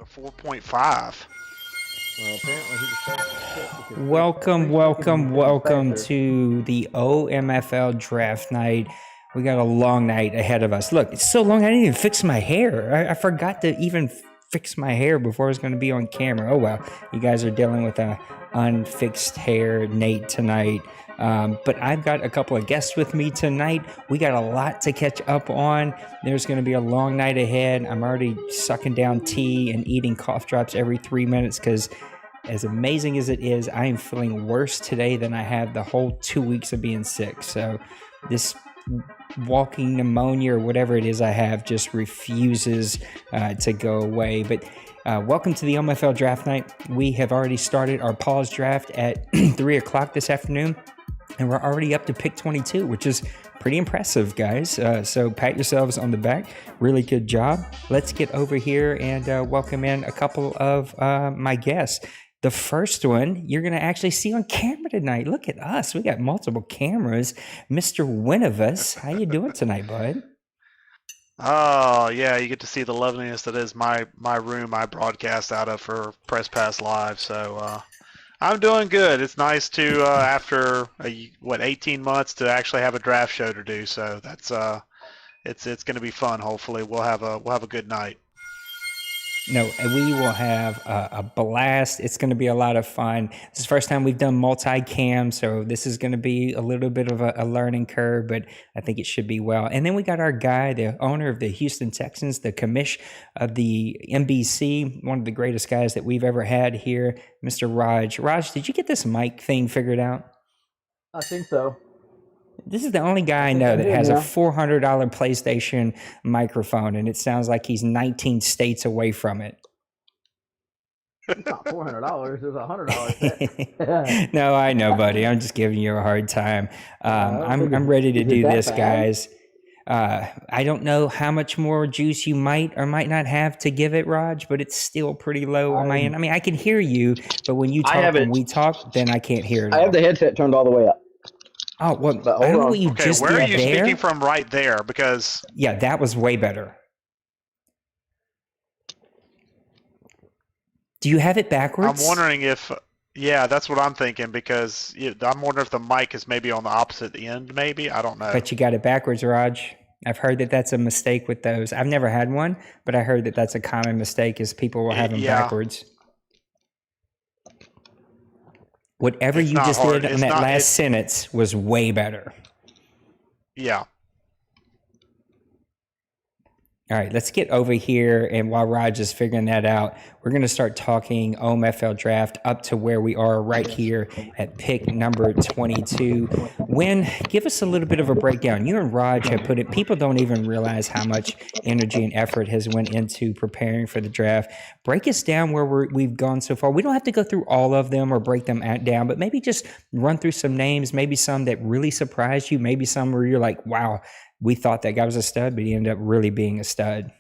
A 4.5. Well, apparently he decided Welcome to the OMFL Draft Night. We got a long night ahead of us. Look, it's so long I didn't even fix my hair. I forgot to even fix my hair before I was going to be on camera. Oh, well, you guys are dealing with a unfixed hair Nate tonight. But I've got a couple of guests with me tonight. We got a lot to catch up on. There's going to be a long night ahead. I'm already sucking down tea and eating cough drops every 3 minutes because as amazing as it is, I am feeling worse today than I have the whole 2 weeks of being sick. So this walking pneumonia or whatever it is I have just refuses to go away. But welcome to the OMFL Draft Night. We have already started our pause draft at 3 o'clock this afternoon, and we're already up to pick 22, which is pretty impressive, guys. So pat yourselves on the back. Really good job. Let's get over here and welcome in a couple of my guests. The first one you're going to actually see on camera tonight. Look at us. We got multiple cameras. Mr. Winovus, how you doing tonight, bud? Oh, yeah, you get to see the loveliness that is my room I broadcast out of for Press Pass Live. So I'm doing good. It's nice to, after, 18 months to actually have a draft show to do. So that's it's going to be fun, hopefully. We'll have a good night. No, we will have a blast. It's going to be a lot of fun. This is the first time we've done multi-cam, so this is going to be a little bit of a learning curve, but I think it should be well. And then we got our guy, the owner of the Houston Texans, the commish of the NBC, one of the greatest guys that we've ever had here, Mr. Raj. Raj, did you get this mic thing figured out? I think so. This is the only guy I know that has a $400 PlayStation microphone, and it sounds like he's 19 states away from it. It's not $400. It's $100. No, I know, buddy. I'm just giving you a hard time. I'm ready to do this, guys. I don't know how much more juice you might or might not have to give it, Raj, but it's still pretty low on my end. I mean, I can hear you, but when you talk and we talk, then I can't hear it. I have the headset turned all the way up. Oh, well, I don't know what you just did there. Where are you speaking from right there? Because yeah, that was way better. Do you have it backwards? I'm wondering if, yeah, that's what I'm thinking, because I'm wondering if the mic is maybe on the opposite end, maybe. I don't know. But you got it backwards, Raj. I've heard that that's a mistake with those. I've never had one, but I heard that that's a common mistake is people will have them backwards. Whatever you just did on that last sentence was way better. Yeah. All right, let's get over here, and while Raj is figuring that out, we're going to start talking OMFL Draft up to where we are right here at pick number 22. Win, give us a little bit of a breakdown. You and Raj have put it, people don't even realize how much energy and effort has went into preparing for the draft. Break us down where we've gone so far. We don't have to go through all of them or break them down, but maybe just run through some names, maybe some that really surprised you, maybe some where you're like, wow, we thought that guy was a stud, but he ended up really being a stud.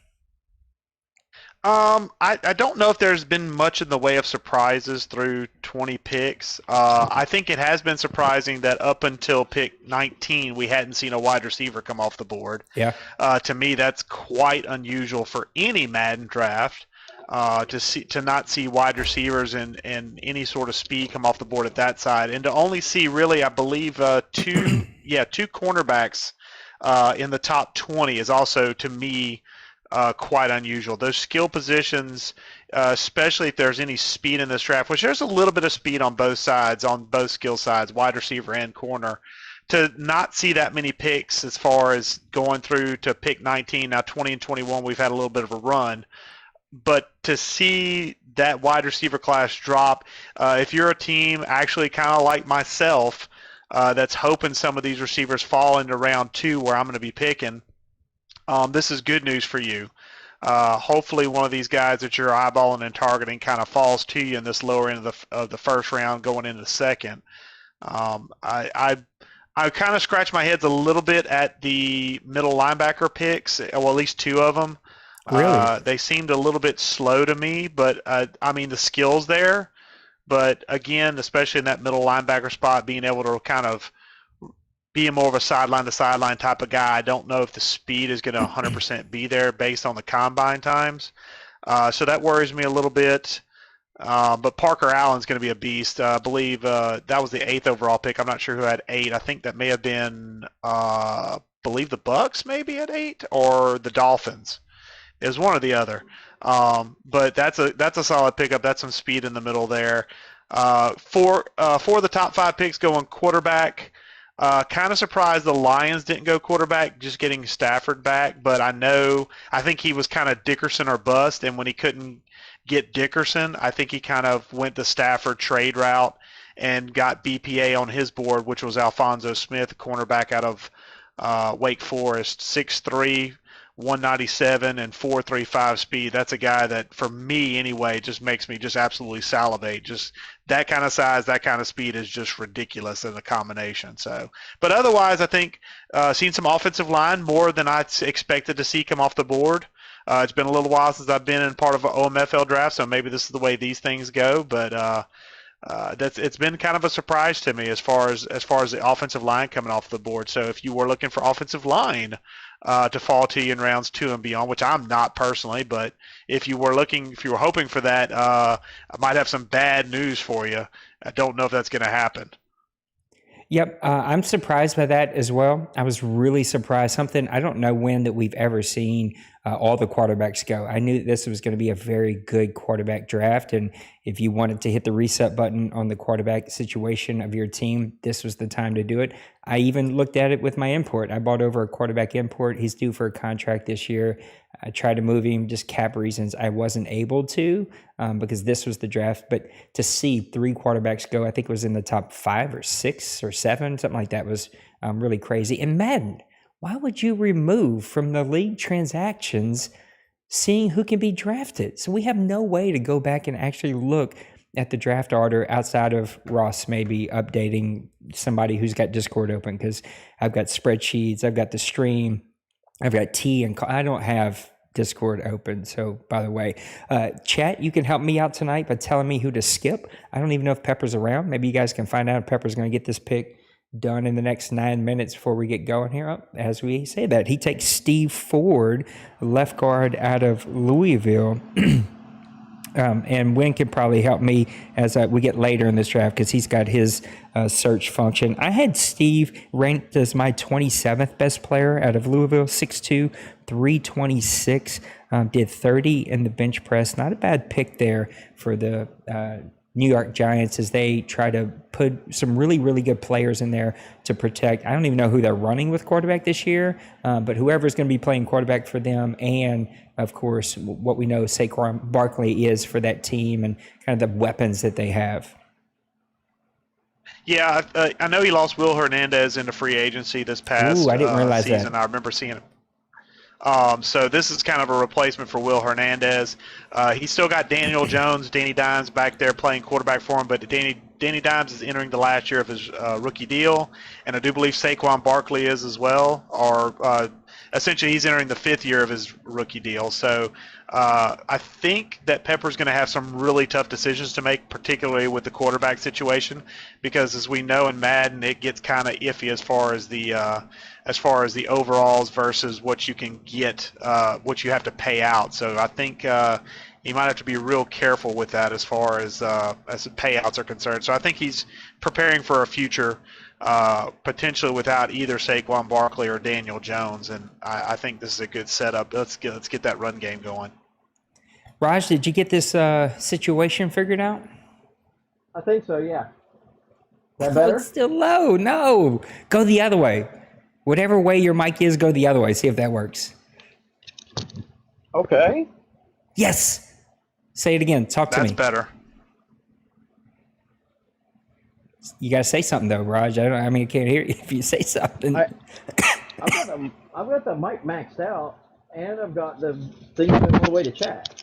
I don't know if there's been much in the way of surprises through 20 picks. I think it has been surprising that up until pick 19, we hadn't seen a wide receiver come off the board. Yeah. To me, that's quite unusual for any Madden draft. To not see wide receivers and any sort of speed come off the board at that side, and to only see really, I believe, two cornerbacks in the top 20 is also, to me, quite unusual. Those skill positions, especially if there's any speed in this draft, which there's a little bit of speed on both sides, on both skill sides, wide receiver and corner, to not see that many picks as far as going through to pick 19. Now 20 and 21, we've had a little bit of a run. But to see that wide receiver class drop, if you're a team actually kind of like myself, that's hoping some of these receivers fall into round 2 where I'm going to be picking, this is good news for you. Hopefully one of these guys that you're eyeballing and targeting kind of falls to you in this lower end of the first round going into the second. I kind of scratch my heads a little bit at the middle linebacker picks, well, at least 2 of them. Really? They seemed a little bit slow to me, but I mean, the skill's there. But again, especially in that middle linebacker spot, being able to kind of be more of a sideline-to-sideline type of guy, I don't know if the speed is going to 100% be there based on the combine times. So that worries me a little bit. But Parker Allen's going to be a beast. I believe that was the 8th overall pick. I'm not sure who had 8. I think that may have been, believe the Bucks maybe at 8 or the Dolphins. It was one or the other. But that's a solid pickup. That's some speed in the middle there. For the top 5 picks going quarterback, kind of surprised the Lions didn't go quarterback, just getting Stafford back. But I think he was kind of Dickerson or bust, and when he couldn't get Dickerson, I think he kind of went the Stafford trade route and got BPA on his board, which was Alfonso Smith, a cornerback out of Wake Forest, 6'3", 197 and 4.35 speed. That's a guy that, for me anyway, just makes me just absolutely salivate. Just that kind of size, that kind of speed is just ridiculous in the combination. So, but otherwise, I think seen some offensive line more than I expected to see come off the board. It's been a little while since I've been in part of an OMFL draft, so maybe this is the way these things go. But it's been kind of a surprise to me as far as the offensive line coming off the board. So if you were looking for offensive line to fall to you in rounds 2 and beyond, which I'm not personally, but if you were hoping for that, I might have some bad news for you. I don't know if that's going to happen. Yep, I'm surprised by that as well. I was really surprised. Something I don't know when that we've ever seen all the quarterbacks go. I knew that this was going to be a very good quarterback draft, and if you wanted to hit the reset button on the quarterback situation of your team, this was the time to do it. I even looked at it with my import. I bought over a quarterback import. He's due for a contract this year. I tried to move him, just cap reasons. I wasn't able to because this was the draft. But to see 3 quarterbacks go, I think it was in the top 5 or 6 or 7, something like that, was really crazy. And Madden, why would you remove from the league transactions seeing who can be drafted? So we have no way to go back and actually look at the draft order outside of Ross maybe updating somebody who's got Discord open, because I've got spreadsheets, I've got the stream, I've got T, and I don't have Discord open. So by the way, chat, you can help me out tonight by telling me who to skip. I don't even know if Pepper's around. Maybe you guys can find out if Pepper's going to get this pick done in the next 9 minutes before we get going here. As we say that, he takes Steve Ford, left guard out of Louisville. And Wynn can probably help me as we get later in this draft, because he's got his search function. I had Steve ranked as my 27th best player out of Louisville, 6'2", 326, did 30 in the bench press. Not a bad pick there for the New York Giants as they try to put some really, really good players in there to protect. I don't even know who they're running with quarterback this year, but whoever's going to be playing quarterback for them, and of course, what we know Saquon Barkley is for that team and kind of the weapons that they have. Yeah, I know he lost Will Hernandez into free agency this past I didn't realize season. that. I remember seeing it. So this is kind of a replacement for Will Hernandez. He's still got Daniel Jones, Danny Dimes back there playing quarterback for him, but Danny Dimes is entering the last year of his rookie deal, and I do believe Saquon Barkley is as well, or essentially he's entering the 5th year of his rookie deal. So I think that Pepper's going to have some really tough decisions to make, particularly with the quarterback situation, because as we know in Madden, it gets kind of iffy as far as the overalls versus what you can get, what you have to pay out. So I think you might have to be real careful with that as far as the payouts are concerned. So I think he's preparing for a future potentially without either Saquon Barkley or Daniel Jones, and I think this is a good setup. Let's get that run game going. Raj, did you get this situation figured out? I think so, yeah. Is that better? It's still low. No. Go the other way. Whatever way your mic is, go the other way. See if that works. Okay. Yes. Say it again. Talk to me. That's better. You got to say something, though, Raj. I can't hear you if you say something. I've got the mic maxed out, and I've got the thing all the way to chat.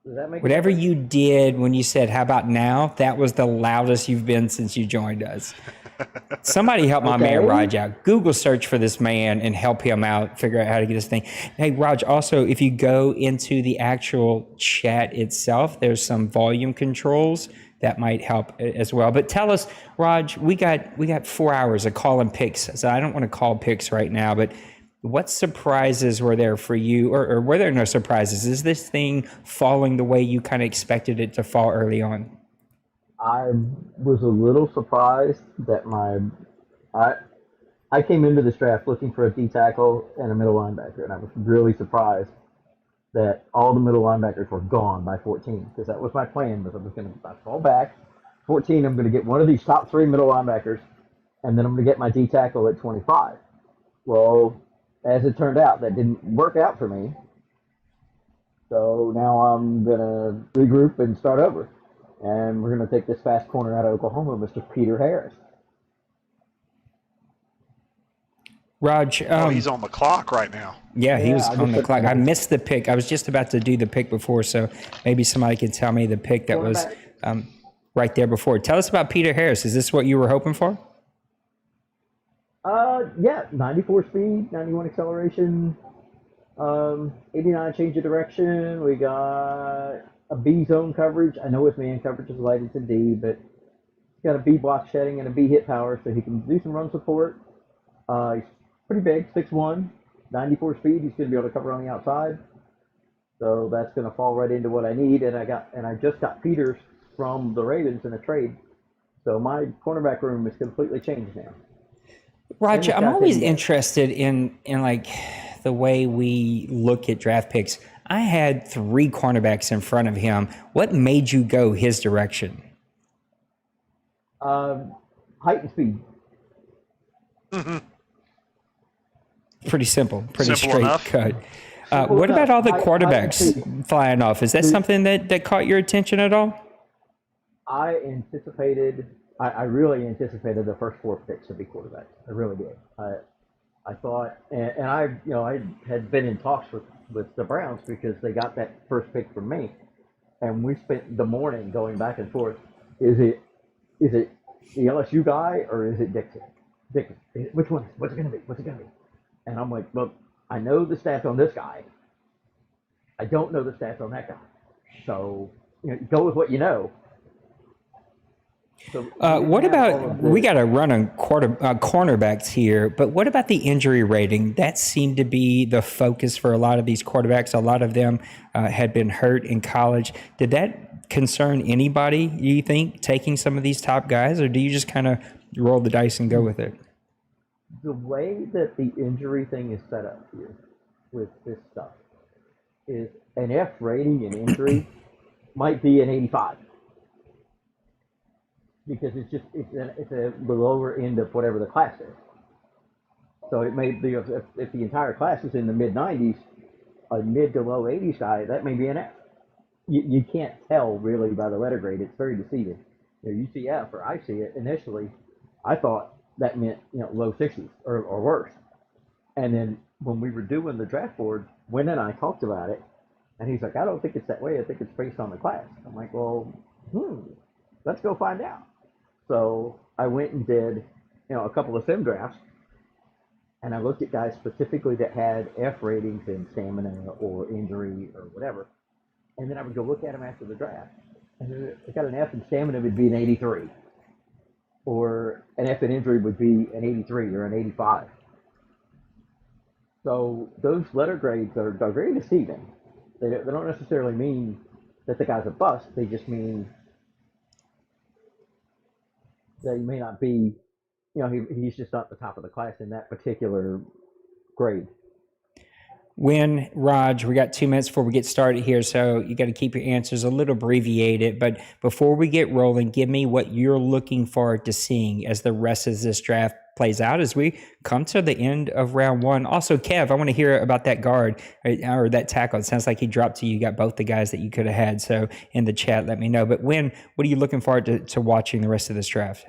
Does that make Whatever sense? you did when you said, how about now, that was the loudest you've been since you joined us. Somebody help my man Raj out. Google search for this man and help him out, figure out how to get this thing. Hey, Raj, also, if you go into the actual chat itself, there's some volume controls that might help as well. But tell us, Raj, we got 4 hours of calling picks. So I don't want to call picks right now, but what surprises were there for you, or were there no surprises? Is this thing falling the way you kind of expected it to fall early on? I was a little surprised that I came into this draft looking for a D tackle and a middle linebacker, and I was really surprised that all the middle linebackers were gone by 14, because that was my plan. Was I was going to fall back 14. I'm going to get one of these top 3 middle linebackers, and then I'm going to get my D tackle at 25. Well, as it turned out, that didn't work out for me. So now I'm going to regroup and start over. And we're going to take this fast corner out of Oklahoma, Mr. Peter Harris. Raj, he's on the clock right now. Yeah, he was on the clock. I missed the pick. I was just about to do the pick before, so maybe somebody can tell me the pick that was right there before. Tell us about Peter Harris. Is this what you were hoping for? Yeah, 94 speed, 91 acceleration, 89 change of direction. We got a B zone coverage. I know his man coverage is lighted to D, but he's got a B block shedding and a B hit power, so he can do some run support. He's pretty big, 6'1", 94 speed. He's going to be able to cover on the outside, so that's going to fall right into what I need. And I just got Peters from the Ravens in a trade, so my cornerback room is completely changed now. Raj, I'm always interested in like the way we look at draft picks. I had 3 cornerbacks in front of him. What made you go his direction? Height and speed. Pretty simple, pretty Simple straight enough. cut. What about all the quarterbacks flying off? Is that something that caught your attention at all? I really anticipated the first 4 picks to be quarterbacks. I really did. I thought, and I had been in talks with the Browns because they got that first pick from me, and we spent the morning going back and forth. Is it the LSU guy or is it Dixon? Which one? What's it gonna be? And I'm like, look, I know the stats on this guy. I don't know the stats on that guy. So go with what you know. So what about, we got to run on cornerbacks here, but what about the injury rating? That seemed to be the focus for a lot of these quarterbacks. A lot of them had been hurt in college. Did that concern anybody, you think, taking some of these top guys, or do you just kind of roll the dice and go with it? The way that the injury thing is set up here with this stuff is an F rating in injury might be an 85. Because it's the lower end of whatever the class is. So it may be, if the entire class is in the mid-90s, a mid to low 80s guy, that may be an F. You can't tell really by the letter grade. It's very deceiving. You see F, or I see it initially, I thought that meant low 60s or worse. And then when we were doing the draft board, Wynn and I talked about it, and he's like, I don't think it's that way. I think it's based on the class. I'm like, well, let's go find out. So I went and did, a couple of sim drafts, and I looked at guys specifically that had F ratings in stamina or injury or whatever, and then I would go look at them after the draft. And if I got an F in stamina, it would be an 83, or an F in injury would be an 83 or an 85. So those letter grades are very deceiving. They don't necessarily mean that the guy's a bust. They just mean that he may not be, he's just not the top of the class in that particular grade. When, Raj, we got 2 minutes before we get started here, so you got to keep your answers a little abbreviated. But before we get rolling, give me what you're looking forward to seeing as the rest of this draft plays out as we come to the end of round 1. Also, Kev, I want to hear about that guard or that tackle. It sounds like he dropped to you. You got both the guys that you could have had. So in the chat, let me know. But when, what are you looking forward to watching the rest of this draft?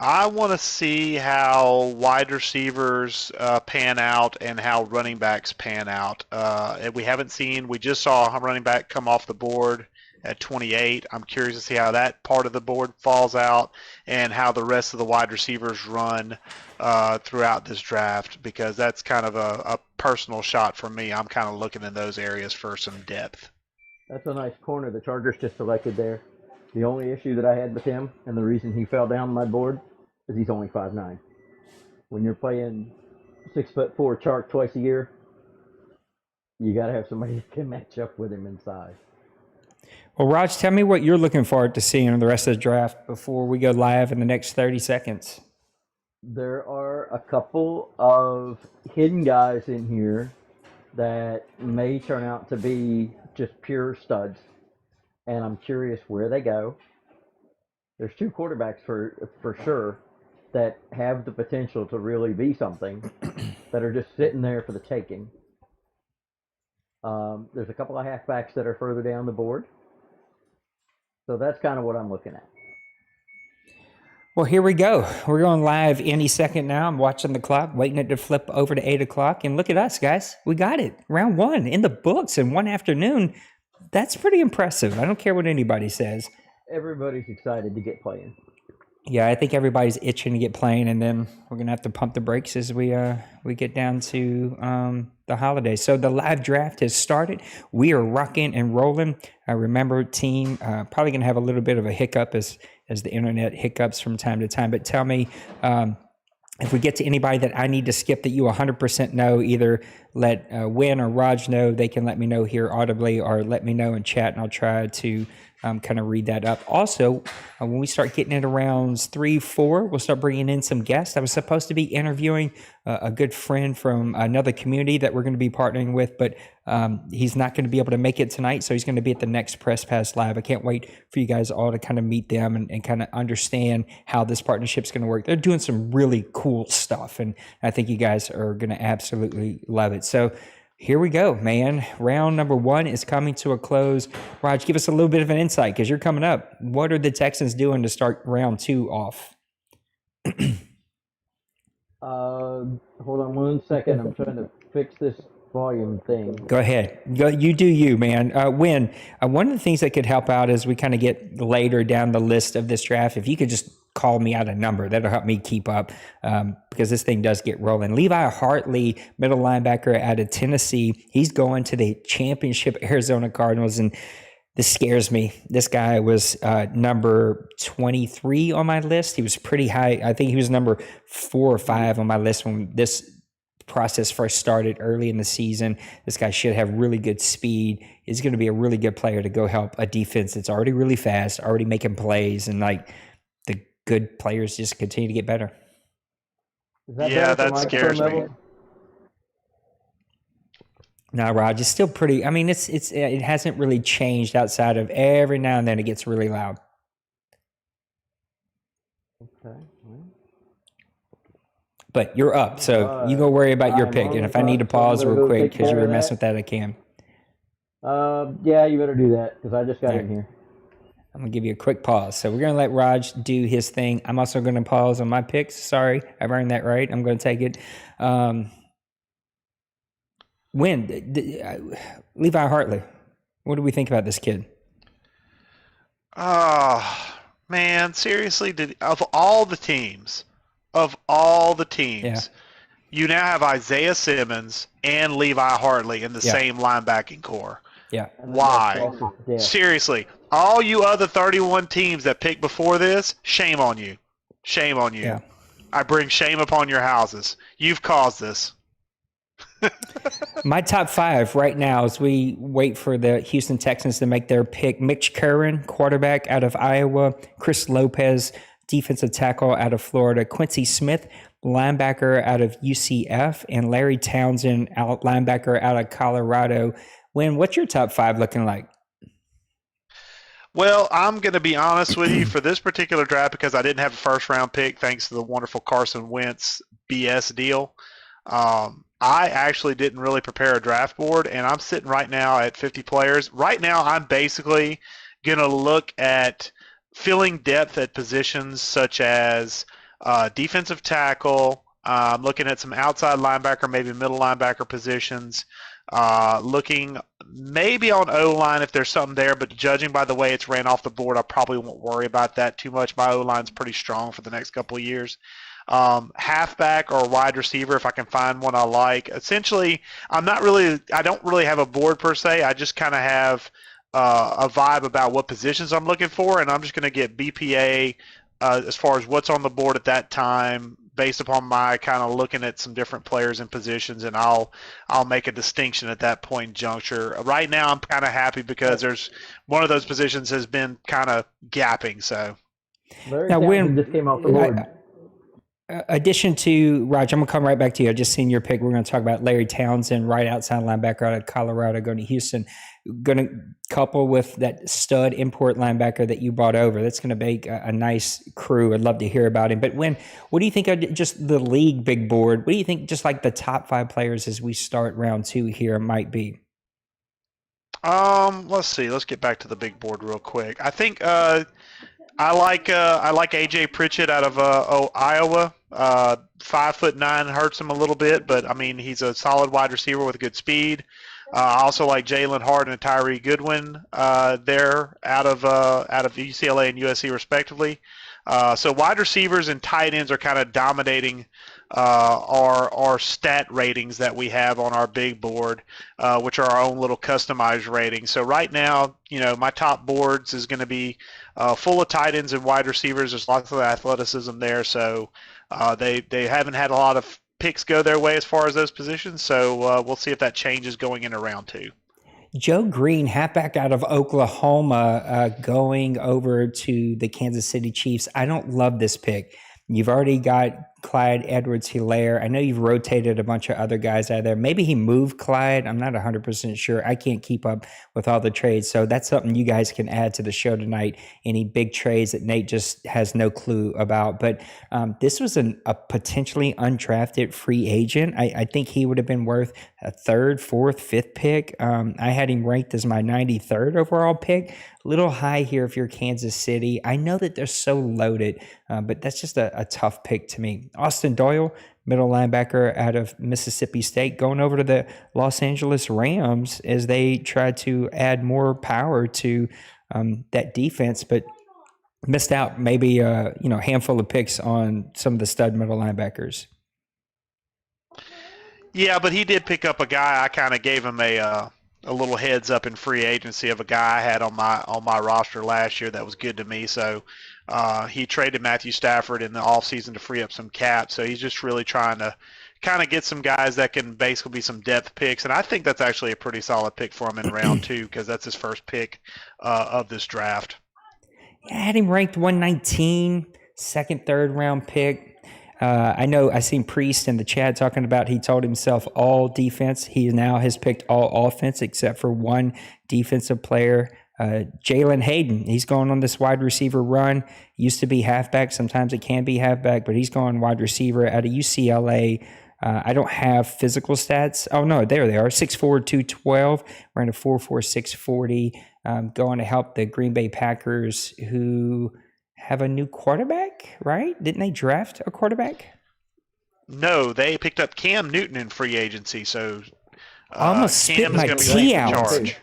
I want to see how wide receivers pan out and how running backs pan out. We just saw a running back come off the board at 28. I'm curious to see how that part of the board falls out and how the rest of the wide receivers run throughout this draft, because that's kind of a personal shot for me. I'm kind of looking in those areas for some depth. That's a nice corner the Chargers just selected there. The only issue that I had with him, and the reason he fell down my board, is he's only 5'9". When you're playing 6'4" Chark twice a year, you got to have somebody who can match up with him in size. Well, Raj, tell me what you're looking forward to seeing in the rest of the draft before we go live in the next 30 seconds. There are a couple of hidden guys in here that may turn out to be just pure studs, and I'm curious where they go. There's 2 quarterbacks for sure that have the potential to really be something that are just sitting there for the taking. There's a couple of halfbacks that are further down the board. So that's kind of what I'm looking at. Well, here we go. We're going live any second now. I'm watching the clock, waiting it to flip over to 8 o'clock. And look at us, guys. We got it. Round 1 in the books in one afternoon. That's pretty impressive. I don't care what anybody says. Everybody's excited to get playing. Yeah, I think everybody's itching to get playing, and then we're going to have to pump the brakes as we get down to the holidays. So the live draft has started. We are rocking and rolling. Remember, team, probably going to have a little bit of a hiccup as the internet hiccups from time to time. But tell me, if we get to anybody that I need to skip that you 100% know, either let Wynn or Raj know. They can let me know here audibly or let me know in chat, and I'll try to kind of read that up. Also, when we start getting into rounds 3, 4, we'll start bringing in some guests. I was supposed to be interviewing a good friend from another community that we're going to be partnering with, but he's not going to be able to make it tonight, so he's going to be at the next Press Pass Live. I can't wait for you guys all to kind of meet them and kind of understand how this partnership's going to work. They're doing some really cool stuff, and I think you guys are going to absolutely love it. So here we go, man. Round number 1 is coming to a close. Raj, give us a little bit of an insight because you're coming up. What are the Texans doing to start round 2 off? Hold on 1 second. I'm trying to fix this volume thing. Go ahead. You do you, man. Win. One of the things that could help out as we kind of get later down the list of this draft, if you could just call me out a number, that'll help me keep up because this thing does get rolling. Levi Hartley, middle linebacker out of Tennessee, he's going to the championship Arizona Cardinals, and this scares me. This guy was number 23 on my list. He was pretty high. I think he was number 4 or 5 on my list when this process first started early in the season. This guy should have really good speed. He's going to be a really good player to go help a defense that's already really fast, already making plays, and like the good players just continue to get better. That scares me. No, Raj, it's still pretty. I mean, it hasn't really changed outside of every now and then it gets really loud. Okay. But you're up, so you go worry about your pick. And if I need to pause real quick because you were messing with that, I can. Yeah, you better do that because I just got in here. I'm going to give you a quick pause. So we're going to let Raj do his thing. I'm also going to pause on my picks. Sorry, I've earned that right. I'm going to take it. Levi Hartley, what do we think about this kid? Man, seriously, of all the teams, you now have Isaiah Simmons and Levi Hartley in the same linebacking core. Yeah. Why? Seriously, all you other 31 teams that picked before this, shame on you. Shame on you. Yeah. I bring shame upon your houses. You've caused this. My top 5 right now as we wait for the Houston Texans to make their pick: Mitch Curran, quarterback out of Iowa; Chris Lopez, defensive tackle out of Florida; Quincy Smith, linebacker out of UCF; and Larry Townsend, linebacker out of Colorado. Win, what's your top 5 looking like? Well, I'm going to be honest with you for this particular draft because I didn't have a first-round pick thanks to the wonderful Carson Wentz BS deal. I actually didn't really prepare a draft board, and I'm sitting right now at 50 players. Right now, I'm basically going to look at filling depth at positions such as defensive tackle. I'm looking at some outside linebacker, maybe middle linebacker positions. Looking maybe on O-line if there's something there, but judging by the way it's ran off the board, I probably won't worry about that too much. My O-line's pretty strong for the next couple of years. Halfback or wide receiver if I can find one I like. Essentially, I don't really have a board per se. I just kind of have a vibe about what positions I'm looking for, and I'm just going to get BPA as far as what's on the board at that time based upon my kind of looking at some different players and positions, and I'll make a distinction at that point in juncture. Right now, I'm kind of happy because there's one of those positions has been kind of gapping. So Larry Townsend just came off the board. Addition to Raj, I'm gonna come right back to you. I just seen your pick. We're gonna talk about Larry Townsend, right outside linebacker out of Colorado, going to Houston. Gonna couple with that stud import linebacker that you brought over. That's gonna make a nice crew. I'd love to hear about him. But what do you think of just the league big board? What do you think just like the top 5 players as we start round 2 here might be? Let's see. Let's get back to the big board real quick. I think I like AJ Pritchett out of Iowa. 5'9" hurts him a little bit, but I mean he's a solid wide receiver with good speed. I also like Jalen Hart and Tyree Goodwin there out of UCLA and USC respectively. So wide receivers and tight ends are kind of dominating our stat ratings that we have on our big board, which are our own little customized ratings. So right now, my top boards is going to be full of tight ends and wide receivers. There's lots of athleticism there, so they haven't had a lot of picks go their way as far as those positions. So we'll see if that changes going into round 2. Joe Green, halfback out of Oklahoma, going over to the Kansas City Chiefs. I don't love this pick. You've already got Clyde Edwards-Helaire. I know you've rotated a bunch of other guys out of there. Maybe he moved Clyde. I'm not 100% sure. I can't keep up with all the trades. So that's something you guys can add to the show tonight. Any big trades that Nate just has no clue about. But this was a potentially undrafted free agent. I think he would have been worth a third, fourth, fifth pick. I had him ranked as my 93rd overall pick. A little high here if you're Kansas City. I know that they're so loaded, but that's just a tough pick to me. Austin Doyle, middle linebacker out of Mississippi State, going over to the Los Angeles Rams as they try to add more power to that defense, but missed out maybe a handful of picks on some of the stud middle linebackers. Yeah, but he did pick up a guy. I kind of gave him a little heads up in free agency of a guy I had on my roster last year that was good to me. So he traded Matthew Stafford in the offseason to free up some cap. So he's just really trying to kind of get some guys that can basically be some depth picks. And I think that's actually a pretty solid pick for him in round 2 because that's his first pick of this draft. Yeah, I had him ranked 119, second, third round pick. I know I seen Priest in the chat talking about he told himself all defense. He now has picked all offense except for one defensive player. Jalen Hayden, he's going on this wide receiver run. Used to be halfback. Sometimes it can be halfback, but he's going wide receiver out of UCLA. I don't have physical stats. Oh, no, there they are. 6'4", 212. We're in a 4'4", 640. Going to help the Green Bay Packers who have a new quarterback, right? Didn't they draft a quarterback? No, they picked up Cam Newton in free agency. So I almost spit my tea out.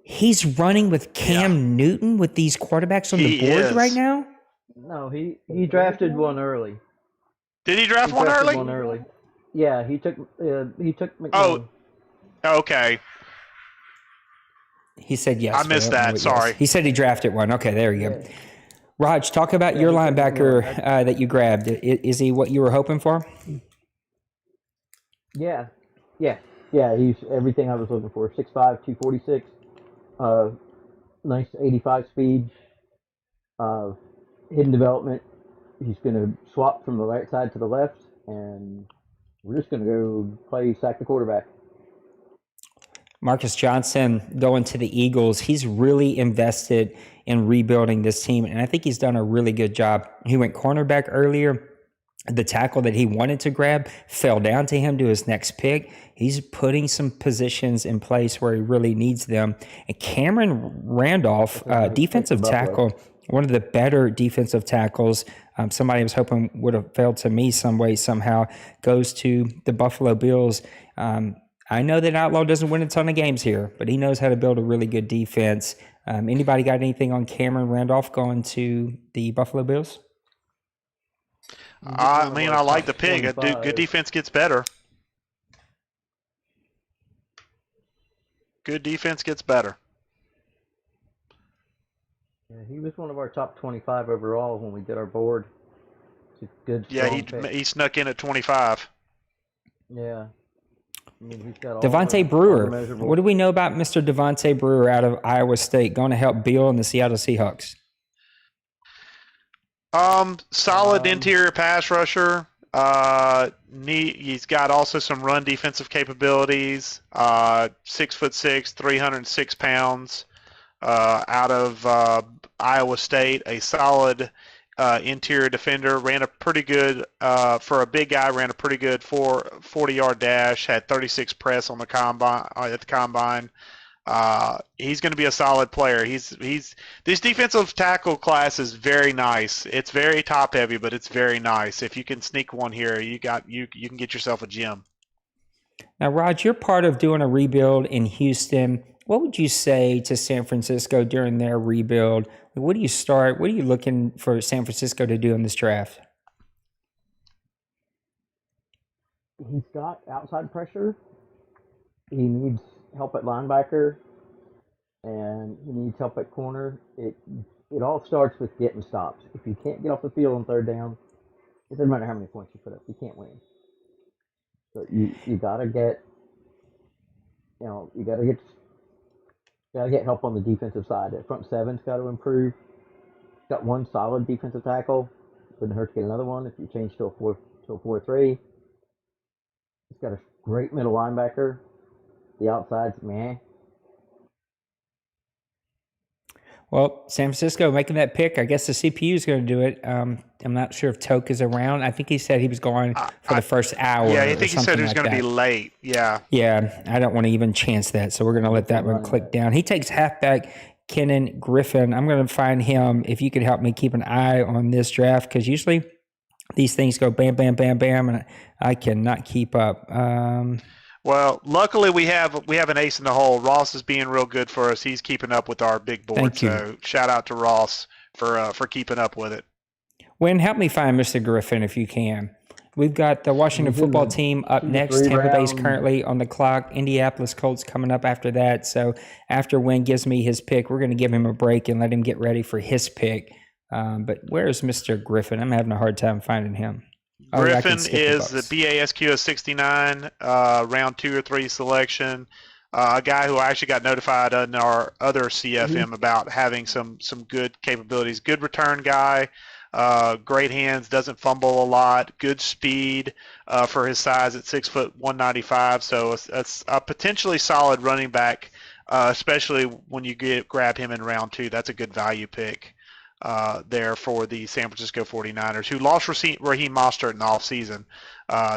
He's running with Cam Newton with these quarterbacks on the board right now? No, he drafted one early. Did he draft one early? One early. Yeah, he took McKinley. Oh, okay. He said yes. I missed that. Sorry. He said he drafted one. Okay, there you go. Raj, talk about your linebacker that you grabbed. Is he what you were hoping for? Yeah. He's everything I was looking for. 6'5", 246. Nice 85 speed. Hidden development. He's going to swap from the right side to the left, and we're just going to go play sack the quarterback. Marcus Johnson going to the Eagles. He's really invested in rebuilding this team, and I think he's done a really good job. He went cornerback earlier. The tackle that he wanted to grab fell down to him to his next pick. He's putting some positions in place where he really needs them. And Cameron Randolph, defensive tackle, one of the better defensive tackles. Somebody I was hoping would have failed to me some way, somehow, goes to the Buffalo Bills. I know that Outlaw doesn't win a ton of games here, but he knows how to build a really good defense. Anybody got anything on Cameron Randolph going to the Buffalo Bills? I mean, I like the pick. Good defense gets better. Good defense gets better. Yeah, he was one of our top 25 overall when we did our board. It's a good. Yeah, he snuck in at 25. Yeah. I mean, he's got Devontae Brewer. What do we know about Mr. Devontae Brewer out of Iowa State going to help Bill and the Seattle Seahawks? Solid interior pass rusher. He's got also some run defensive capabilities. 6'6", 306 pounds. Out of Iowa State, a solid interior defender. Ran a pretty good for a big guy. Ran a pretty good 40-yard dash. Had 36 press on the combine at the combine. He's going to be a solid player. This defensive tackle class is very nice. It's very top heavy, but it's very nice. If you can sneak one here, you can get yourself a gem. Now, Raj, you're part of doing a rebuild in Houston. What would you say to San Francisco during their rebuild? What do you looking for San Francisco to do in this draft? He's got outside pressure. He needs help at linebacker, and he needs help at corner. It all starts with getting stops. If you can't get off the field on third down, it doesn't matter how many points you put up, you can't win. So you gotta get Got to get help on the defensive side. That front seven's got to improve. Got one solid defensive tackle. Wouldn't hurt to get another one if you change to a 4-3. He's got a great middle linebacker. The outside's meh. Well, San Francisco making that pick. I guess the CPU is going to do it. I'm not sure if Toke is around. I think he said he was going for the first hour. Yeah, I think he said he was going to be late. Yeah. Yeah, I don't want to even chance that, so we're going to let that one click down. He takes halfback Kenan Griffin. I'm going to find him. If you could help me keep an eye on this draft, because usually these things go bam, bam, bam, bam, and I cannot keep up. Well, luckily we have an ace in the hole. Ross is being real good for us. He's keeping up with our big board. Thank you. So shout out to Ross for keeping up with it. Wynn, help me find Mr. Griffin if you can. We've got the Washington football team up next. Tampa Bay's currently on the clock. Indianapolis Colts coming up after that. So after Wynn gives me his pick, we're going to give him a break and let him get ready for his pick. But where is Mr. Griffin? I'm having a hard time finding him. Griffin is the BASQ 69, round 2 or 3 selection. A guy who I actually got notified in our other CFM about having some good capabilities. Good return guy, great hands, doesn't fumble a lot, good speed for his size at 6 foot 195. So it's a potentially solid running back, especially when you grab him in round 2. That's a good value pick. There for the San Francisco 49ers, who lost Raheem Mostert in the offseason.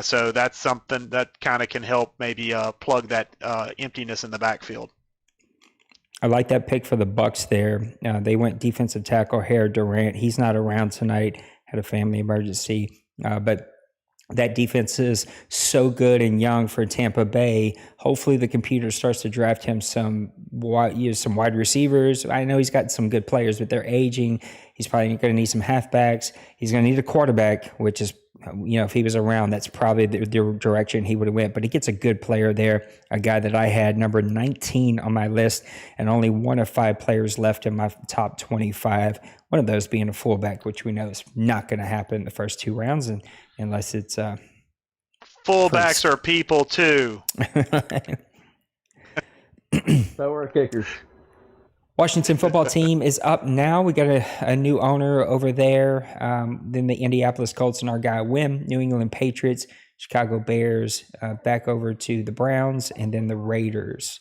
So that's something that kind of can help maybe plug that emptiness in the backfield. I like that pick for the Bucs there. They went defensive tackle Harry Durant. He's not around tonight, had a family emergency. But that defense is so good and young for Tampa Bay. Hopefully the computer starts to draft him some wide receivers. I know he's got some good players, but they're aging. He's probably going to need some halfbacks. He's going to need a quarterback, which is, if he was around, that's probably the direction he would have went. But he gets a good player there, a guy that I had number 19 on my list, and only one of 5 players left in my top 25. One of those being a fullback, which we know is not going to happen in the first 2 rounds, unless it's fullbacks are people too. So are kickers. Washington football team is up now. We got a new owner over there. Then the Indianapolis Colts and our guy Wim, New England Patriots, Chicago Bears, back over to the Browns, and then the Raiders.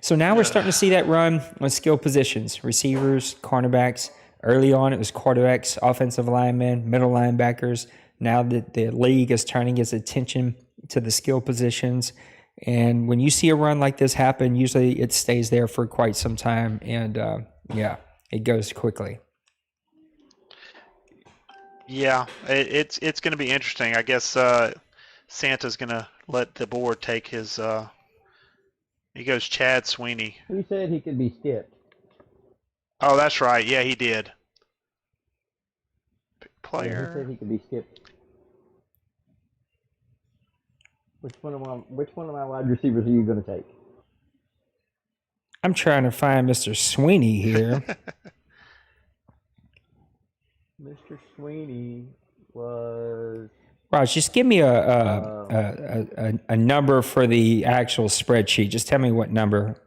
So now we're starting to see that run on skill positions, receivers, cornerbacks. Early on, it was quarterbacks, offensive linemen, middle linebackers. Now that the league is turning its attention to the skill positions. And when you see a run like this happen, usually it stays there for quite some time. And, it goes quickly. Yeah, it's going to be interesting. I guess Santa's going to let the board take his he goes Chad Sweeney. Who said he could be skipped? Oh, that's right. Yeah, he did. Player. Yeah, who said he could be skipped? Which one of my wide receivers are you going to take? I'm trying to find Mr. Sweeney here. Mr. Sweeney was... Raj, just give me a number for the actual spreadsheet. Just tell me what number.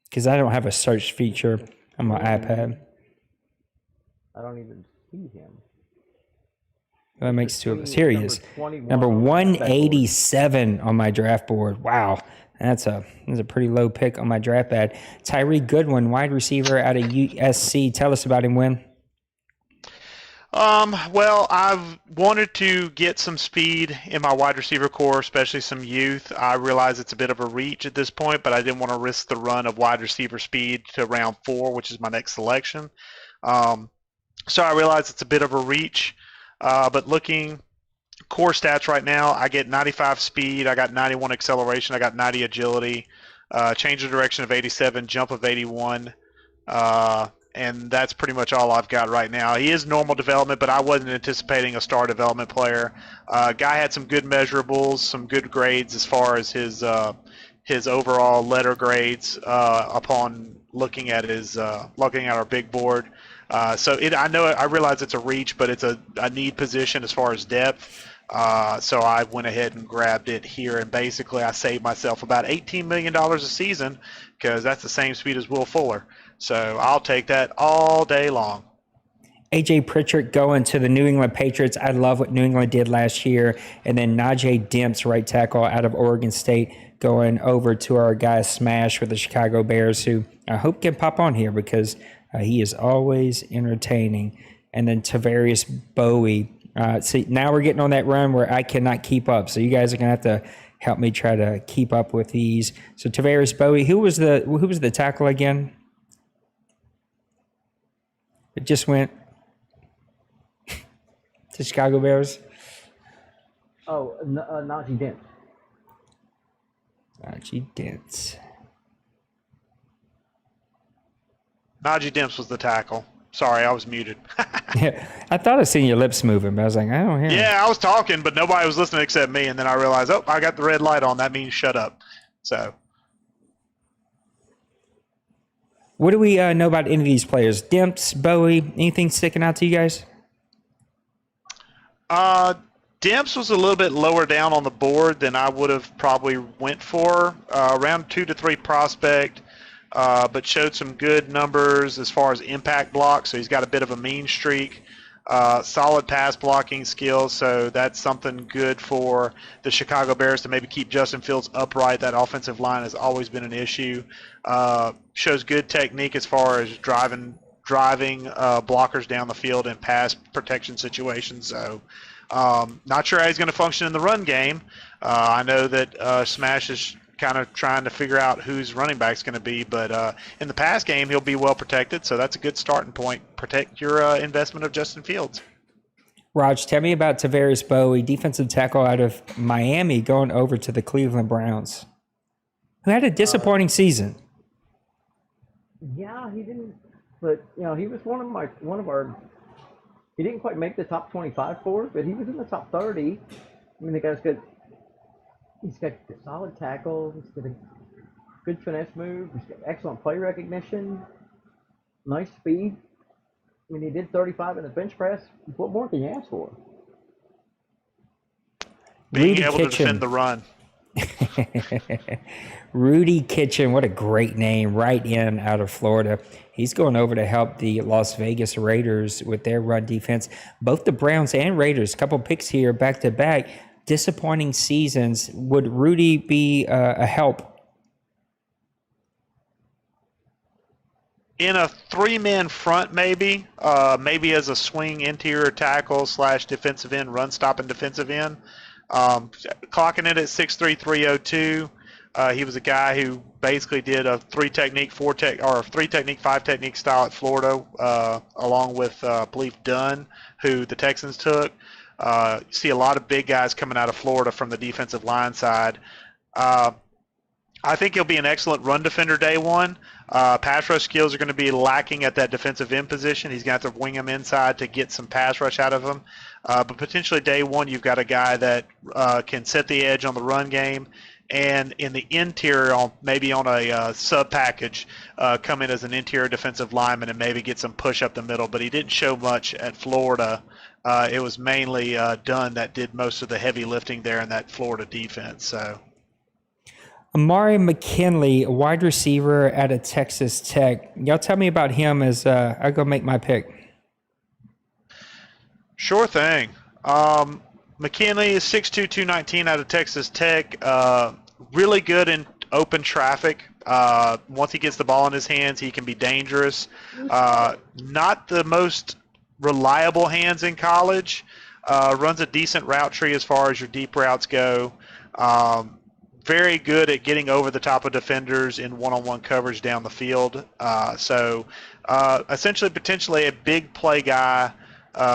Because I don't have a search feature on my iPad. I don't even see him. That makes 2 of us. Here he is. Number 187 on my draft board. Wow. That's a pretty low pick on my draft pad. Tyree Goodwin, wide receiver out of USC. Tell us about him, Win. Well, I've wanted to get some speed in my wide receiver core, especially some youth. I realize it's a bit of a reach at this point, but I didn't want to risk the run of wide receiver speed to round 4, which is my next selection. So I realize it's a bit of a reach, but looking core stats right now, I get 95 speed, I got 91 acceleration, I got 90 agility, change of direction of 87, jump of 81, and that's pretty much all I've got right now. He is normal development, but I wasn't anticipating a star development player. Guy had some good measurables, some good grades as far as his overall letter grades upon looking at our big board. I realize it's a reach, but it's a need position as far as depth. So I went ahead and grabbed it here, and basically I saved myself about $18 million a season because that's the same speed as Will Fuller. So I'll take that all day long. AJ Pritchard going to the New England Patriots. I love what New England did last year. And then Najee Demps, right tackle out of Oregon State, going over to our guy Smash with the Chicago Bears, who I hope can pop on here because he is always entertaining. And then Tavarius Bowie. See, now we're getting on that run where I cannot keep up. So you guys are going to have to help me try to keep up with these. So Tavarius Bowie, who was the tackle again? It just went to Chicago Bears. Oh, Najee Dent. Najee Dent. Najee Demps was the tackle. Sorry, I was muted. Yeah, I thought I seen your lips moving, but I was like, I don't hear. Yeah, I was talking, but nobody was listening except me, and then I realized, oh, I got the red light on. That means shut up. So, what do we know about any of these players? Demps, Bowie, anything sticking out to you guys? Demps was a little bit lower down on the board than I would have probably went for. Around 2 to 3 prospect. But showed some good numbers as far as impact blocks, so he's got a bit of a mean streak. Solid pass blocking skills, so that's something good for the Chicago Bears to maybe keep Justin Fields upright. That offensive line has always been an issue. Shows good technique as far as driving blockers down the field in pass protection situations. So not sure how he's going to function in the run game. I know that Smash is kind of trying to figure out whose running back's going to be, but in the pass game he'll be well protected, so that's a good starting point. Protect your investment of Justin Fields. Raj, tell me about Tavarius Bowie, defensive tackle out of Miami, going over to the Cleveland Browns, who had a disappointing season. Yeah, he didn't, but he was one of our. He didn't quite make the top 25 for it, but he was in the top 30. I mean, the guy's good. He's got a solid tackle. He's got a good finesse move. He's got excellent play recognition. Nice speed. I mean, he did 35 in the bench press. What more can you ask for? Being able to defend the run. Rudy Kitchen, what a great name, right in out of Florida. He's going over to help the Las Vegas Raiders with their run defense. Both the Browns and Raiders, a couple picks here back to back. Disappointing seasons. Would Rudy be a help? In a 3-man front, maybe as a swing interior tackle / defensive end, run stopping defensive end. Clocking it at 6'3", 302. He was a guy who basically did a 3 technique, 5 technique style at Florida, along with I believe Dunn, who the Texans took. You see a lot of big guys coming out of Florida from the defensive line side. I think he'll be an excellent run defender day one. Pass rush skills are going to be lacking at that defensive end position. He's going to have to wing him inside to get some pass rush out of him. But potentially day one, you've got a guy that can set the edge on the run game, and in the interior, maybe on a sub package, come in as an interior defensive lineman and maybe get some push up the middle. But he didn't show much at Florida. It was mainly Dunn that did most of the heavy lifting there in that Florida defense. So, Amari McKinley, a wide receiver out of Texas Tech. Y'all tell me about him as I go make my pick. Sure thing. McKinley is 6'2", 219 out of Texas Tech. Really good in open traffic. Once he gets the ball in his hands, he can be dangerous. Not the most reliable hands in college. Runs a decent route tree as far as your deep routes go. Very good at getting over the top of defenders in one-on-one coverage down the field. Essentially, potentially a big play guy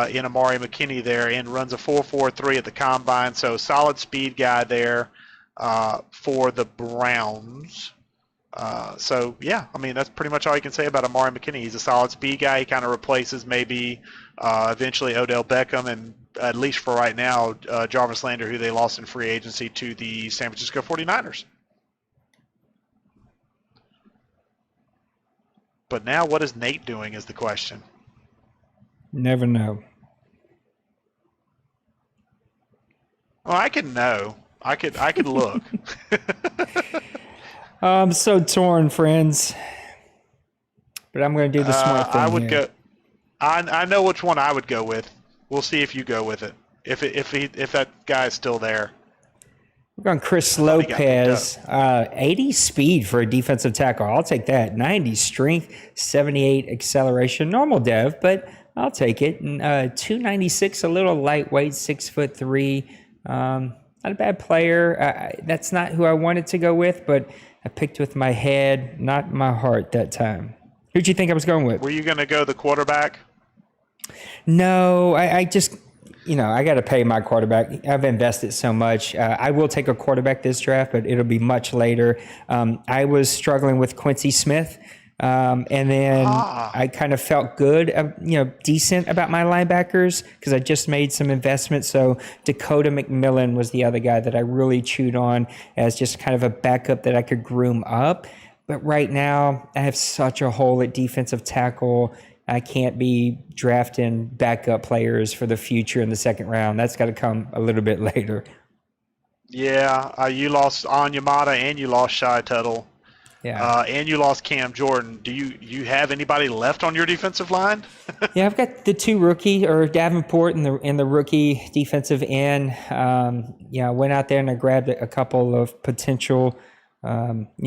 in Amari McKinney there, and runs a 4.43 at the combine. So solid speed guy there for the Browns. That's pretty much all you can say about Amari McKinney. He's a solid speed guy. He kind of replaces maybe eventually Odell Beckham, and at least for right now, Jarvis Landry, who they lost in free agency to the San Francisco 49ers. But now what is Nate doing is the question. Never know. Well, I can know. I could look. I'm so torn, friends. But I'm going to do the smart thing I would here. go. I know which one I would go with. We'll see if you go with it. If that guy's still there. We're going Chris thought he got picked Lopez. 80 speed for a defensive tackle. I'll take that. 90 strength, 78 acceleration. Normal dev, but I'll take it. And 296, a little lightweight, 6'3". Not a bad player. That's not who I wanted to go with, but I picked with my head, not my heart that time. Who'd you think I was going with? Were you going to go the quarterback? No, I just, I got to pay my quarterback. I've invested so much. I will take a quarterback this draft, but it'll be much later. I was struggling with Quincy Smith, and then I kind of felt good, decent about my linebackers because I just made some investments. So Dakota McMillan was the other guy that I really chewed on as just kind of a backup that I could groom up. But right now, I have such a hole at defensive tackle. I can't be drafting backup players for the future in the second round. That's got to come a little bit later. Yeah, you lost Onyemata and you lost Shy Tuttle. Yeah. And you lost Cam Jordan. Do you have anybody left on your defensive line? Yeah, I've got the two rookie or Davenport and the rookie defensive end. I went out there and I grabbed a couple of potential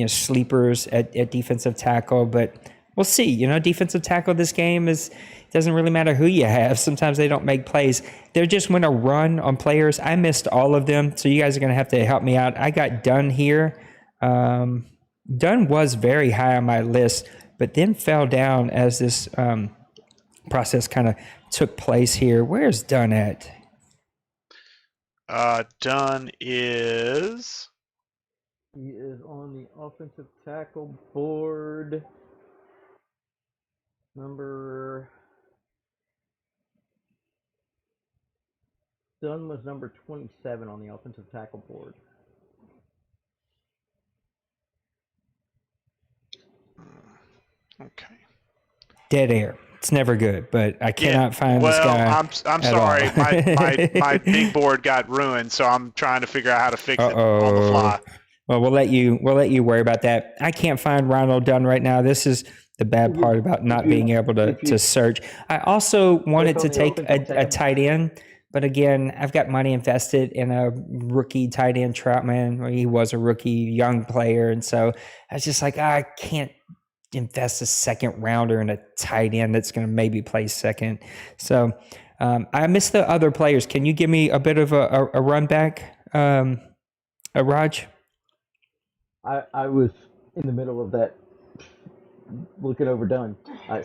sleepers at defensive tackle, but we'll see. Defensive tackle this game doesn't really matter who you have. Sometimes they don't make plays. They're just going to run on players. I missed all of them, so you guys are going to have to help me out. I got Dunn here. Dunn was very high on my list, but then fell down as this process kind of took place here. Where's Dunn at? Dunn is... He is on the offensive tackle board. Dunn was number 27 on the offensive tackle board. Okay. Dead air. It's never good, but I cannot find this guy. I'm sorry. My big board got ruined, so I'm trying to figure out how to fix it on the fly. Well, we'll let you worry about that. I can't find Ronald Dunn right now. This is the bad part about not being able to search. I also wanted to take a tight end, but again, I've got money invested in a rookie tight end, Troutman. He was a rookie, young player, and so I was just like, I can't invest a second rounder in a tight end that's going to maybe play second. So I missed the other players. Can you give me a bit of a run back, Raj? I was in the middle of that looking over Dunn,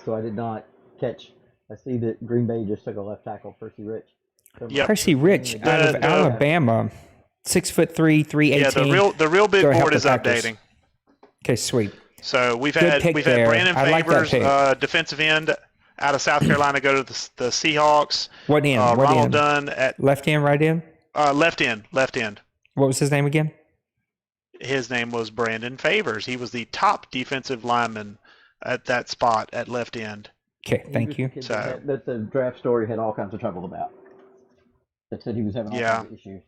so I did not catch. I see that Green Bay just took a left tackle, Percy Rich. Yep. Percy Rich out of Alabama, 6'3", 318. Yeah, the real big board is updating. Okay, sweet. So we've had Brandon Favors, defensive end out of South Carolina, go to the Seahawks. What end? Ronald Dunn at left end, right end? Left end. What was his name again? His name was Brandon Favors. He was the top defensive lineman at that spot at left end. Okay, thank you. So that's a draft story had all kinds of trouble about. That said he was having all kinds of issues.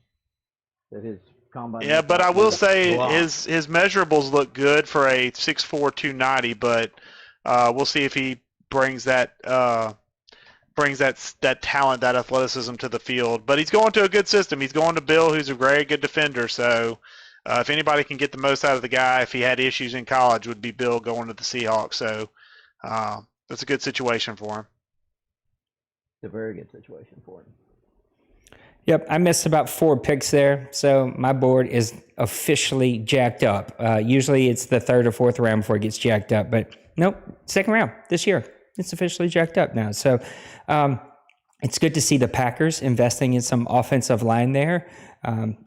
That his combine. Yeah, but I will say his measurables look good for a 6'4", 290. But we'll see if he brings that talent, that athleticism to the field. But he's going to a good system. He's going to Bill, who's a very good defender. So if anybody can get the most out of the guy, if he had issues in college, would be Bill going to the Seahawks. So that's a good situation for him. It's a very good situation for him. Yep, I missed about 4 picks there, so my board is officially jacked up. Usually it's the 3rd or 4th round before it gets jacked up, but nope, 2nd round this year. It's officially jacked up now. So it's good to see the Packers investing in some offensive line there.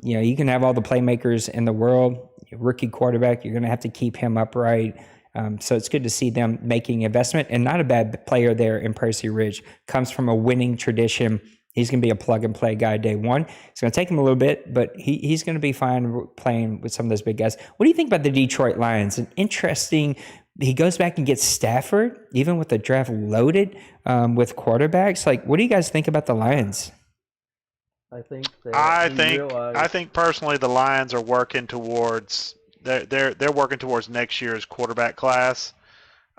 You can have all the playmakers in the world. Your rookie quarterback, you're going to have to keep him upright. So it's good to see them making investment, and not a bad player there in Percy Ridge. Comes from a winning tradition. He's going to be a plug-and-play guy day one. It's going to take him a little bit, but he's going to be fine playing with some of those big guys. What do you think about the Detroit Lions? An interesting – he goes back and gets Stafford, even with the draft loaded with quarterbacks. Like, what do you guys think about the Lions? I think that I he think realized. I think personally the Lions are working towards they're working towards next year's quarterback class,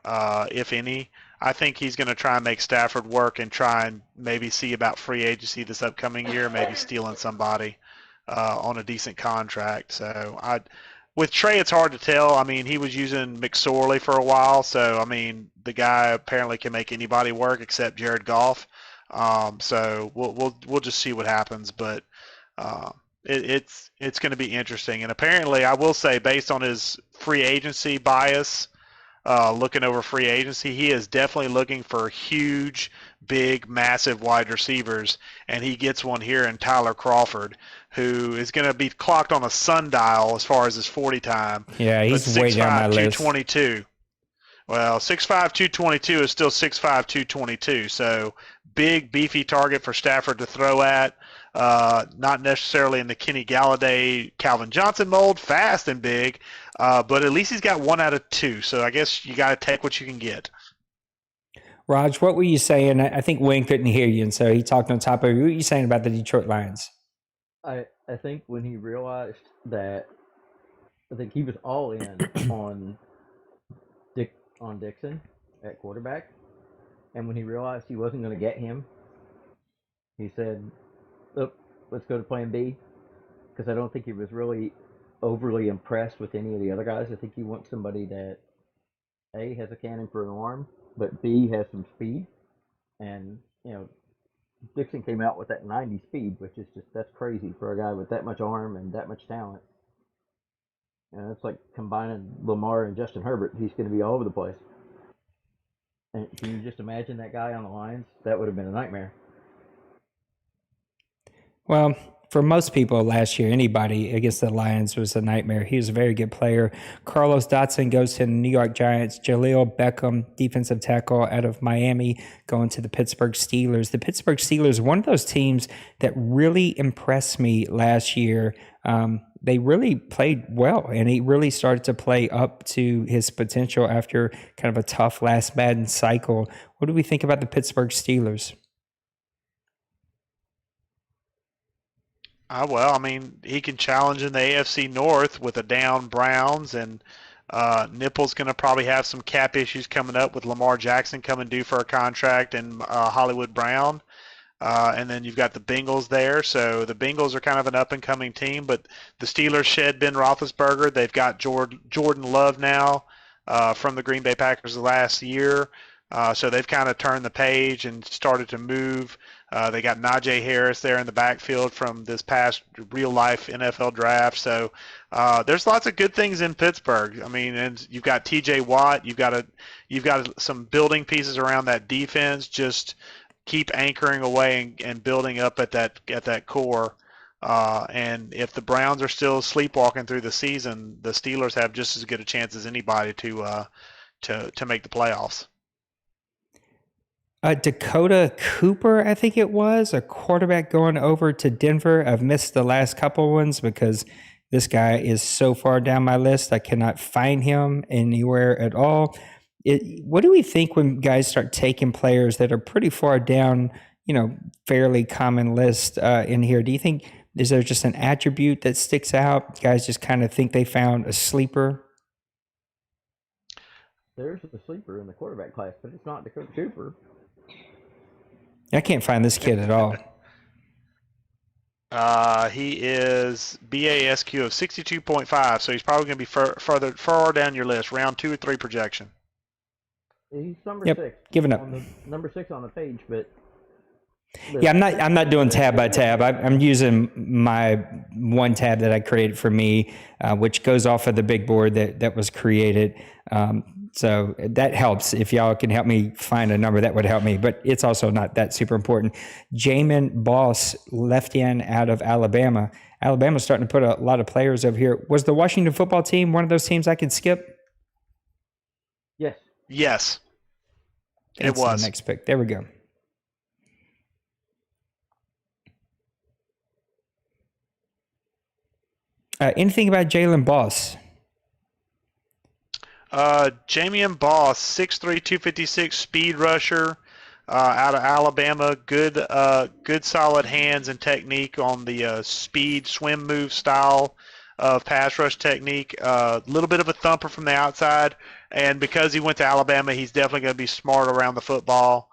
if any. I think he's going to try and make Stafford work and try and maybe see about free agency this upcoming year, maybe stealing somebody on a decent contract. With Trey, it's hard to tell. I mean, he was using McSorley for a while, so I mean, the guy apparently can make anybody work except Jared Goff. So we'll just see what happens, but uh, it's going to be interesting. And apparently, I will say, based on his free agency bias, looking over free agency, he is definitely looking for huge, big, massive wide receivers, and he gets one here in Tyler Crawford, who is going to be clocked on a sundial as far as his 40 time. Yeah, he's but way down my 6'5", list. 222. Well, 6'5", 222 is still 6'5", 222. So big, beefy target for Stafford to throw at. Not necessarily in the Kenny Galladay, Calvin Johnson mold, fast and big, but at least he's got 1 out of 2. So I guess you got to take what you can get. Raj, what were you saying? I think Wayne couldn't hear you, and so he talked on top of you. What were you saying about the Detroit Lions? I think when he realized that, I think he was all in on Dixon at quarterback, and when he realized he wasn't going to get him, he said, "Look, let's go to Plan B," because I don't think he was really overly impressed with any of the other guys. I think he wants somebody that A, has a cannon for an arm, but B, has some speed, and Dixon came out with that 90 speed, which is that's crazy for a guy with that much arm and that much talent. And it's like combining Lamar and Justin Herbert. He's going to be all over the place. And can you just imagine that guy on the Lions? That would have been a nightmare. Well, for most people last year, anybody against the Lions was a nightmare. He was a very good player. Carlos Dotson goes to the New York Giants. Jaleel Beckham, defensive tackle out of Miami, going to the Pittsburgh Steelers. The Pittsburgh Steelers, one of those teams that really impressed me last year. They really played well, and he really started to play up to his potential after kind of a tough last Madden cycle. What do we think about the Pittsburgh Steelers? Well, I mean, he can challenge in the AFC North with a down Browns, and Nipple's going to probably have some cap issues coming up with Lamar Jackson coming due for a contract and Hollywood Brown. And then you've got the Bengals there. So the Bengals are kind of an up-and-coming team, but the Steelers shed Ben Roethlisberger. They've got Jordan Love now from the Green Bay Packers last year. So they've kind of turned the page and started to move. They got Najee Harris there in the backfield from this past real-life NFL draft. So there's lots of good things in Pittsburgh. I mean, and you've got T.J. Watt. You've got some building pieces around that defense. Just keep anchoring away and building up at that core. And if the Browns are still sleepwalking through the season, the Steelers have just as good a chance as anybody to make the playoffs. Dakota Cooper, I think it was, a quarterback going over to Denver. I've missed the last couple ones because this guy is so far down my list. I cannot find him anywhere at all. What do we think when guys start taking players that are pretty far down, fairly common list in here? Do you think, is there just an attribute that sticks out? Guys just kind of think they found a sleeper? There's a sleeper in the quarterback class, but it's not Dakota Cooper. I can't find this kid at all. He is BASQ of 62.5, so he's probably going to be far down your list, round 2 or 3 projection. He's number 6. Giving up. Number 6 on the page, but yeah, I'm not doing tab by tab. I'm using my one tab that I created for me, which goes off of the big board that was created. So that helps. If y'all can help me find a number, that would help me. But it's also not that super important. Jamin Boss, left end out of Alabama. Alabama's starting to put a lot of players over here. Was the Washington football team one of those teams I could skip? Yes. It That's was. the next pick. There we go. Anything about Jalen Boss? Jamian Boss, 6'3", 256, speed rusher. out of Alabama. Good solid hands and technique on the speed swim move style of pass rush technique. A little bit of a thumper from the outside, and because he went to Alabama, he's definitely going to be smart around the football.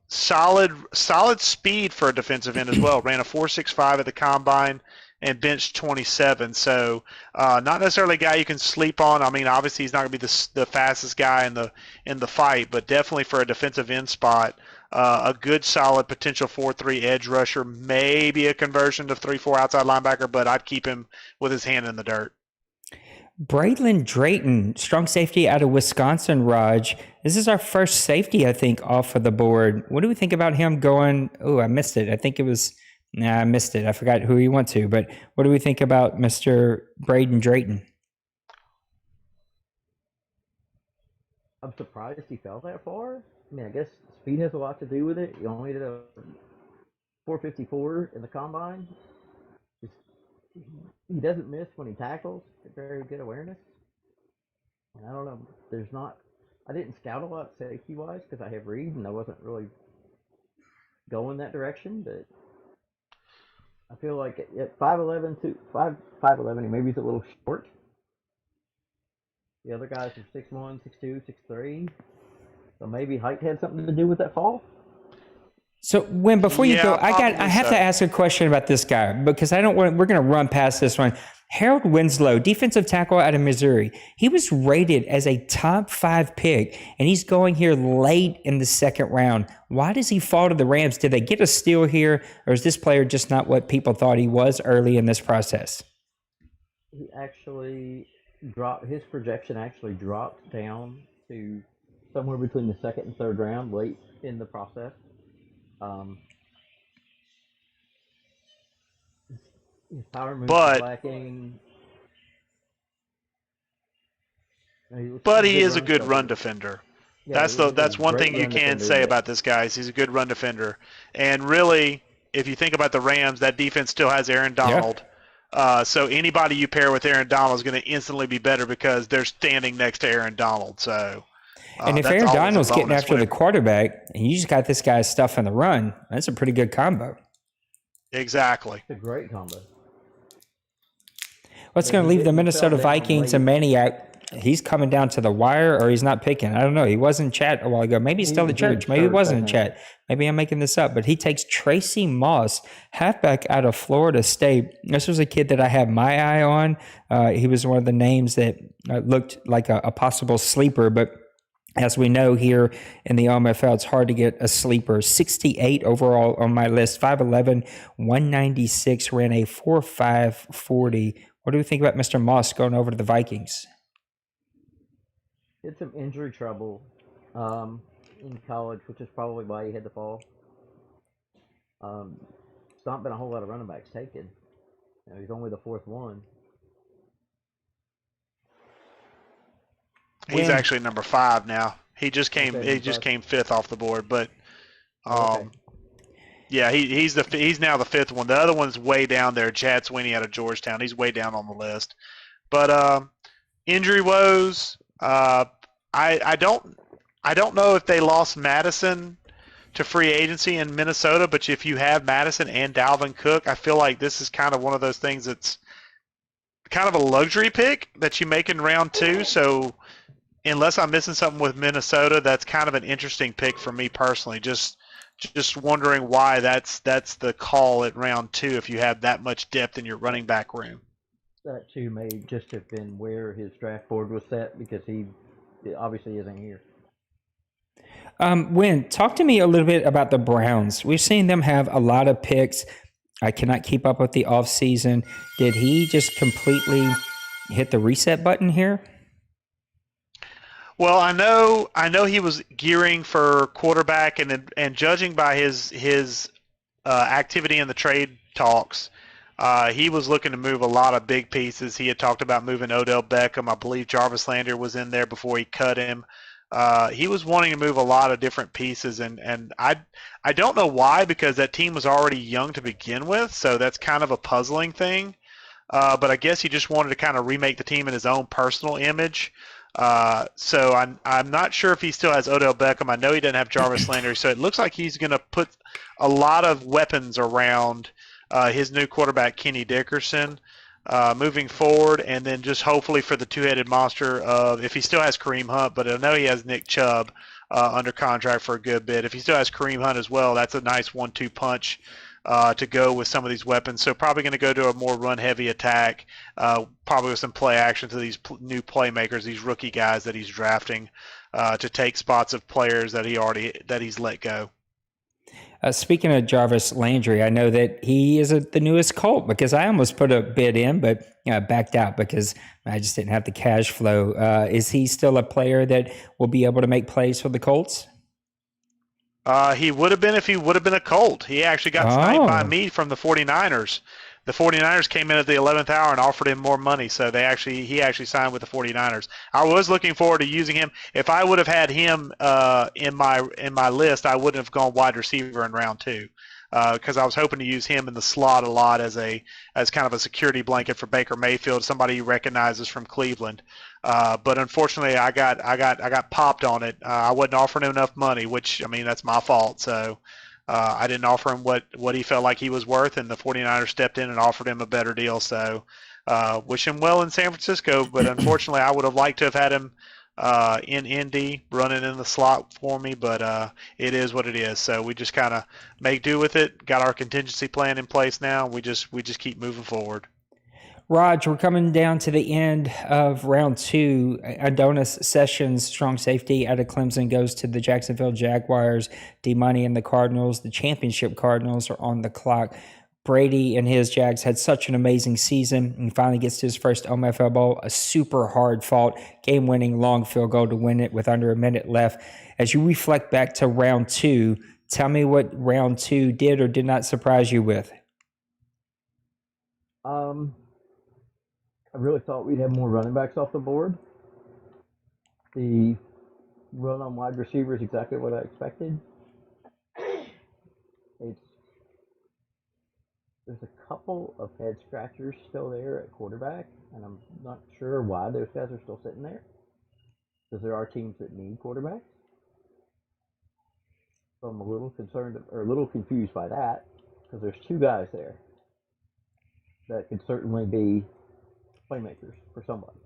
Solid speed for a defensive end as well. Ran a 4.65 at the combine and benched 27. So not necessarily a guy you can sleep on. I mean, obviously he's not going to be the fastest guy in the fight, but definitely for a defensive end spot, a good solid potential 4-3 edge rusher, maybe a conversion to 3-4 outside linebacker, but I'd keep him with his hand in the dirt. Braylon Drayton, strong safety out of Wisconsin, Raj. This is our first safety, I think, off of the board. What do we think about him going? Oh, I missed it. I think it was, I missed it. I forgot who he went to. But what do we think about Mr. Braylon Drayton? I'm surprised he fell that far. I mean, I guess speed has a lot to do with it. He only did a 4.54 in the combine. He doesn't miss when he tackles. Very good awareness. And I don't know. I didn't scout a lot safety wise because I have Reed and I wasn't really going that direction. But I feel like at 5'11", 5'11", maybe he's a little short. The other guys are 6'1", 6'2", 6'3". So maybe height had something to do with that fall. So before you go, I have to ask a question about this guy because we're going to run past this one. Harold Winslow, defensive tackle out of Missouri. He was rated as a top 5 pick, and he's going here late in the second round. Why does he fall to the Rams? Did they get a steal here, or is this player just not what people thought he was early in this process? He actually his projection actually dropped down to somewhere between the second and third round late in the process. His power moves are lacking. But he is a good run defender. Yeah, that's one thing you can say about this guy is he's a good run defender. And really, if you think about the Rams, that defense still has Aaron Donald. Yeah. So anybody you pair with Aaron Donald is going to instantly be better because they're standing next to Aaron Donald. So. And if Aaron Donald's getting after the quarterback, and you just got this guy's stuff in the run, that's a pretty good combo. Exactly. It's a great combo. What's going to leave the Minnesota Vikings and Maniac? He's coming down to the wire, or he's not picking. I don't know. He was in chat a while ago. Maybe he's still at church. Maybe he wasn't in chat. Maybe I'm making this up. But he takes Tracy Moss, halfback out of Florida State. This was a kid that I had my eye on. He was one of the names that looked like a possible sleeper, but as we know here in the OMFL, it's hard to get a sleeper. 68 overall on my list, 5'11", 196, ran a 4.5 40. What do we think about Mr. Moss going over to the Vikings? He had some injury trouble in college, which is probably why he had the fall. There's not been a whole lot of running backs taken. He's only the 4th one. He's actually number 5 now. He just came 5th off the board, but yeah, he's now the 5th one. The other one's way down there. Chad Sweeney out of Georgetown. He's way down on the list. But injury woes, I don't know if they lost Madison to free agency in Minnesota, but if you have Madison and Dalvin Cook, I feel like this is kind of one of those things that's kind of a luxury pick that you make in round 2. So unless I'm missing something with Minnesota, that's kind of an interesting pick for me personally. Just wondering why that's the call at round 2 if you have that much depth in your running back room. That too may just have been where his draft board was set because he obviously isn't here. Wynn, talk to me a little bit about the Browns. We've seen them have a lot of picks. I cannot keep up with the offseason. Did he just completely hit the reset button here? Well, I know he was gearing for quarterback, and judging by his activity in the trade talks, he was looking to move a lot of big pieces. He had talked about moving Odell Beckham. I believe Jarvis Landry was in there before he cut him. He was wanting to move a lot of different pieces, and I don't know why, because that team was already young to begin with, so that's kind of a puzzling thing. But I guess he just wanted to kind of remake the team in his own personal image. So I'm not sure if he still has Odell Beckham. I know he doesn't have Jarvis Landry, so it looks like he's going to put a lot of weapons around his new quarterback Kenny Dickerson moving forward, and then just hopefully for the two-headed monster of if he still has Kareem Hunt, but I know he has Nick Chubb under contract for a good bit. If he still has Kareem Hunt as well, that's a nice 1-2 punch to go with some of these weapons. So probably going to go to a more run-heavy attack, probably with some play action to these new playmakers, these rookie guys that he's drafting to take spots of players that he's let go. Speaking of Jarvis Landry, I know that he is the newest Colt because I almost put a bid in, but backed out because I just didn't have the cash flow. Is he still a player that will be able to make plays for the Colts? He would have been if he would have been a Colt. He actually got sniped by me from the 49ers. The 49ers came in at the 11th hour and offered him more money, so he actually signed with the 49ers. I was looking forward to using him. If I would have had him in my list, I wouldn't have gone wide receiver in round 2 because I was hoping to use him in the slot a lot as kind of a security blanket for Baker Mayfield, somebody he recognizes from Cleveland. But unfortunately, I got popped on it. I wasn't offering him enough money, which, I mean, that's my fault. So I didn't offer him what he felt like he was worth, and the 49ers stepped in and offered him a better deal. So wish him well in San Francisco, but unfortunately, I would have liked to have had him in Indy running in the slot for me, but it is what it is. So we just kind of make do with it. Got our contingency plan in place now. We just keep moving forward. Raj, we're coming down to the end of round 2. Adonis Sessions, strong safety out of Clemson, goes to the Jacksonville Jaguars. D-Money and the Cardinals, the championship Cardinals, are on the clock. Brady and his Jags had such an amazing season and finally gets to his first OMFL Bowl, a super hard-fought, game-winning long field goal to win it with under a minute left. As you reflect back to round 2, tell me what round 2 did or did not surprise you with. I really thought we'd have more running backs off the board. The run on wide receiver is exactly what I expected. There's a couple of head scratchers still there at quarterback, and I'm not sure why those guys are still sitting there. Because there are teams that need quarterbacks. So I'm a little concerned or a little confused by that, because there's 2 guys there that could certainly be playmakers for somebody.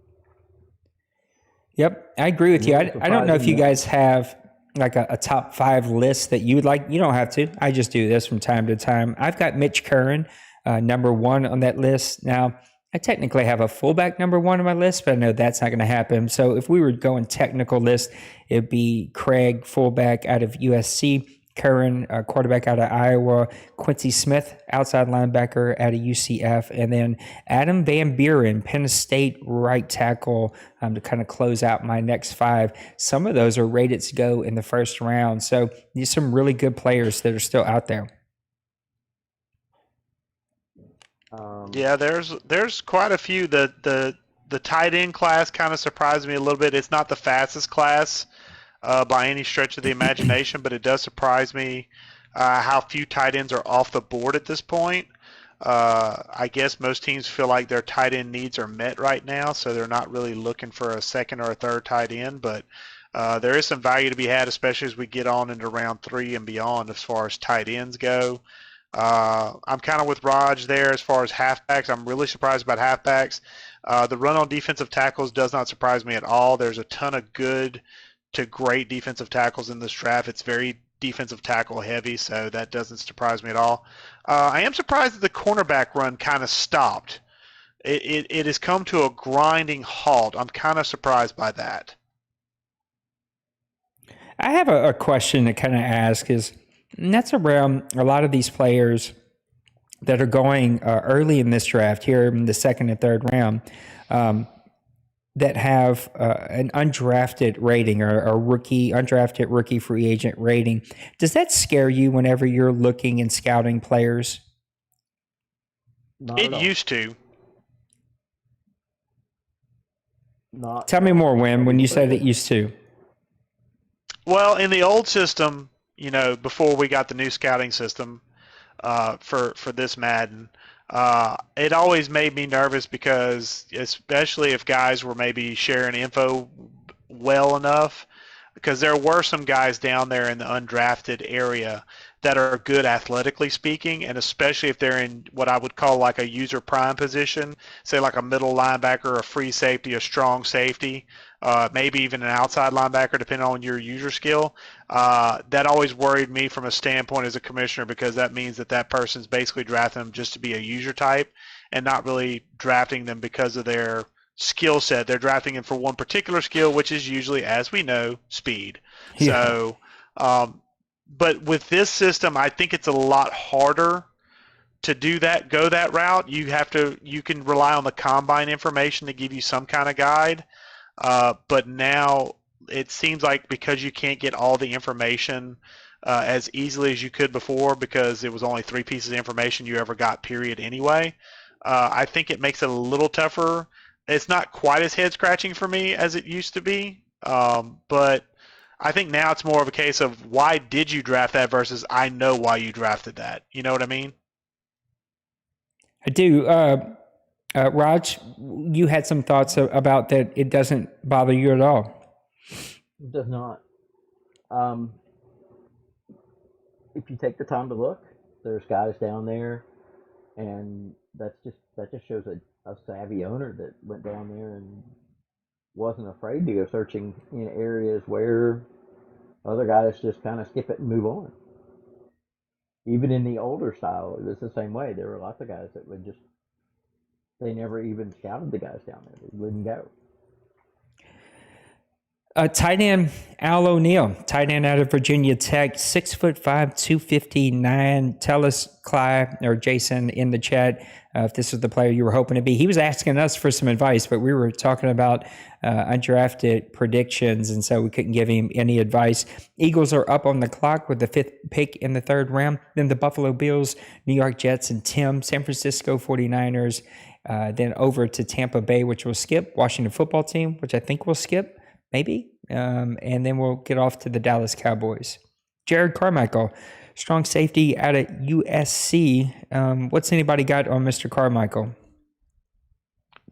Yep, I agree with you. I don't know if you guys have like a top 5 list that you would like. You don't have to. I just do this from time to time. I've got Mitch Curran, number 1 on that list. Now, I technically have a fullback number 1 on my list, but I know that's not going to happen. So if we were going technical list, it'd be Craig, fullback out of USC, Curran, quarterback out of Iowa, Quincy Smith, outside linebacker out of UCF, and then Adam Van Buren, Penn State right tackle, to kind of close out my next 5. Some of those are rated to go in the first round. So there's some really good players that are still out there. Yeah, there's quite a few. The tight end class kind of surprised me a little bit. It's not the fastest class by any stretch of the imagination, but it does surprise me how few tight ends are off the board at this point. I guess most teams feel like their tight end needs are met right now, so they're not really looking for a second or a third tight end, but there is some value to be had, especially as we get on into round 3 and beyond as far as tight ends go. I'm kind of with Raj there as far as halfbacks. I'm really surprised about halfbacks. The run on defensive tackles does not surprise me at all. There's a ton of good to great defensive tackles in this draft. It's very defensive tackle heavy, so that doesn't surprise me at all. I am surprised that the cornerback run kind of stopped. It has come to a grinding halt. I'm kind of surprised by that. I have a question to kind of ask and that's around a lot of these players that are going early in this draft here in the 2nd and 3rd round that have an undrafted rating or a undrafted rookie free agent rating. Does that scare you whenever you're looking and scouting players? It used to. Tell me more, Wim, when you said it used to. Well, in the old system, before we got the new scouting system for this Madden, it always made me nervous because, especially if guys were maybe sharing info well enough, because there were some guys down there in the undrafted area that are good athletically speaking, and especially if they're in what I would call like a user prime position, say like a middle linebacker, a free safety, a strong safety, maybe even an outside linebacker, depending on your user skill. That always worried me from a standpoint as a commissioner, because that means that that person's basically drafting them just to be a user type and not really drafting them because of their skill set. They're drafting them for one particular skill, which is usually, as we know, speed. Yeah. So, but with this system, I think it's a lot harder to do that, go that route. You can rely on the combine information to give you some kind of guide. But now it seems like because you can't get all the information as easily as you could before, because it was only 3 pieces of information you ever got, period, anyway, I think it makes it a little tougher. It's not quite as head scratching for me as it used to be, but I think now it's more of a case of why did you draft that versus I know why you drafted that. You know what I mean? I do. Raj, you had some thoughts about that. It doesn't bother you at all. It does not. If you take the time to look, there's guys down there, and that just shows a savvy owner that went down there and wasn't afraid to go searching in areas where other guys just kind of skip it and move on. Even in the older style, it was the same way. There were lots of guys that would just, they never even scouted the guys down there. They wouldn't go. Tight end Al O'Neill, tight end out of Virginia Tech, 6'5", 259. Tell us, Clyde or Jason, in the chat if this is the player you were hoping to be. He was asking us for some advice, but we were talking about undrafted predictions, and so we couldn't give him any advice. Eagles are up on the clock with the 5th pick in the 3rd round. Then the Buffalo Bills, New York Jets, and Tim, San Francisco 49ers. Then over to Tampa Bay, which will skip. Washington football team, which I think will skip. Maybe. And then we'll get off to the Dallas Cowboys. Jared Carmichael, strong safety out of USC. What's anybody got on Mr. Carmichael?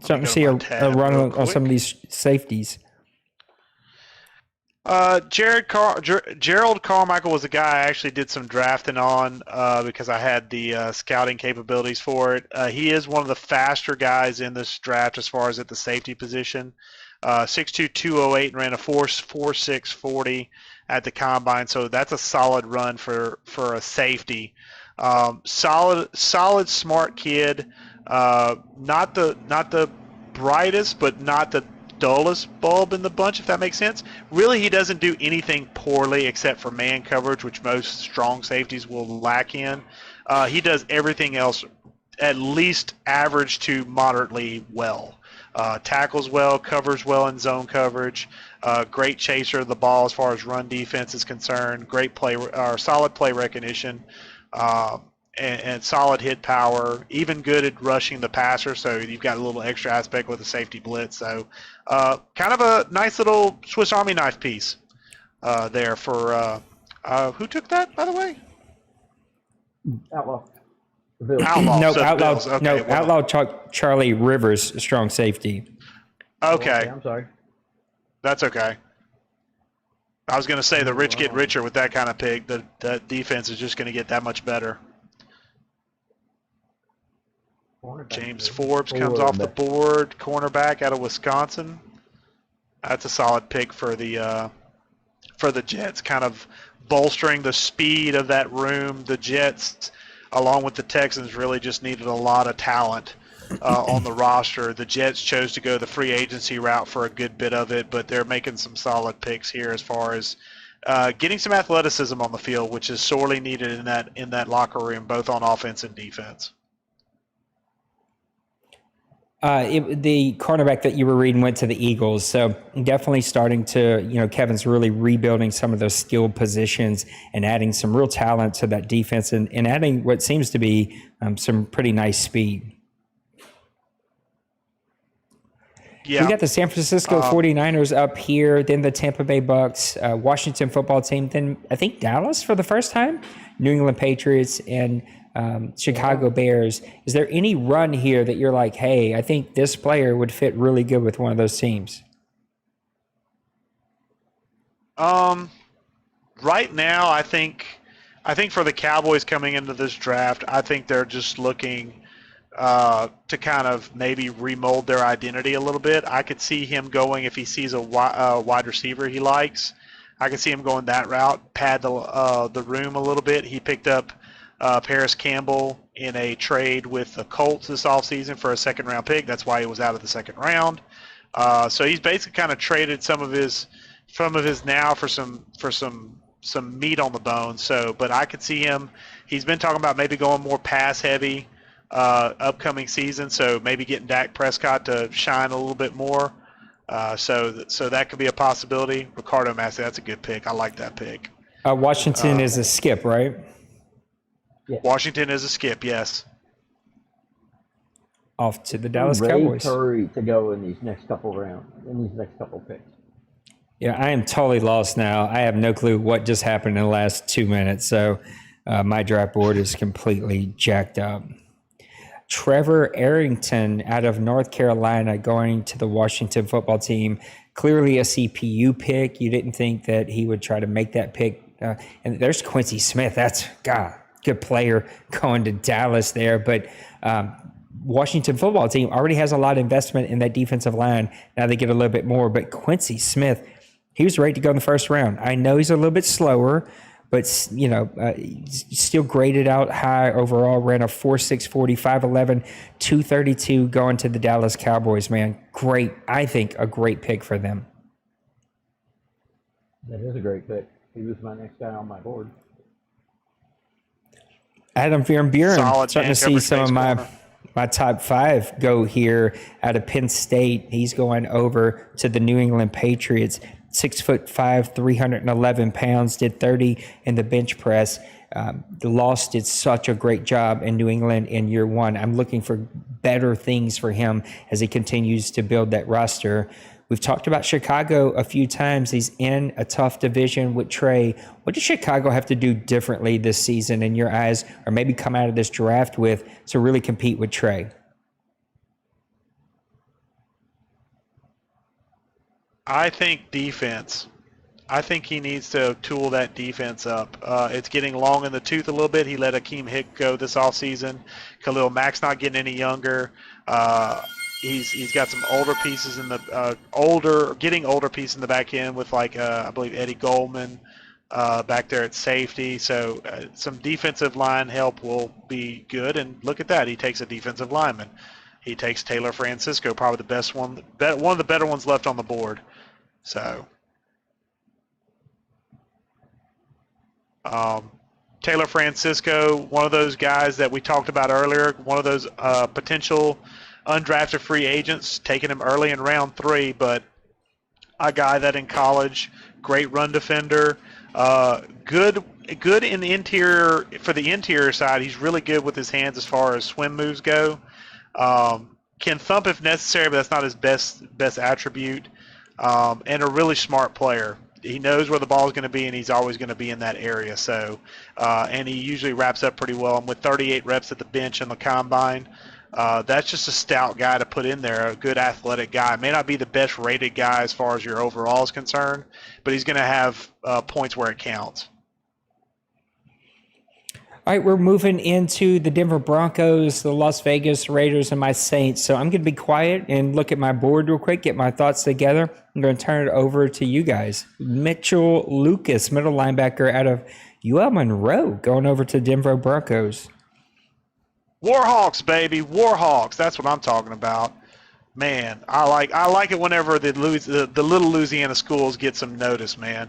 Starting to see a run on some of these safeties. Gerald Carmichael was a guy I actually did some drafting on because I had the scouting capabilities for it. He is one of the faster guys in this draft as far as at the safety position. 6'2", 208, and ran a 4.46 40 at the combine, so that's a solid run for a safety. Solid, smart kid. Not the brightest, but not the dullest bulb in the bunch, if that makes sense. Really, he doesn't do anything poorly except for man coverage, which most strong safeties will lack in. He does everything else at least average to moderately well. Tackles well, covers well in zone coverage, great chaser of the ball as far as run defense is concerned, great play or solid play recognition, and solid hit power, even good at rushing the passer, so you've got a little extra aspect with a safety blitz. So kind of a nice little Swiss Army knife piece there for who took that, by the way? Outlaw. Outlaw. No, so Outlaw. Okay, no, well, Outlaw Charlie Rivers, strong safety. Okay. I'm sorry. That's okay. I was going to say the rich get richer with that kind of pick. The defense is just going to get that much better. James Forbes comes off the board, cornerback out of Wisconsin. That's a solid pick for the Jets, kind of bolstering the speed of that room. The Jets, along with the Texans, really just needed a lot of talent on the roster. The Jets chose to go the free agency route for a good bit of it, but they're making some solid picks here as far as getting some athleticism on the field, which is sorely needed in that locker room, both on offense and defense. The cornerback that you were reading went to the Eagles, so definitely starting to, Kevin's really rebuilding some of those skilled positions and adding some real talent to that defense and adding what seems to be some pretty nice speed. Yeah. We got the San Francisco 49ers up here, then the Tampa Bay Bucks, Washington football team, then I think Dallas for the first time, New England Patriots, and Chicago Bears. Is there any run here that you're like, hey, I think this player would fit really good with one of those teams? Um, right now, I think for the Cowboys coming into this draft, I think they're just looking to kind of maybe remold their identity a little bit. I could see him going if he sees a wide receiver he likes. I could see him going that route, pad the room a little bit. He picked up Paris Campbell in a trade with the Colts this offseason for a second-round pick. That's why he was out of the second round. So he's basically kind of traded some of his now for some meat on the bone. So, but I could see him. He's been talking about maybe going more pass heavy upcoming season. So maybe getting Dak Prescott to shine a little bit more. So that could be a possibility. Ricardo Massey, that's a good pick. I like that pick. Washington is a skip, right? Yeah. Washington is a skip, yes. Off to the Dallas Ray Cowboys. Curry to go in these next couple rounds, in these next couple picks. Yeah, I am totally lost now. I have no clue what just happened in the last 2 minutes. So my draft board is completely jacked up. Trevor Arrington out of North Carolina going to the Washington football team. Clearly a CPU pick. You didn't think that he would try to make that pick. And there's Quincy Smith. That's, God, good player going to Dallas there. But Washington football team already has a lot of investment in that defensive line. Now they get a little bit more. But Quincy Smith, he was ready to go in the first round. I know he's a little bit slower, but, still graded out high overall, ran a 4.6 40, 5'11", 232 going to the Dallas Cowboys, man. Great. I think a great pick for them. That is a great pick. He was my next guy on my board. Adam Van Buren, Solid starting to see some of my top five go here out of Penn State. He's going over to the New England Patriots. 6'5", 311 pounds, did 30 in the bench press. The Loss did such a great job in New England in year one. I'm looking for better things for him as he continues to build that roster. We've talked about Chicago a few times. He's in a tough division with Trey. What does Chicago have to do differently this season in your eyes, or maybe come out of this draft with to really compete with Trey? I think defense. I think he needs to tool that defense up. It's getting long in the tooth a little bit. He let Akeem Hick go this offseason. Khalil Mack's not getting any younger. He's got some older pieces in the older piece in the back end with I believe Eddie Goldman back there at safety. So some defensive line help will be good. And look at that, he takes a defensive lineman. He takes Taylor Francisco, probably the best one of the better ones left on the board. So Taylor Francisco, one of those guys that we talked about earlier, one of those potential undrafted free agents, taking him early in round 3, but a guy that in college, great run defender, good in the interior. For the interior side, he's really good with his hands as far as swim moves go. Can thump if necessary, but that's not his best attribute. And a really smart player. He knows where the ball is going to be, and he's always going to be in that area. So, and he usually wraps up pretty well. And with 38 reps at the bench in the combine, that's just a stout guy to put in there, a good athletic guy. May not be the best rated guy as far as your overall is concerned, but he's going to have points where it counts. All right, we're moving into the Denver Broncos, the Las Vegas Raiders, and my Saints. So I'm going to be quiet and look at my board real quick, get my thoughts together. I'm going to turn it over to you guys. Mitchell Lucas, middle linebacker out of UL Monroe, going over to Denver Broncos. Warhawks, baby, Warhawks. That's what I'm talking about. Man, I like it whenever the little Louisiana schools get some notice, man.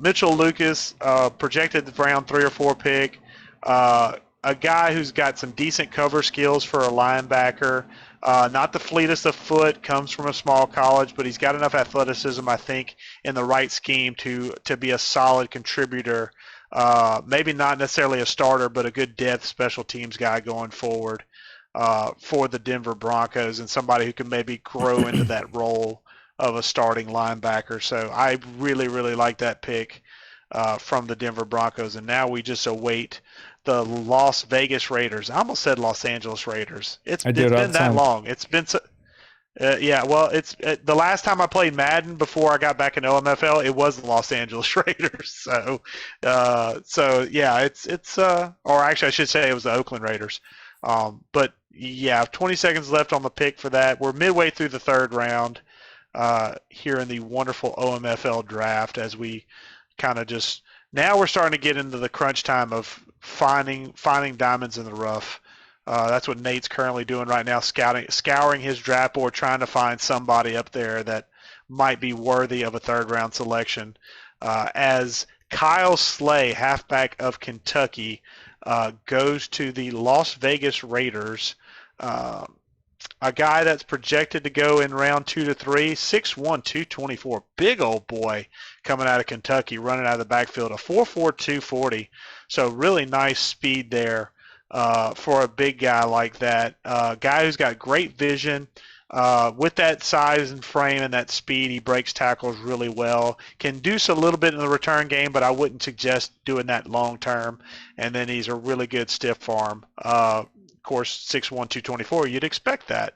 Mitchell Lucas, projected round 3 or 4 pick. A guy who's got some decent cover skills for a linebacker. Not the fleetest of foot, comes from a small college, but he's got enough athleticism, I think, in the right scheme to be a solid contributor. Maybe not necessarily a starter, but a good depth special teams guy going forward for the Denver Broncos, and somebody who can maybe grow into that role of a starting linebacker. So I really, really like that pick from the Denver Broncos. And now we just await the Las Vegas Raiders. I almost said Los Angeles Raiders. It's been that long. It's been Yeah, well, it's the last time I played Madden before I got back in OMFL, it was the Los Angeles Raiders. So yeah, or actually I should say it was the Oakland Raiders. But yeah, 20 seconds left on the pick for that. We're midway through the third round here in the wonderful OMFL draft as we kind of just now we're starting to get into the crunch time of finding diamonds in the rough. That's what Nate's currently doing right now, scouring his draft board, trying to find somebody up there that might be worthy of a third-round selection. As Kyle Slay, halfback of Kentucky, goes to the Las Vegas Raiders, a guy that's projected to go in round 2 to 3, 6'1", 224, big old boy coming out of Kentucky, running out of the backfield, a 4'4", 240, so really nice speed there. For a big guy like that, guy who's got great vision, with that size and frame and that speed, he breaks tackles really well. Can do so a little bit in the return game, but I wouldn't suggest doing that long term. And then he's a really good stiff arm. Of course, 6'1", 224, you'd expect that.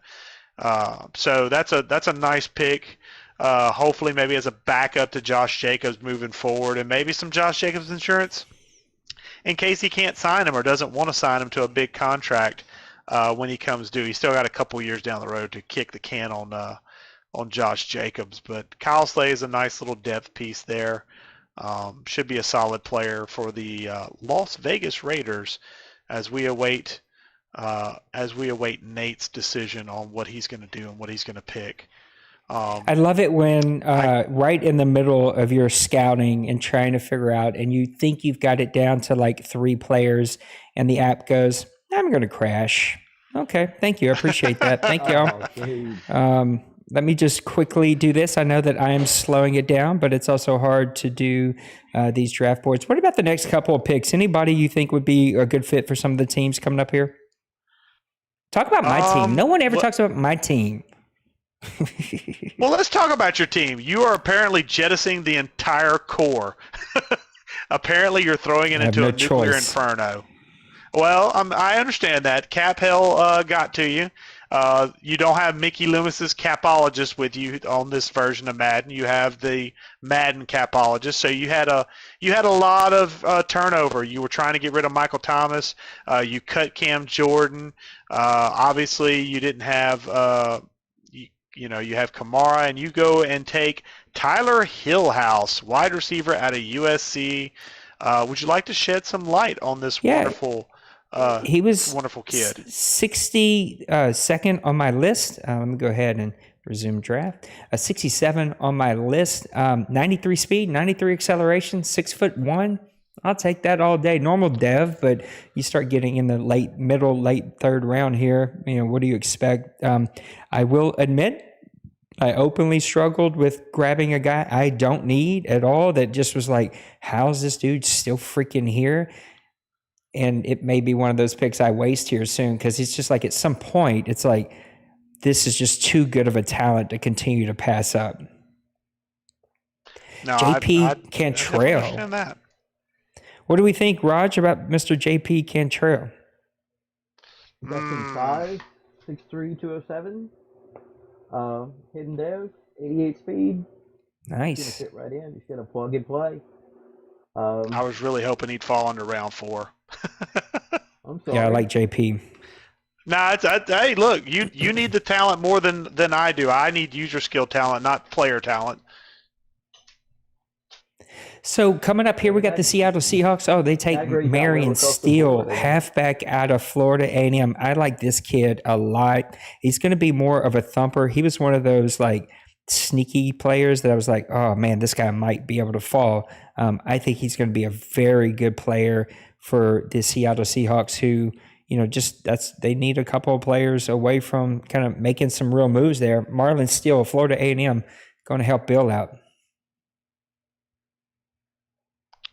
So that's a nice pick. Hopefully maybe as a backup to Josh Jacobs moving forward, and maybe some Josh Jacobs insurance in case he can't sign him or doesn't want to sign him to a big contract when he comes due. He's still got a couple years down the road to kick the can on Josh Jacobs. But Kyle Slay is a nice little depth piece there. Should be a solid player for the Las Vegas Raiders as we await Nate's decision on what he's going to do and what he's going to pick. I love it when right in the middle of your scouting and trying to figure out, and you think you've got it down to like 3 players, and the app goes, "I'm going to crash." Okay, thank you. I appreciate that. Thank y'all. Let me just quickly do this. I know that I am slowing it down, but it's also hard to do these draft boards. What about the next couple of picks? Anybody you think would be a good fit for some of the teams coming up here? Talk about my team. No one ever talks about my team. Well, let's talk about your team. You are apparently jettisoning the entire core. Apparently, you're throwing it into a nuclear inferno. Well, I understand that. Cap hell got to you. You don't have Mickey Loomis's capologist with you on this version of Madden. You have the Madden capologist. So you had a lot of turnover. You were trying to get rid of Michael Thomas. You cut Cam Jordan. Obviously, you didn't have. You have Kamara, and you go and take Tyler Hillhouse, wide receiver out of USC. Would you like to shed some light on this wonderful he was wonderful kid? 62nd on my list. Let me go ahead and resume draft. 67 on my list. 93 speed, 93 acceleration, 6'1". I'll take that all day. Normal dev, but you start getting in the late third round here. What do you expect? I will admit, I openly struggled with grabbing a guy I don't need at all that just was like, how's this dude still freaking here? And it may be one of those picks I waste here soon because it's just like at some point, it's like, this is just too good of a talent to continue to pass up. No, JP Cantrell. What do we think, Raj, about Mr. JP Cantrell? Justin 5, 6'3", 207. Hidden dev, 88 speed. Nice. He's gonna fit right in. He's gonna plug and play. I was really hoping he'd fall into round 4. I'm sorry. Yeah, I like JP. Nah, hey, look, you need the talent more than I do. I need user skill talent, not player talent. So coming up here, we got the Seattle Seahawks. Oh, they take Marion Steele, halfback out of Florida A&M. I like this kid a lot. He's going to be more of a thumper. He was one of those like sneaky players that I was like, oh man, this guy might be able to fall. I think he's going to be a very good player for the Seattle Seahawks who, they need a couple of players away from kind of making some real moves there. Marlon Steele, Florida A&M, going to help Bill out.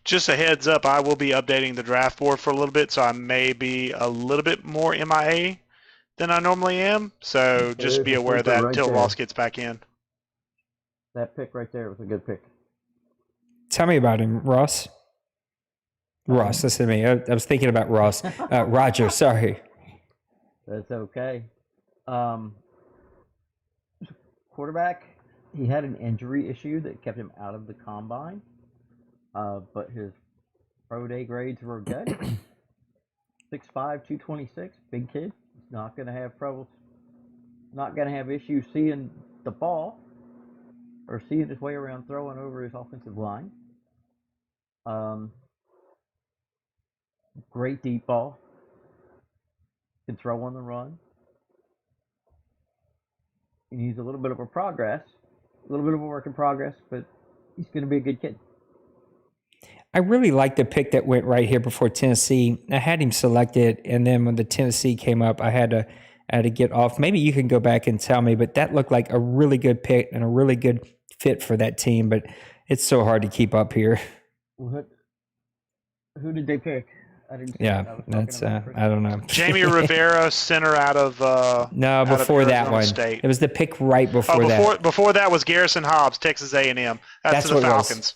Just a heads up, I will be updating the draft board for a little bit, so I may be a little bit more MIA than I normally am. So just be aware of that until Ross gets back in. That pick right there was a good pick. Tell me about him, Ross. Ross, listen to me. I was thinking about Ross. Roger, sorry. That's okay. quarterback. He had an injury issue that kept him out of the combine, but his pro day grades were good. 6'5", 226, big kid. He's not going to have troubles. Not going to have issues seeing the ball or seeing his way around throwing over his offensive line. Great deep ball. Can throw on the run. He needs a little bit of a work in progress, but he's going to be a good kid. I really like the pick that went right here before Tennessee. I had him selected, and then when the Tennessee came up, I had to get off. Maybe you can go back and tell me, but that looked like a really good pick and a really good fit for that team, but it's so hard to keep up here. Who did they pick? I didn't see that's I don't know. Jamie Rivera, center out of no, before that one. State. It was the pick right before that. Before that was Garrison Hobbs, Texas A&M. That's the Falcons.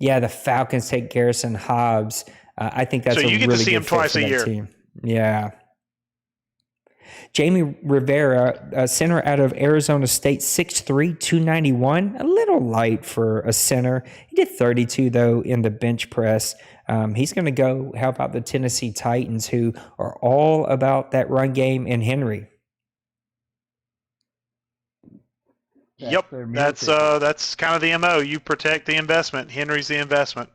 Yeah, the Falcons take Garrison Hobbs. I think that's so you get really to see him twice a year. Team. Yeah. Jamie Rivera, center out of Arizona State, 6'3", 291. A little light for a center. He did 32, though, in the bench press. He's going to go help out the Tennessee Titans, who are all about that run game and Henry. Yep, that's kind of the MO. You protect the investment. Henry's the investment.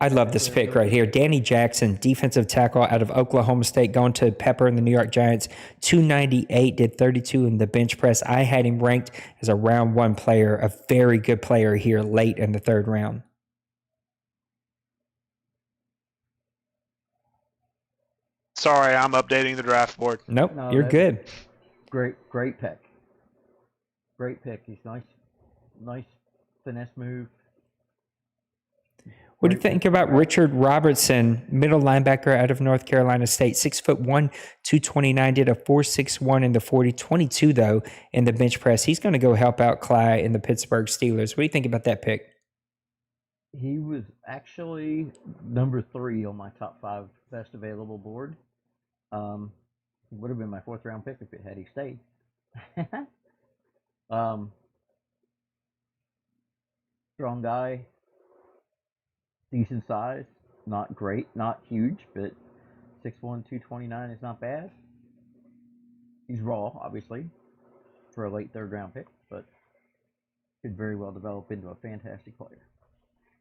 I love this pick right here. Danny Jackson, defensive tackle out of Oklahoma State, going to Pepper and the New York Giants. 298, did 32 in the bench press. I had him ranked as a round one player, a very good player here late in the third round. Sorry, I'm updating the draft board. Nope, you're good. Great pick. Great pick. He's nice finesse move. What do you think about Richard Robertson, middle linebacker out of North Carolina State, 6'1", 229, did a 4.61 in the 40, 22 though in the bench press. He's going to go help out Clyde in the Pittsburgh Steelers. What do you think about that pick? He was actually number 3 on my top 5 best available board. He would have been my 4th round pick if it had he stayed. Strong guy. Decent size, not great, not huge, but 6'1", 229 is not bad. He's raw, obviously, for a late third round pick, but could very well develop into a fantastic player.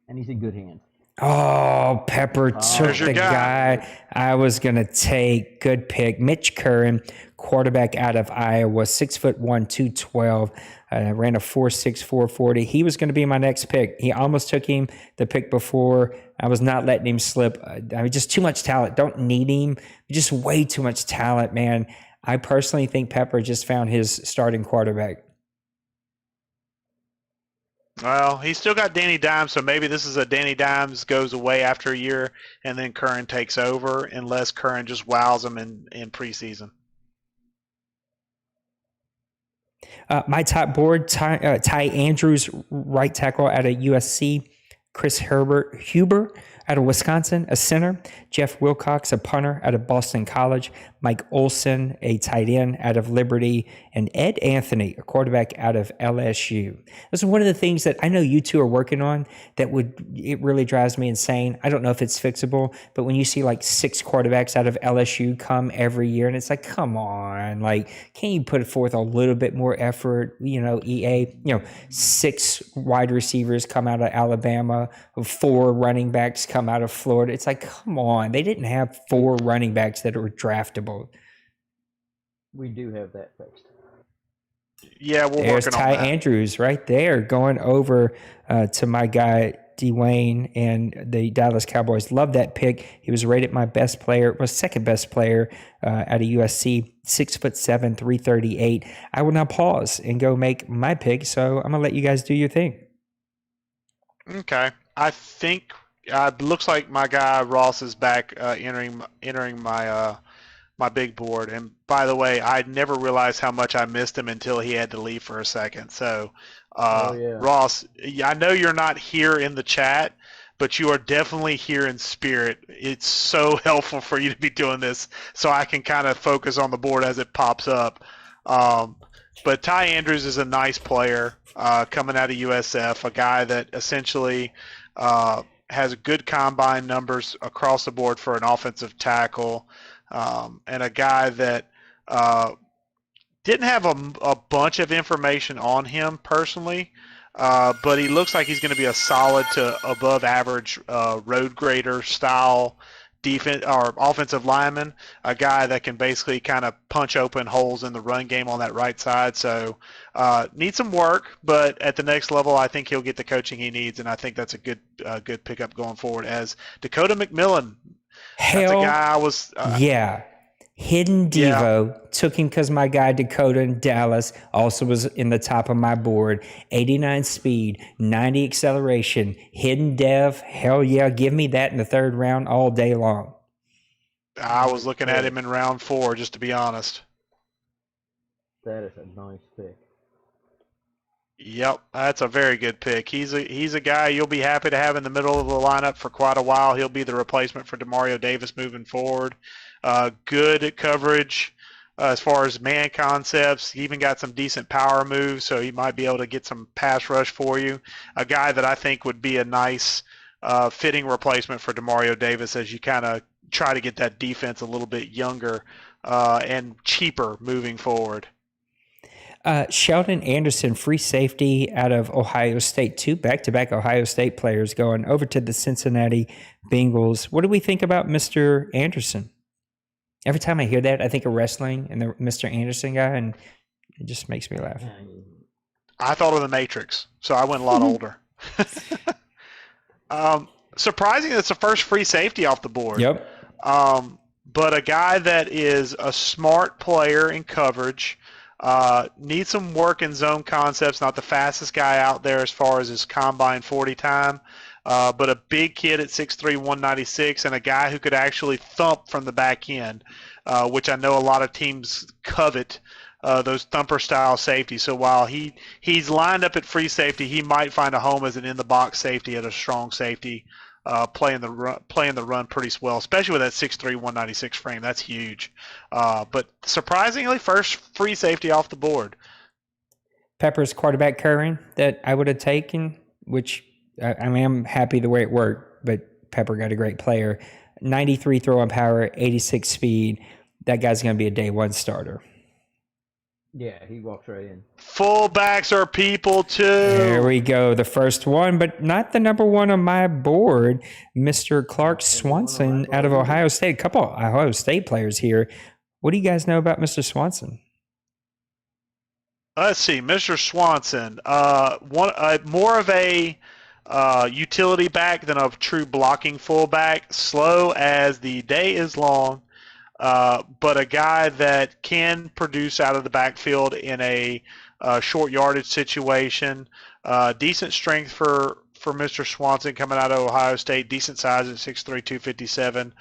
And he's in good hands. Oh, Pepper took the guy I was going to take. Good pick. Mitch Curran, quarterback out of Iowa, 6'1", 212. Ran a 4.6, 4.40. He was going to be my next pick. He almost took him the pick before. I was not letting him slip. Just too much talent. Don't need him. Just way too much talent, man. I personally think Pepper just found his starting quarterback. Well, he's still got Danny Dimes, so maybe this is a Danny Dimes goes away after a year, and then Curran takes over, unless Curran just wows him in preseason. My top board, Ty Andrews, right tackle out of USC. Chris Huber out of Wisconsin, a center. Jeff Wilcox, a punter out of Boston College. Mike Olson, a tight end out of Liberty. And Ed Anthony, a quarterback out of LSU. This is one of the things that I know you two are working on it really drives me insane. I don't know if it's fixable, but when you see like 6 quarterbacks out of LSU come every year, and it's like, come on, like, can't you put forth a little bit more effort? EA, 6 wide receivers come out of Alabama, 4 running backs come out of Florida. It's like, come on, they didn't have 4 running backs that were draftable. We do have that fixed. Yeah, we're There's working on that. Ty Andrews right there going over to my guy Dwayne and the Dallas Cowboys. Love that pick. He was rated my best player, was second best player out of USC, 6'7", 338. I will now pause and go make my pick. So I'm gonna let you guys do your thing. Okay, I think looks like my guy Ross is back entering my big board. And by the way, I never realized how much I missed him until he had to leave for a second. So, Ross, I know you're not here in the chat, but you are definitely here in spirit. It's so helpful for you to be doing this so I can kind of focus on the board as it pops up. But Ty Andrews is a nice player coming out of USF, a guy that essentially has good combine numbers across the board for an offensive tackle, and a guy that didn't have a bunch of information on him personally, but he looks like he's going to be a solid to above average road grader style defense or offensive lineman, a guy that can basically kind of punch open holes in the run game on that right side. So needs some work, but at the next level, I think he'll get the coaching he needs, and I think that's a good pickup going forward. As Dakota McMillan, that's a guy I was yeah. Hidden Devo, took him because my guy Dakota in Dallas also was in the top of my board. 89 speed, 90 acceleration, hidden dev. Hell yeah, give me that in the third round all day long. I was looking at him in round 4, just to be honest. That is a nice pick. Yep, that's a very good pick. He's a guy you'll be happy to have in the middle of the lineup for quite a while. He'll be the replacement for Demario Davis moving forward. Good at coverage as far as man concepts. He even got some decent power moves, so he might be able to get some pass rush for you. A guy that I think would be a nice fitting replacement for Demario Davis as you kind of try to get that defense a little bit younger and cheaper moving forward. Sheldon Anderson, free safety out of Ohio State. 2 back-to-back Ohio State players going over to the Cincinnati Bengals. What do we think about Mr. Anderson? Every time I hear that, I think of wrestling and the Mr. Anderson guy, and it just makes me laugh. I thought of The Matrix, so I went a lot older. Surprising that's the first free safety off the board. Yep. But a guy that is a smart player in coverage, needs some work in zone concepts, not the fastest guy out there as far as his combine 40 time, but a big kid at 6'3", 196, and a guy who could actually thump from the back end, which I know a lot of teams covet, those thumper-style safeties. So while he's lined up at free safety, he might find a home as an in-the-box safety at a strong safety, playing the run pretty well, especially with that 6'3", 196 frame. That's huge. But surprisingly, first free safety off the board. Pepper's quarterback current that I would have taken, which I mean, I'm happy the way it worked, but Pepper got a great player. 93 throwing power, 86 speed. That guy's going to be a day one starter. Yeah, he walks right in. Fullbacks are people too. There we go. The first one, but not the number one on my board. Mr. Clark Swanson out of Ohio State. A couple of Ohio State players here. What do you guys know about Mr. Swanson? Let's see, Mr. Swanson. More of a utility back than a true blocking fullback. Slow as the day is long. But a guy that can produce out of the backfield in a short yardage situation. Decent strength for Mr. Swanson coming out of Ohio State. Decent size at 6'3", 257.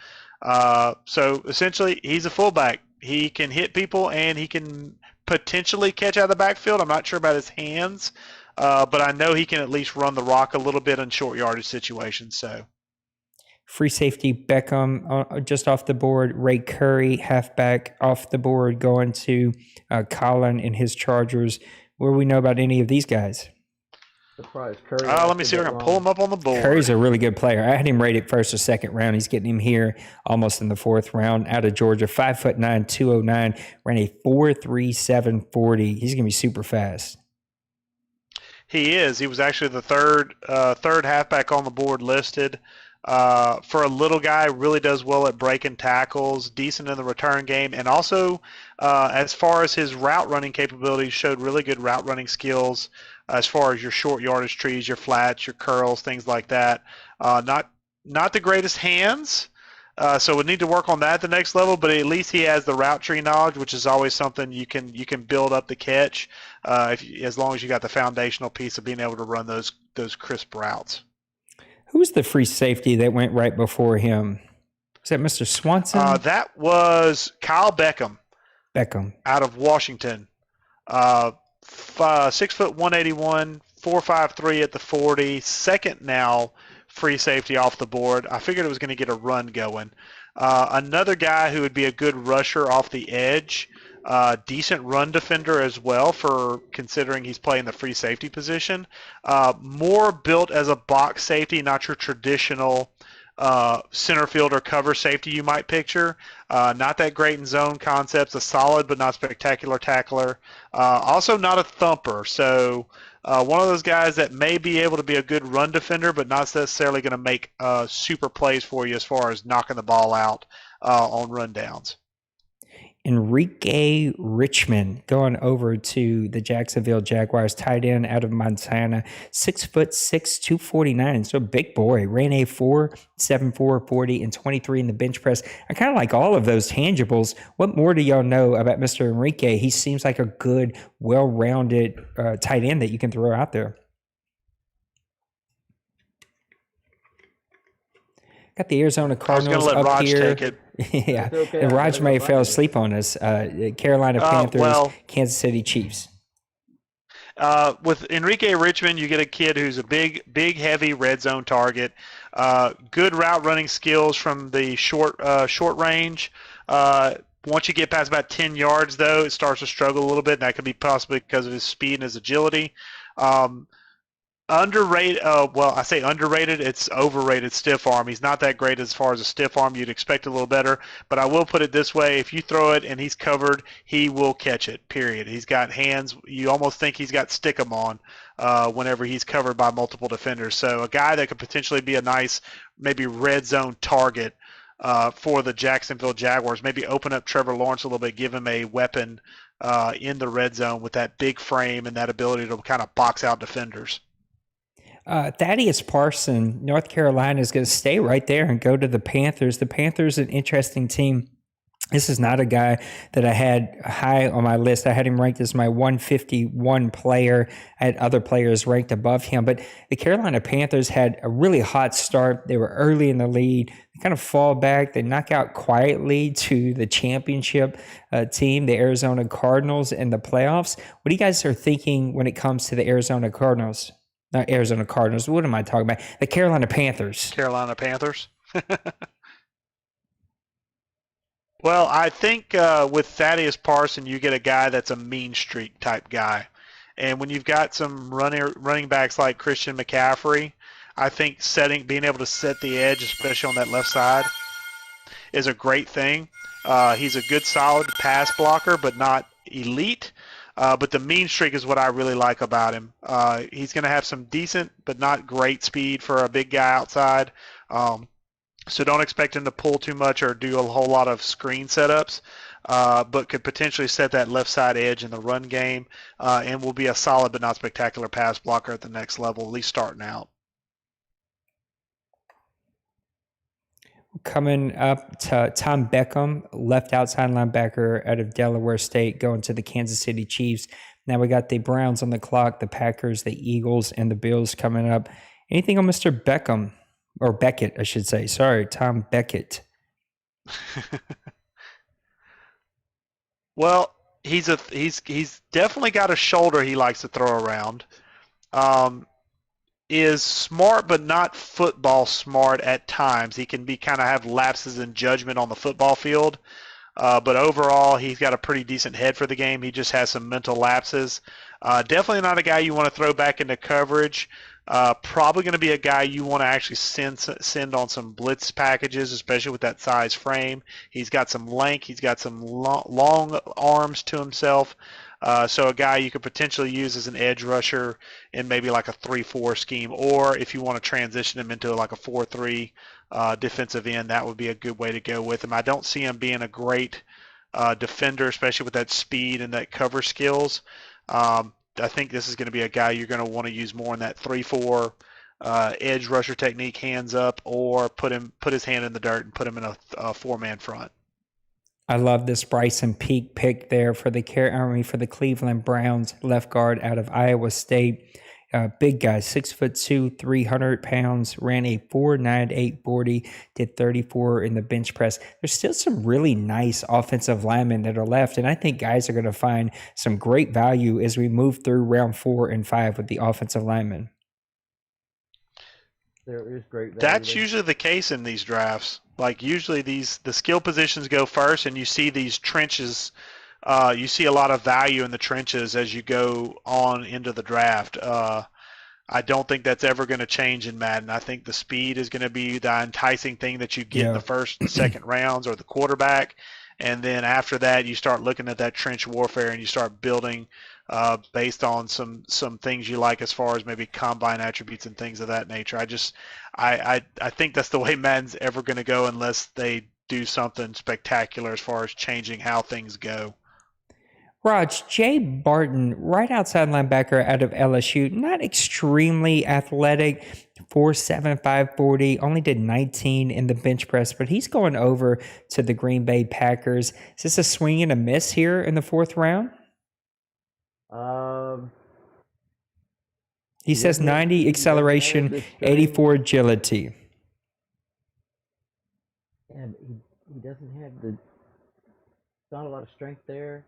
So essentially, he's a fullback. He can hit people and he can potentially catch out of the backfield. I'm not sure about his hands, but I know he can at least run the rock a little bit in short yardage situations. So. Free safety Beckham just off the board. Ray Curry, halfback, off the board, going to Colin and his Chargers. What do we know about any of these guys? Surprise, Curry. Let me see if I can pull him up on the board. Curry's a really good player. I had him rated first or second round. He's getting him here almost in the fourth round out of Georgia. 5'9", 209, ran a 4.37 40. He's going to be super fast. He is. He was actually the third halfback on the board listed. For a little guy, really does well at breaking tackles, decent in the return game, and also as far as his route running capabilities, showed really good route running skills as far as your short yardage trees, your flats, your curls, things like that. Not the greatest hands, so we need to work on that at the next level, but at least he has the route tree knowledge, which is always something you can build up the catch as long as you got the foundational piece of being able to run those crisp routes. Who's the free safety that went right before him? Is that Mr. Swanson? That was Kyle Beckham. Out of Washington. 6 foot 181, 4.53 at the 40. Second now free safety off the board. I figured it was going to get a run going. Another guy who would be a good rusher off the edge. Decent run defender as well for considering he's playing the free safety position. More built as a box safety, not your traditional center field or cover safety you might picture. Not that great in zone concepts. A solid but not spectacular tackler. Also not a thumper. So one of those guys that may be able to be a good run defender, but not necessarily going to make super plays for you as far as knocking the ball out on rundowns. Enrique Richmond going over to the Jacksonville Jaguars, tight end out of Montana, 6'6", 249. So big boy, ran a 4.74, 40, and 23 in the bench press. I kind of like all of those tangibles. What more do y'all know about Mr. Enrique? He seems like a good, well-rounded tight end that you can throw out there. Got the Arizona Cardinals I was going to let up Raj here. take it. Yeah, Okay, and Raj may have fell asleep on us. Carolina Panthers, Kansas City Chiefs. With Enrique Richmond, you get a kid who's a big, heavy red zone target. Good route running skills from the short range. Once you get past about 10 yards, though, it starts to struggle a little bit, and that could be possibly because of his speed and his agility. Underrated, I say underrated, it's overrated stiff arm. He's not that great as far as a stiff arm. You'd expect a little better, but I will put it this way. If you throw it and he's covered, he will catch it, period. He's got hands. You almost think he's got stick-em on whenever he's covered by multiple defenders. So a guy that could potentially be a nice maybe red zone target for the Jacksonville Jaguars. Maybe open up Trevor Lawrence a little bit, give him a weapon in the red zone with that big frame and that ability to kind of box out defenders. Thaddeus Parson, North Carolina, is going to stay right there and go to the Panthers. The Panthers, an interesting team. This is not a guy that I had high on my list. I had him ranked as my 151 player. I had other players ranked above him. But the Carolina Panthers had a really hot start. They were early in the lead. They kind of fall back. They knock out quietly to the championship team, the Arizona Cardinals, in the playoffs. What do you guys are thinking when it comes to the Arizona Cardinals? Not Arizona Cardinals. What am I talking about? The Carolina Panthers. Carolina Panthers. Well, I think with Thaddeus Parson, you get a guy that's a mean streak type guy. And when you've got some running backs like Christian McCaffrey, I think being able to set the edge, especially on that left side, is a great thing. He's a good, solid pass blocker, but not elite. But the mean streak is what I really like about him. He's going to have some decent but not great speed for a big guy outside. So don't expect him to pull too much or do a whole lot of screen setups, but could potentially set that left side edge in the run game and will be a solid but not spectacular pass blocker at the next level, at least starting out. Coming up to Tom Beckham, left outside linebacker out of Delaware State, going to the Kansas City Chiefs. Now we got the Browns on the clock, the Packers, the Eagles, and the Bills coming up. Anything on Mr. Beckham? Or Beckett, I should say. Sorry, Tom Beckett. Well, he's definitely got a shoulder he likes to throw around. Is smart but not football smart at times. He can be kind of have lapses in judgment on the football field. But overall, he's got a pretty decent head for the game. He just has some mental lapses. Definitely not a guy you want to throw back into coverage. Probably going to be a guy you want to actually send on some blitz packages, especially with that size frame. He's got some length. He's got some long arms to himself. So a guy you could potentially use as an edge rusher in maybe like a 3-4 scheme, or if you want to transition him into like a 4-3 defensive end, that would be a good way to go with him. I don't see him being a great defender, especially with that speed and that cover skills. I think this is going to be a guy you're going to want to use more in that 3-4 edge rusher technique, hands up, or put his hand in the dirt and put him in a four-man front. I love this Bryson Peak pick there for the Cleveland Browns, left guard out of Iowa State. Big guy, 6'2", 300 pounds, ran a 4.98 40, did 34 in the bench press. There's still some really nice offensive linemen that are left, and I think guys are going to find some great value as we move through round 4 and 5 with the offensive linemen. There is great value. That's usually the case in these drafts. Like usually the skill positions go first, and you see these trenches you see a lot of value in the trenches as you go on into the draft. I don't think that's ever going to change in Madden. I think the speed is going to be the enticing thing that you get in the first and second rounds, or the quarterback. And then after that, you start looking at that trench warfare and you start building based on some things you like as far as maybe combine attributes and things of that nature. I think that's the way Madden's ever going to go unless they do something spectacular as far as changing how things go. Raj, Jay Barton, right outside linebacker out of LSU, not extremely athletic, 4'7", 540, only did 19 in the bench press, but he's going over to the Green Bay Packers. Is this a swing and a miss here in the 4th round? He says 90 acceleration, 84 agility. And he doesn't have not a lot of strength there.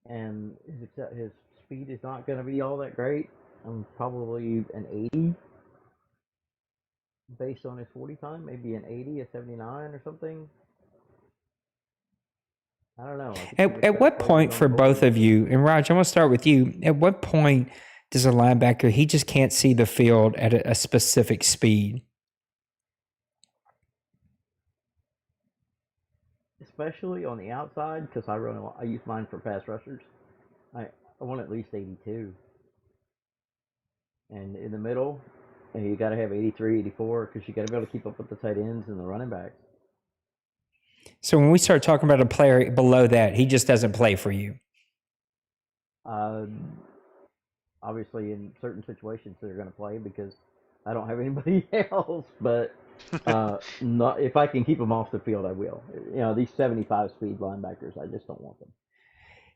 And his speed is not going to be all that great. Probably an 80 based on his 40 time, maybe an 80, a 79 or something. I don't know. At what point for both of you, and Raj, I'm going to start with you. At what point does a linebacker, he just can't see the field at a specific speed? Especially on the outside, because I use mine for pass rushers. I want at least 82. And in the middle, you got to have 83, 84, because you got to be able to keep up with the tight ends and the running backs. So when we start talking about a player below that, he just doesn't play for you. Obviously, in certain situations, they're going to play because I don't have anybody else. But not if I can keep them off the field, I will. These 75 speed linebackers, I just don't want them.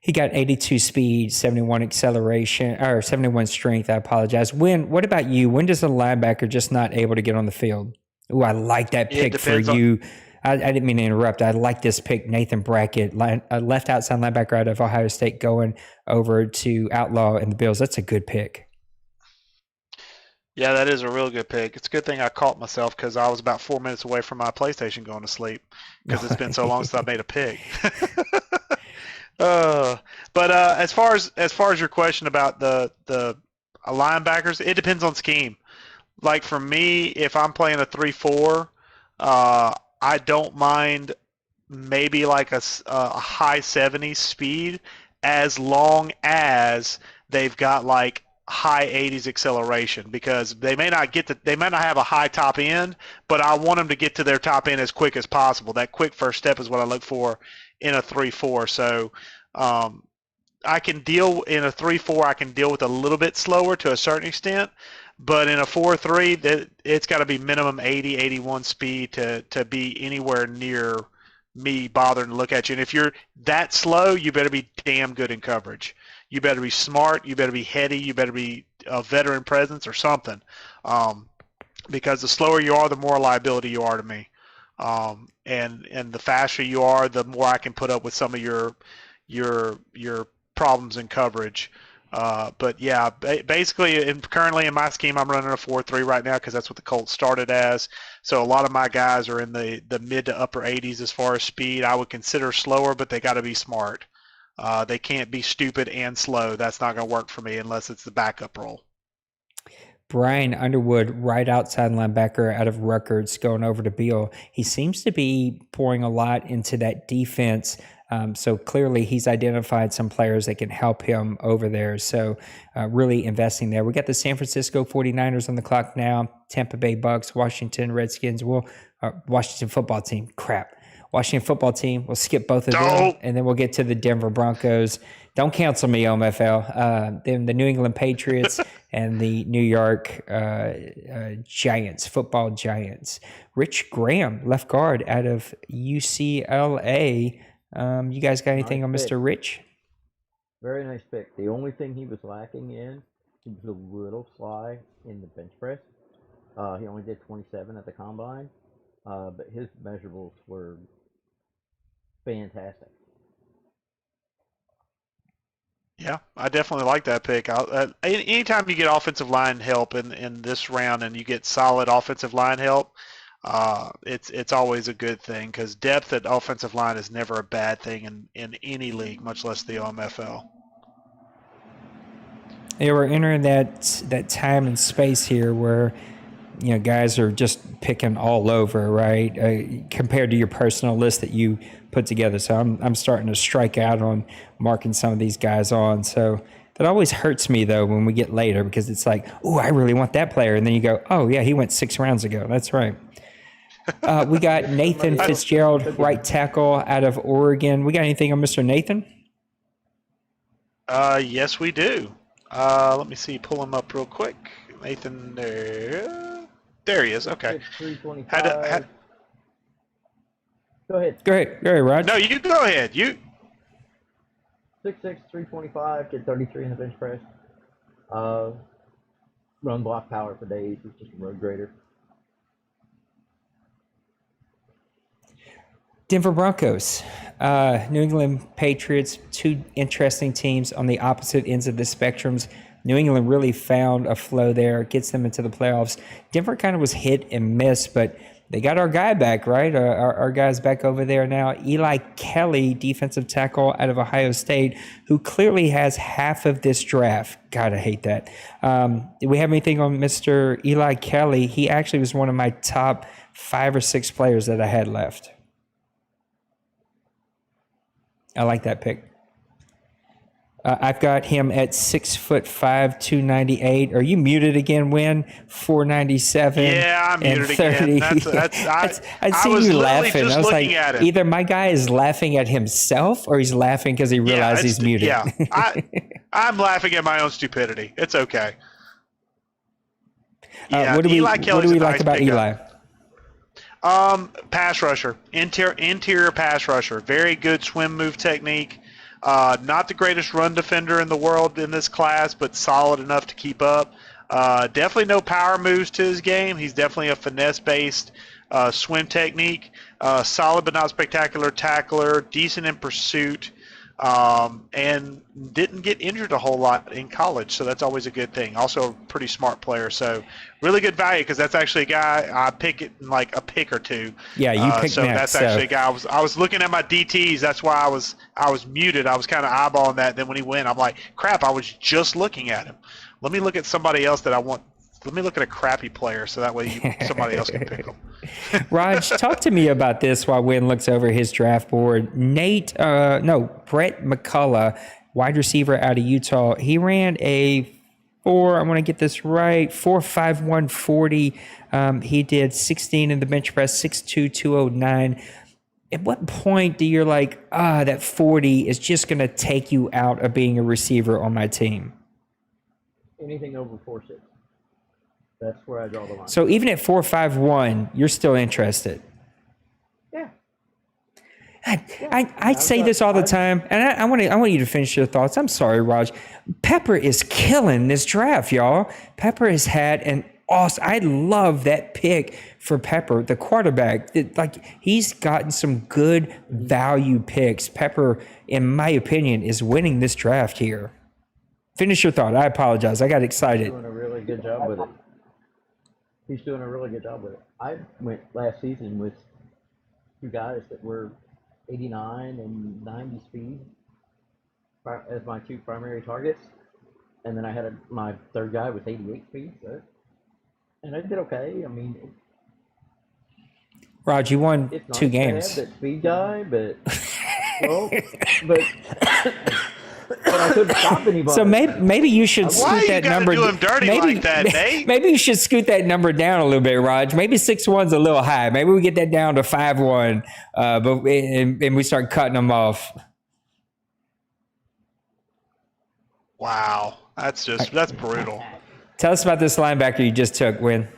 He got 82 speed, 71 acceleration, or 71 strength. I apologize. What about you? When does a linebacker just not able to get on the field? Ooh, I like that pick for you. I didn't mean to interrupt. I like this pick, Nathan Brackett, left outside linebacker out of Ohio State, going over to Outlaw and the Bills. That's a good pick. Yeah, that is a real good pick. It's a good thing I caught myself because I was about 4 minutes away from my PlayStation going to sleep because it's been so long since I made a pick. But as far as your question about the linebackers, it depends on scheme. Like for me, if I'm playing a 3-4, I don't mind maybe like a high 70s speed as long as they've got like high 80s acceleration, because they may not have a high top end, but I want them to get to their top end as quick as possible. That quick first step is what I look for in a 3-4. So I can deal in a 3-4. I can deal with a little bit slower to a certain extent, but in a 4-3, it's got to be minimum 80, 81 speed to be anywhere near me bothering to look at you. And if you're that slow, you better be damn good in coverage. You better be smart. You better be heady. You better be a veteran presence or something, because the slower you are, the more liability you are to me. And the faster you are, the more I can put up with some of your problems in coverage. But yeah, basically, currently in my scheme, I'm running a 4-3 right now because that's what the Colts started as. So a lot of my guys are in the mid to upper 80s as far as speed. I would consider slower, but they got to be smart. They can't be stupid and slow. That's not going to work for me unless it's the backup role. Brian Underwood, right outside linebacker out of Rutgers, going over to Beal. He seems to be pouring a lot into that defense. So clearly he's identified some players that can help him over there. So really investing there. We got the San Francisco 49ers on the clock now, Tampa Bay Bucks, Washington Redskins, Washington football team. Washington football team. We'll skip both of them, and then we'll get to the Denver Broncos. Don't cancel me, OMFL. Then the New England Patriots and the New York Giants, football Giants. Rich Graham, left guard out of UCLA. You guys got anything on Mr. Rich? Very nice pick. The only thing he was lacking in, he was a little sly in the bench press. He only did 27 at the combine, but his measurables were fantastic. Yeah, I definitely like that pick. Anytime you get offensive line help in this round and you get solid offensive line help, it's always a good thing because depth at offensive line is never a bad thing in any league, much less the OMFL. Yeah, we're entering that time and space here where guys are just picking all over, right? Compared to your personal list that you put together. So I'm starting to strike out on marking some of these guys on. So that always hurts me though when we get later because it's like, oh, I really want that player, and then you go, oh yeah, he went 6 rounds ago. That's right. We got Nathan Fitzgerald, right tackle out of Oregon. We got anything on Mr. Nathan? Yes, we do. Let me see. Pull him up real quick. Nathan, there he is. Okay. 325. Go ahead. Go ahead, Rod. No, you go ahead. 6'6", 325, did 33 in the bench press. Run block power for days. He's just a road grader. Denver Broncos, New England Patriots, 2 interesting teams on the opposite ends of the spectrums. New England really found a flow there, gets them into the playoffs. Denver kind of was hit and miss, but they got our guy back, right? Our guy's back over there now. Eli Kelly, defensive tackle out of Ohio State, who clearly has half of this draft. God, I hate that. Do we have anything on Mr. Eli Kelly? He actually was one of my top 5 or 6 players that I had left. I like that pick. I've got him at 6'5", 298. Are you muted again, Win? 497. Yeah, I'm muted again. I see you laughing. I was like, either my guy is laughing at himself or he's laughing because he realized he's muted. Yeah, I'm laughing at my own stupidity. It's okay. Yeah, what do we like about Eli? Pass rusher, interior pass rusher, very good swim move technique. Not the greatest run defender in the world in this class, but solid enough to keep up. Definitely no power moves to his game. He's definitely a finesse-based swim technique. Solid but not spectacular tackler, decent in pursuit, and didn't get injured a whole lot in college, so that's always a good thing. Also a pretty smart player, so really good value because that's actually a guy I pick it in like a pick or two. Yeah, you picked so Matt, that's actually a guy I was looking at my DTs. That's why I was muted. I was kind of eyeballing that. Then when he went, I'm like, crap, I was just looking at him. Let me look at somebody else that I want. Let me look at a crappy player so that way somebody else can pick him. Raj, talk to me about this while Wynn looks over his draft board. Brett McCullough, wide receiver out of Utah. He ran I want to get this right, 4.51 40. He did 16 in the bench press, 6'2", 209. At what point do you like, that 40 is just going to take you out of being a receiver on my team? Anything over 4.6. That's where I draw the line. So even at 4.51, you're still interested. Yeah. I say this all the time, and I want you to finish your thoughts. I'm sorry, Raj. Pepper is killing this draft, y'all. Pepper has had an awesome. I love that pick for Pepper, the quarterback. He's gotten some good value picks. Pepper, in my opinion, is winning this draft here. Finish your thought. I apologize. I got excited. He's doing a really good job with it. I went last season with 2 guys that were 89 and 90 speed as my 2 primary targets, and then I had my third guy with 88 speed, and I did okay. I mean, Raj, you won it's 2 nice games. To have that speed guy, but I couldn't stop anybody. So maybe you should scoot that number. Do him dirty like that, Nate? Maybe you should scoot that number down a little bit, Raj. Maybe 6'1's a little high. Maybe we get that down to 5'1, and we start cutting them off. Wow, that's brutal. Tell us about this linebacker you just took, Win.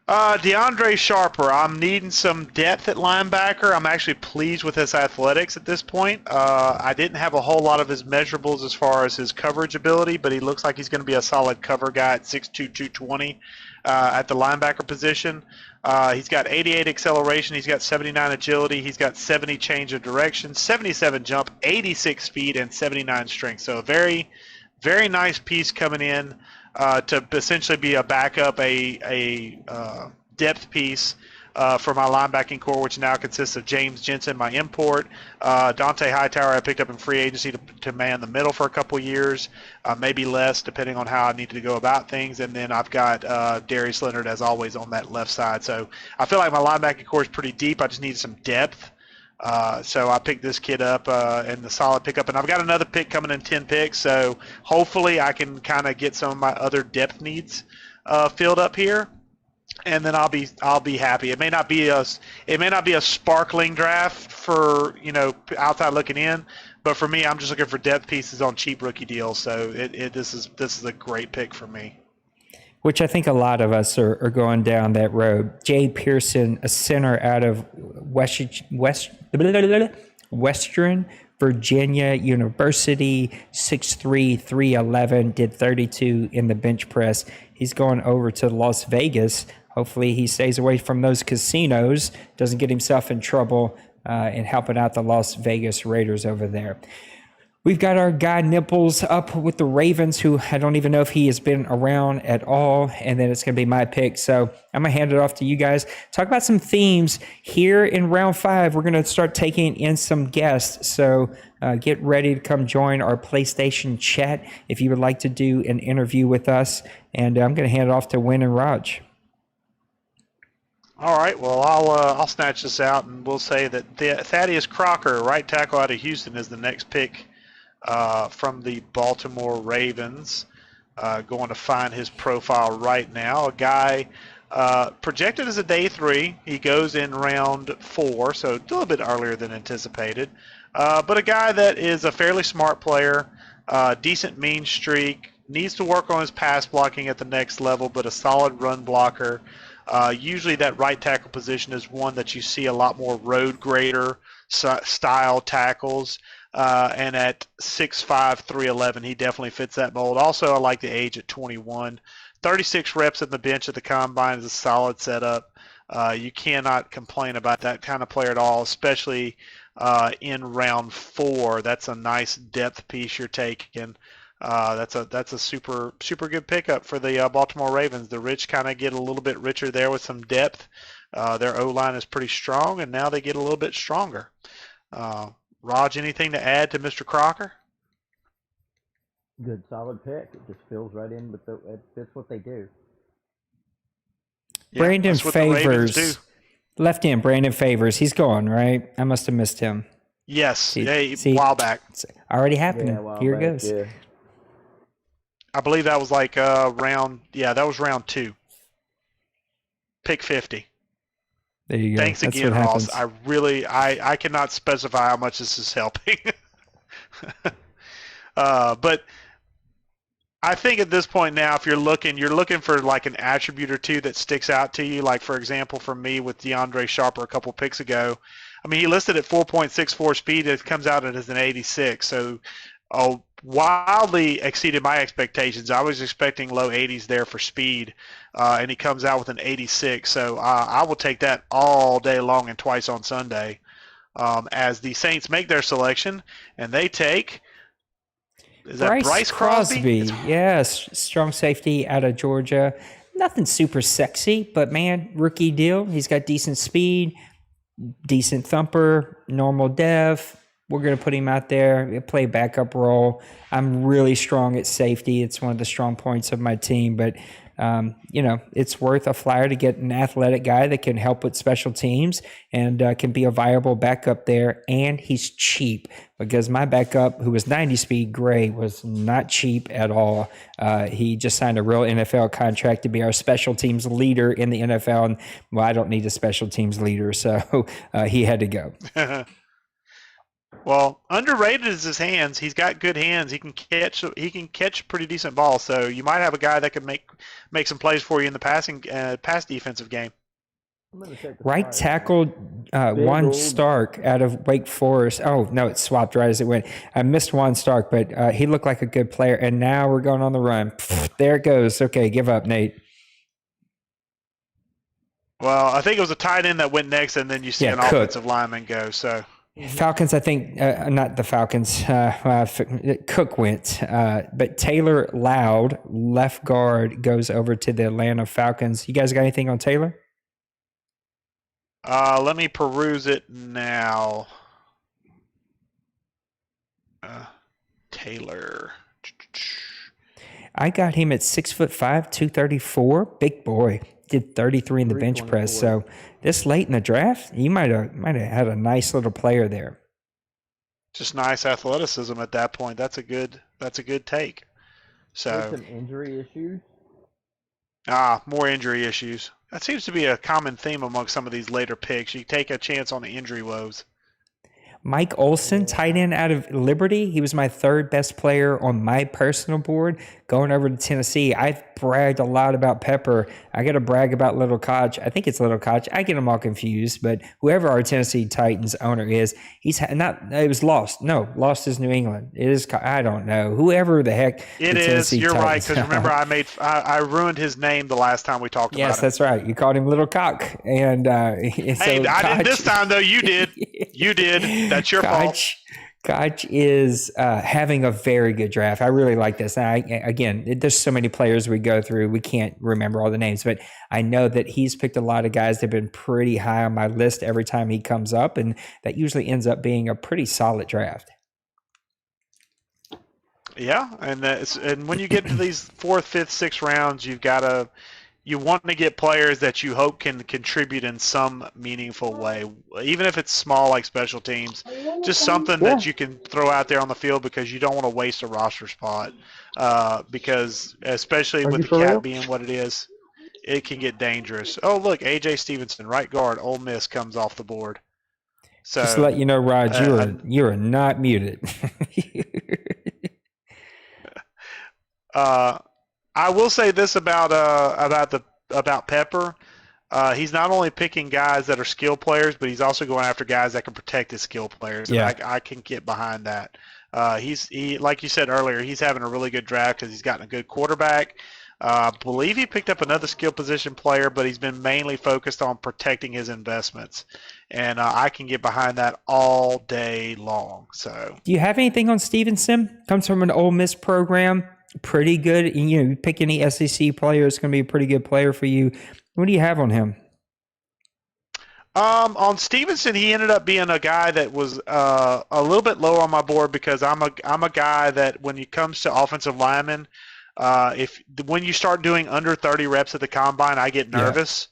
DeAndre Sharper. I'm needing some depth at linebacker. I'm actually pleased with his athletics at this point. I didn't have a whole lot of his measurables as far as his coverage ability, but he looks like he's going to be a solid cover guy at 6'2", 220 at the linebacker position. He's got 88 acceleration. He's got 79 agility. He's got 70 change of direction, 77 jump, 86 speed, and 79 strength. So a very, very nice piece coming in. To essentially be a backup, a depth piece for my linebacking core, which now consists of James Jensen, my import, Dante Hightower I picked up in free agency to man the middle for a couple years, maybe less depending on how I needed to go about things, and then I've got Darius Leonard as always on that left side. So I feel like my linebacking core is pretty deep. I just need some depth. So I picked this kid up in the solid pickup, and I've got another pick coming in 10 picks. So hopefully I can kind of get some of my other depth needs filled up here. And then I'll be happy. It may not be a sparkling draft for outside looking in, but for me, I'm just looking for depth pieces on cheap rookie deals. So this is a great pick for me. Which I think a lot of us are going down that road. Jay Pearson, a center out of Western Virginia University, 6'3", 311, did 32 in the bench press. He's going over to Las Vegas. Hopefully he stays away from those casinos, doesn't get himself in trouble in helping out the Las Vegas Raiders over there. We've got our guy Nipples up with the Ravens, who I don't even know if he has been around at all, and then it's going to be my pick. So I'm going to hand it off to you guys. Talk about some themes here in round 5. We're going to start taking in some guests, so get ready to come join our PlayStation chat if you would like to do an interview with us, and I'm going to hand it off to Win and Raj. All right, well, I'll snatch this out, and we'll say that Thaddeus Crocker, right tackle out of Houston, is the next pick from the Baltimore Ravens. Going to find his profile right now. A guy projected as a day 3. He goes in round 4, so a little bit earlier than anticipated. But a guy that is a fairly smart player, decent mean streak, needs to work on his pass blocking at the next level, but a solid run blocker. Usually that right tackle position is one that you see a lot more road grader style tackles. And at 6'5", 311, he definitely fits that mold. Also, I like the age at 21. 36 reps at the bench at the combine is a solid setup. You cannot complain about that kind of player at all, especially in round 4. That's a nice depth piece you're taking. That's a super good pickup for the Baltimore Ravens. The rich kind of get a little bit richer there with some depth. Their O-line is pretty strong, and now they get a little bit stronger. Raj, anything to add to Mr. Crocker? Good, solid pick. It just fills right in with it fits what they do. Yeah, Brandon Favors, left end. Brandon Favors, he's gone, right? I must have missed him. Yes, a while back. It's already happening. Yeah, Here it goes. Yeah. I believe that was like round 2. Pick 50. There you go. Thanks That's again, what Ross. happens. I cannot specify how much this is helping. But I think at this point now, if you're looking for like an attribute or two that sticks out to you. Like, for example, for me with DeAndre Sharper a couple picks ago, I mean, he listed at 4.64 speed. It comes out as an 86. So wildly exceeded my expectations. I was expecting low 80s there for speed, and he comes out with an 86. So I will take that all day long and twice on Sunday as the Saints make their selection, and they take Bryce Crosby? Yes, strong safety out of Georgia. Nothing super sexy, but man, rookie deal. He's got decent speed, decent thumper, normal dev. We're going to put him out there, play backup role. I'm really strong at safety. It's one of the strong points of my team, but it's worth a flyer to get an athletic guy that can help with special teams and can be a viable backup there. And he's cheap because my backup, who was 90 speed, Gray, was not cheap at all. He just signed a real NFL contract to be our special teams leader in the NFL. And, well, I don't need a special teams leader, so he had to go. Well, underrated is his hands. He's got good hands. He can catch pretty decent balls. So you might have a guy that could make some plays for you in the pass defensive game. Right tackle Juan Stark out of Wake Forest. Oh no, it swapped right as it went. I missed Juan Stark, but he looked like a good player. And now we're going on the run. There it goes. Okay, give up, Nate. Well, I think it was a tight end that went next, and then you see an offensive lineman go. So. Falcons, I think, not the Falcons, Cook went, but Taylor Loud, left guard, goes over to the Atlanta Falcons. You guys got anything on Taylor? Let me peruse it now. Taylor. I got him at 6'5", 234. Big boy. Did 33 in the bench press. So this late in the draft, you might have had a nice little player there. Just nice athleticism at that point. That's a good take. So some injury issues. More injury issues. That seems to be a common theme among some of these later picks. You take a chance on the injury woes. Mike Olson, tight end out of Liberty. He was my third best player on my personal board going over to Tennessee. I've bragged a lot about Pepper. I got to brag about Little Koch. I think it's Little Koch. I get them all confused, but whoever our Tennessee Titans owner is, it was Lost. No, Lost is New England. It is, I don't know. Whoever the heck it is. Tennessee You're Titans. Right, because remember I ruined his name the last time we talked about him. Yes, that's right. You called him Little Cock. And hey, so I didn't this time, though. You did. You did. That's your fault. Koch is having a very good draft. I really like this. And again, there's so many players we go through. We can't remember all the names, but I know that he's picked a lot of guys that have been pretty high on my list every time he comes up, and that usually ends up being a pretty solid draft. Yeah, and when you get to these 4th, 5th, 6th rounds, you want to get players that you hope can contribute in some meaningful way, even if it's small like special teams, just something that you can throw out there on the field because you don't want to waste a roster spot. Because especially with the cap being what it is, it can get dangerous. Oh, look, A.J. Stevenson, right guard, Ole Miss comes off the board. So just to let you know, Rod, you are not muted. I will say this about Pepper. He's not only picking guys that are skill players, but he's also going after guys that can protect his skill players. Yeah. And I can get behind that. He like you said earlier, he's having a really good draft because he's gotten a good quarterback. I believe he picked up another skill position player, but he's been mainly focused on protecting his investments. And I can get behind that all day long. So, do you have anything on Stevenson? Comes from an Ole Miss program. Pretty good. You pick any SEC player, it's going to be a pretty good player for you. What do you have on him? On Stevenson, he ended up being a guy that was a little bit low on my board because I'm a guy that when it comes to offensive linemen, when you start doing under 30 reps at the combine, I get nervous.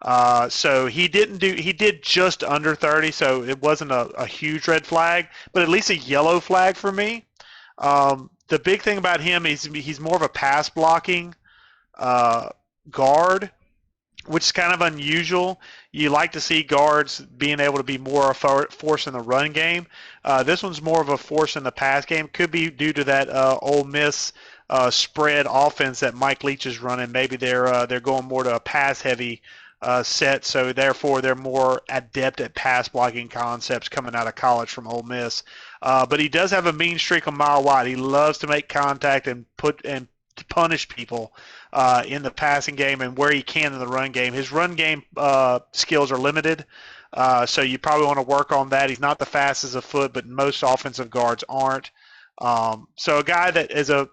Yeah. So he did just under 30, so it wasn't a huge red flag, but at least a yellow flag for me. The big thing about him is he's more of a pass blocking guard, which is kind of unusual. You like to see guards being able to be more a force in the run game. This one's more of a force in the pass game. Could be due to that Ole Miss spread offense that Mike Leach is running. Maybe they're going more to a pass-heavy set, so therefore they're more adept at pass blocking concepts coming out of college from Ole Miss. But he does have a mean streak a mile wide. He loves to make contact and punish people in the passing game and where he can in the run game. His run game skills are limited, so you probably want to work on that. He's not the fastest of foot, but most offensive guards aren't. So a guy that is a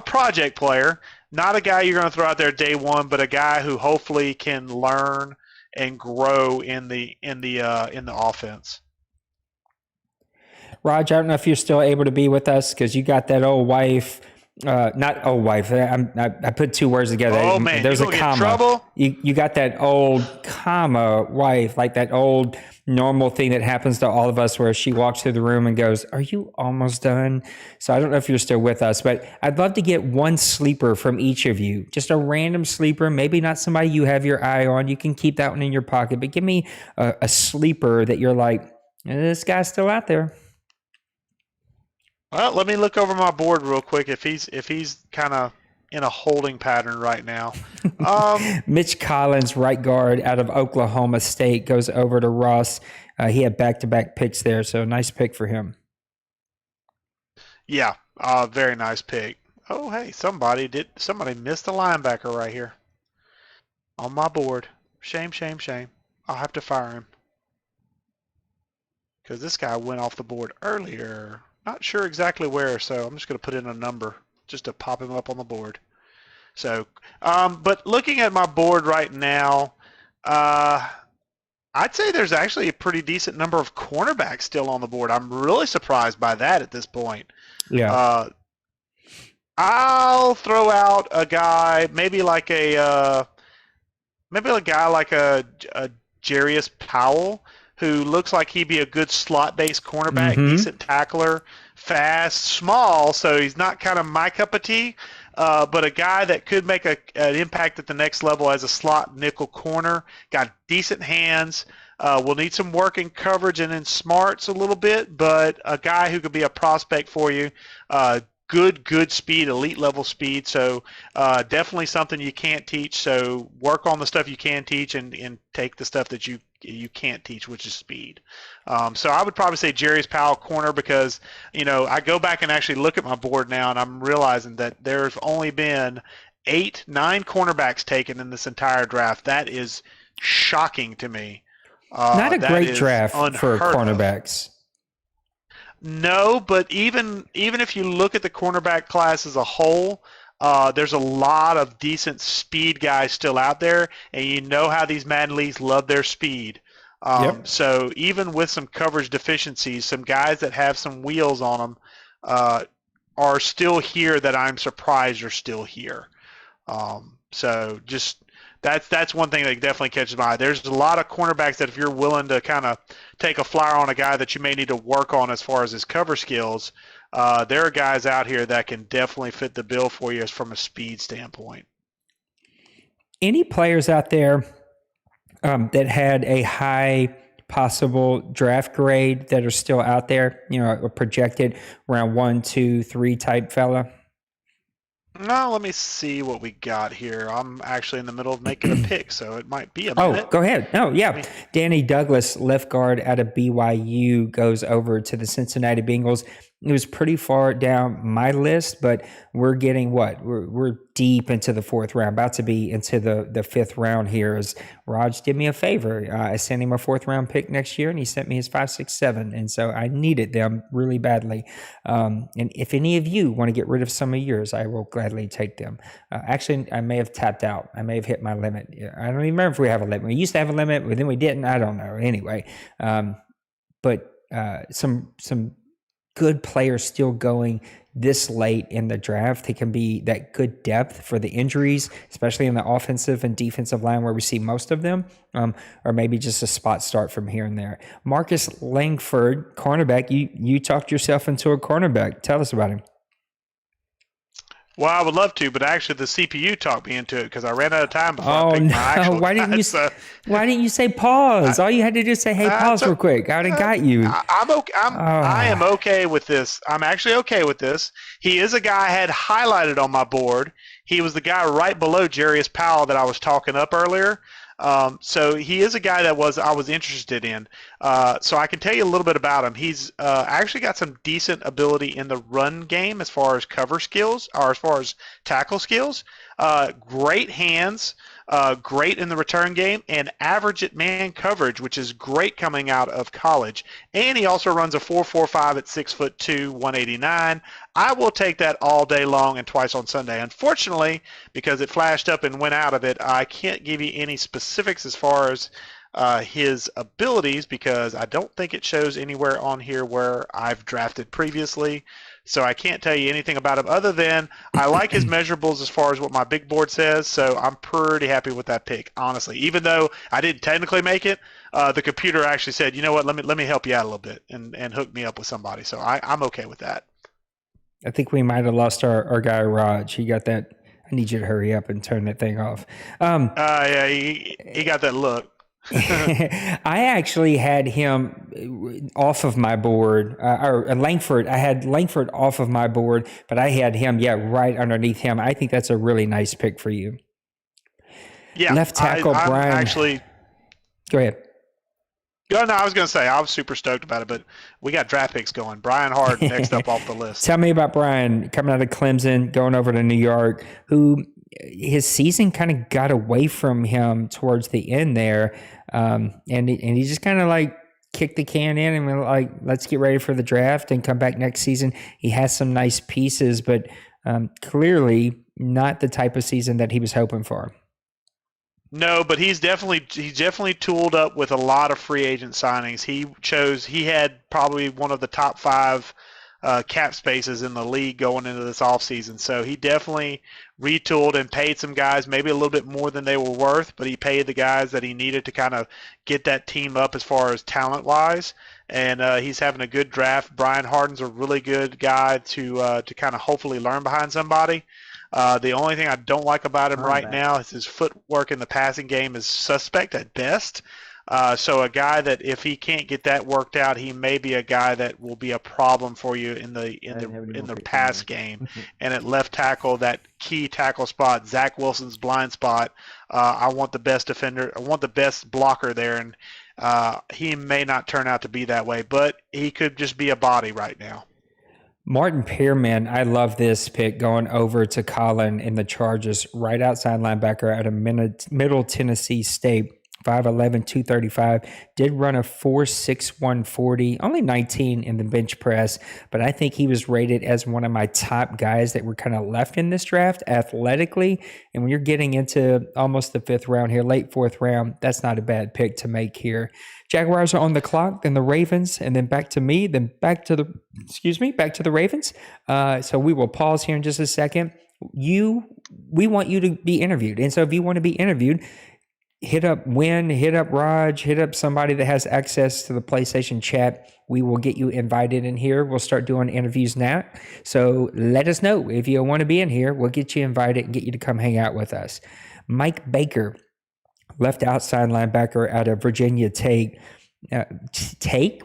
project player, not a guy you're going to throw out there day one, but a guy who hopefully can learn and grow in the offense. Raj, I don't know if you're still able to be with us because you got that old wife. Not old wife. I put two words together. Oh man, there's a comma. Trouble? You got that old comma wife, like that old normal thing that happens to all of us where she walks through the room and goes, "Are you almost done?" So I don't know if you're still with us, but I'd love to get one sleeper from each of you. Just a random sleeper, maybe not somebody you have your eye on. You can keep that one in your pocket, but give me a sleeper that you're like, this guy's still out there. Well, let me look over my board real quick if he's kind of in a holding pattern right now. Mitch Collins, right guard out of Oklahoma State, goes over to Ross. He had back-to-back picks there, so nice pick for him. Yeah, very nice pick. Oh, hey, somebody missed a linebacker right here on my board. Shame. I'll have to fire him because this guy went off the board earlier. Not sure exactly where, so I'm just going to put in a number just to pop him up on the board. So, but looking at my board right now, I I'd say there's actually a pretty decent number of cornerbacks still on the board. I'm really surprised by that at this point. Yeah. I'll throw out a guy, maybe a guy like a Jarius Powell, who looks like he'd be a good slot-based cornerback, decent tackler, fast, small, so he's not kind of my cup of tea, but a guy that could make an impact at the next level as a slot nickel corner, got decent hands, will need some work in coverage and in smarts a little bit, but a guy who could be a prospect for you, good speed, elite level speed. So definitely something you can't teach. So work on the stuff you can teach and take the stuff that you can't teach, which is speed. So I would probably say Jarius Powell corner because, I go back and actually look at my board now and I'm realizing that there's only been 9 cornerbacks taken in this entire draft. That is shocking to me. Not a great draft for cornerbacks. No, but even if you look at the cornerback class as a whole, there's a lot of decent speed guys still out there, and you know how these Madden leagues love their speed. So even with some coverage deficiencies, some guys that have some wheels on them are still here that I'm surprised are still here. So just that's one thing that definitely catches my eye. There's a lot of cornerbacks that if you're willing to kind of take a flyer on a guy that you may need to work on as far as his cover skills, there are guys out here that can definitely fit the bill for you from a speed standpoint. Any players out there that had a high possible draft grade that are still out there, a projected around 1, 2, 3 type fella? No, let me see what we got here. I'm actually in the middle of making a pick, so it might be a minute. Oh, go ahead. Oh, yeah. Danny Douglas, left guard out of BYU, goes over to the Cincinnati Bengals. It was pretty far down my list, but we're getting what? We're deep into the 4th round, about to be into the 5th round here. As Raj did me a favor. I sent him a 4th round pick next year, and he sent me his 5, 6, 7. And so I needed them really badly. And if any of you want to get rid of some of yours, I will gladly take them. Actually, I may have tapped out. I may have hit my limit. I don't even remember if we have a limit. We used to have a limit, but then we didn't. I don't know. Anyway, but some good players still going this late in the draft. It can be that good depth for the injuries, especially in the offensive and defensive line where we see most of them, or maybe just a spot start from here and there. Marcus Langford, cornerback. You talked yourself into a cornerback. Tell us about him. Well, I would love to, but actually the CPU talked me into it because I ran out of time before I picked my actual Why didn't you say pause? All you had to do is say, hey, pause real quick. I would have got you. I'm okay. I am okay with this. I'm actually okay with this. He is a guy I had highlighted on my board. He was the guy right below Jarius Powell that I was talking up earlier. So he is a guy that I was interested in. So I can tell you a little bit about him. He's actually got some decent ability in the run game as far as cover skills or as far as tackle skills. Great hands, great in the return game, and average at man coverage, which is great coming out of college. And he also runs a 4.45 at 6'2", 189. I will take that all day long and twice on Sunday. Unfortunately, because it flashed up and went out of it, I can't give you any specifics as far as his abilities because I don't think it shows anywhere on here where I've drafted previously. So I can't tell you anything about him other than I like his measurables as far as what my big board says. So I'm pretty happy with that pick, honestly. Even though I didn't technically make it, the computer actually said, you know what, let me help you out a little bit and hook me up with somebody. So I'm okay with that. I think we might have lost our guy Raj. He got that. I need you to hurry up and turn that thing off. Yeah, he got that look. I actually had him off of my board, or Langford. I had Langford off of my board, but I had him, right underneath him. I think that's a really nice pick for you. Yeah, left tackle Brian. Actually, go ahead. No, I was going to say I was super stoked about it, but we got draft picks going. Brian Hart next up off the list. Tell me about Brian coming out of Clemson, going over to New York, who his season kind of got away from him towards the end there, and he just kind of like kicked the can in and went like, let's get ready for the draft and come back next season. He has some nice pieces, but clearly not the type of season that he was hoping for. No, but he's definitely tooled up with a lot of free agent signings. He had probably one of the top five cap spaces in the league going into this offseason. So he definitely retooled and paid some guys maybe a little bit more than they were worth, but he paid the guys that he needed to kind of get that team up as far as talent-wise. And he's having a good draft. Brian Harden's a really good guy to kind of hopefully learn behind somebody. The only thing I don't like about him right now is his footwork in the passing game is suspect at best. So a guy that if he can't get that worked out, he may be a guy that will be a problem for you in the pass game. And at left tackle, that key tackle spot, Zach Wilson's blind spot, I want the best defender. I want the best blocker there, and he may not turn out to be that way, but he could just be a body right now. Martin Pearman, I love this pick going over to Colin in the Chargers, right outside linebacker out of Middle Tennessee State. 5'11", 235, did run a 4.6 140, only 19 in the bench press, but I think he was rated as one of my top guys that were kind of left in this draft athletically. And when you're getting into almost the fifth round here, late fourth round, that's not a bad pick to make here. Jaguars are on the clock, then the Ravens, and then back to me, then back to the Ravens. So we will pause here in just a second. We want you to be interviewed. And so if you want to be interviewed, hit up Win, hit up Raj, hit up somebody that has access to the PlayStation chat. We will get you invited in here. We'll start doing interviews now. So let us know if you want to be in here. We'll get you invited and get you to come hang out with us. Mike Baker, left outside linebacker out of Virginia Tech.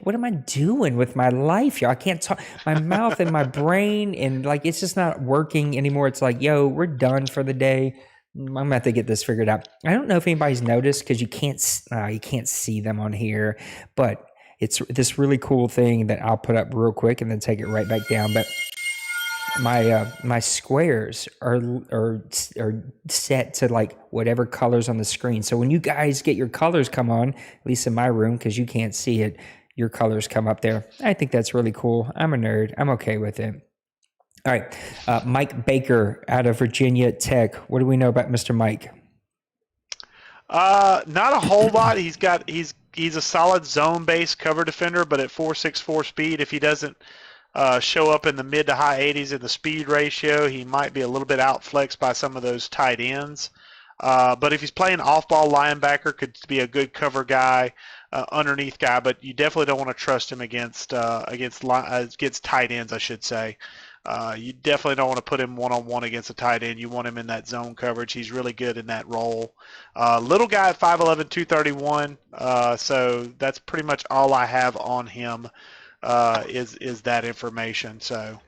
What am I doing with my life, y'all? I can't talk. My mouth and my brain and it's just not working anymore. It's like, yo, we're done for the day. I'm gonna have to get this figured out. I don't know if anybody's noticed because you can't see them on here, but it's this really cool thing that I'll put up real quick and then take it right back down. But my squares are set to whatever colors on the screen. So when you guys get your colors come on, at least in my room, because you can't see it, your colors come up there. I think that's really cool. I'm a nerd. I'm okay with it. All right, Mike Baker out of Virginia Tech. What do we know about Mr. Mike? Not a whole lot. He's a solid zone-based cover defender, but at 4.64 speed, if he doesn't show up in the mid to high 80s in the speed ratio, he might be a little bit outflexed by some of those tight ends. But if he's playing off-ball linebacker, could be a good cover guy, underneath guy. But you definitely don't want to trust him against tight ends, I should say. You definitely don't want to put him one-on-one against a tight end. You want him in that zone coverage. He's really good in that role. Little guy at 5'11", 231. So that's pretty much all I have on him is that information. So,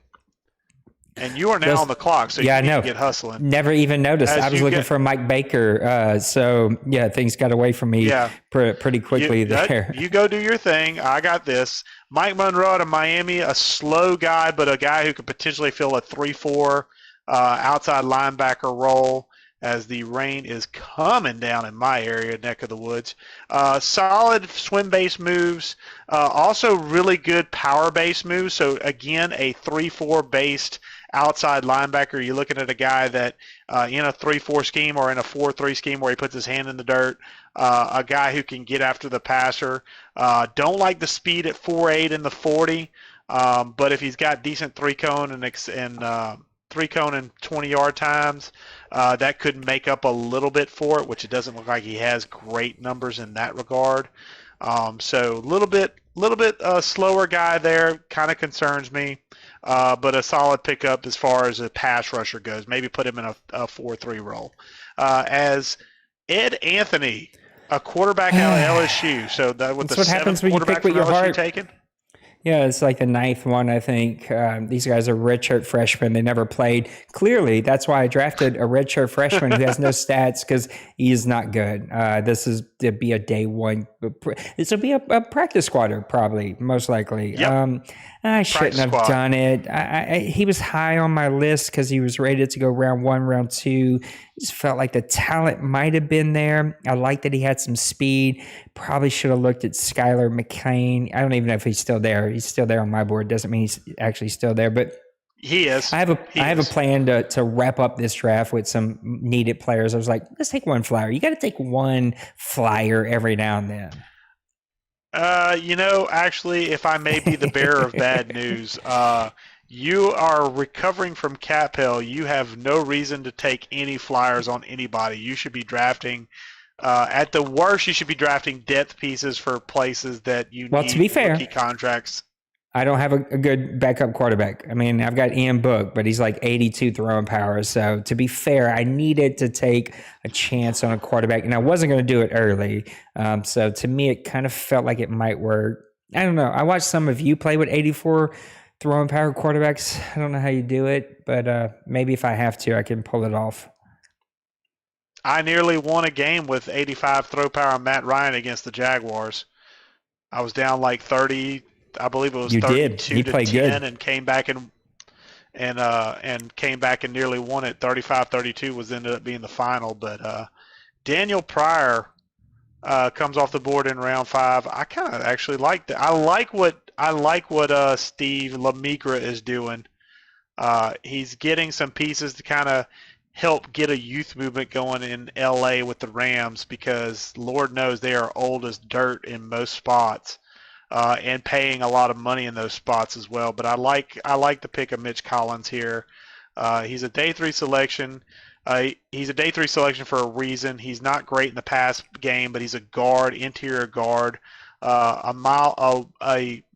and you are now on the clock, so yeah, you need to get hustling. Never even noticed. I was looking for Mike Baker. So, yeah, things got away from me pretty quickly there. You go do your thing. I got this. Mike Monroe out of Miami, a slow guy, but a guy who could potentially fill a 3-4 outside linebacker role as the rain is coming down in my area, neck of the woods. Solid swim-based moves, also really good power-based moves. So, again, a 3-4 based outside linebacker. You're looking at a guy that in a 3-4 scheme or in a 4-3 scheme where he puts his hand in the dirt, a guy who can get after the passer. Don't like the speed at 4.8 in the 40, but if he's got decent three-cone and 20-yard times, that could make up a little bit for it, which it doesn't look like he has great numbers in that regard. So a little bit slower guy there, kind of concerns me, but a solid pickup as far as a pass rusher goes. Maybe put him in a 4-3 role. As Ed Anthony, a quarterback out of LSU. So that's what happens when you pick with your heart. Taken? Yeah, it's like the ninth one, I think. These guys are redshirt freshmen. They never played. Clearly, that's why I drafted a redshirt freshman who has no stats because he is not good. This is to be a day one. This will be a practice squatter, probably, most likely. Yep. I shouldn't have done it. He was high on my list because he was rated to go round 1, round 2. Just felt like the talent might have been there. I liked that he had some speed. Probably should have looked at Skylar McCain. I don't even know if he's still there. He's still there on my board. Doesn't mean he's actually still there. But He is. I have a plan to wrap up this draft with some needed players. I was like, let's take one flyer. You got to take one flyer every now and then. Actually, if I may be the bearer of bad news, you are recovering from cap hell. You have no reason to take any flyers on anybody. You should be drafting. At the worst, you should be drafting depth pieces for places that you need to be fair, rookie contracts. I don't have a good backup quarterback. I mean, I've got Ian Book, but he's like 82 throwing power. So to be fair, I needed to take a chance on a quarterback, and I wasn't going to do it early. So to me, it kind of felt like it might work. I don't know. I watched some of you play with 84 throwing power quarterbacks. I don't know how you do it, but maybe if I have to, I can pull it off. I nearly won a game with 85 throw power on Matt Ryan against the Jaguars. I was down like 30. I believe it was 32 to 10, good. And came back and came back and nearly won it. 35-32 was ended up being the final. But Daniel Pryor comes off the board in round 5. I kind of actually like that. I like what Steve LaMigra is doing. He's getting some pieces to kind of help get a youth movement going in LA with the Rams, because Lord knows they are old as dirt in most spots. And paying a lot of money in those spots as well. But I like the pick of Mitch Collins here. He's a day 3 selection. He's a day 3 selection for a reason. He's not great in the pass game, but he's a guard, interior guard. A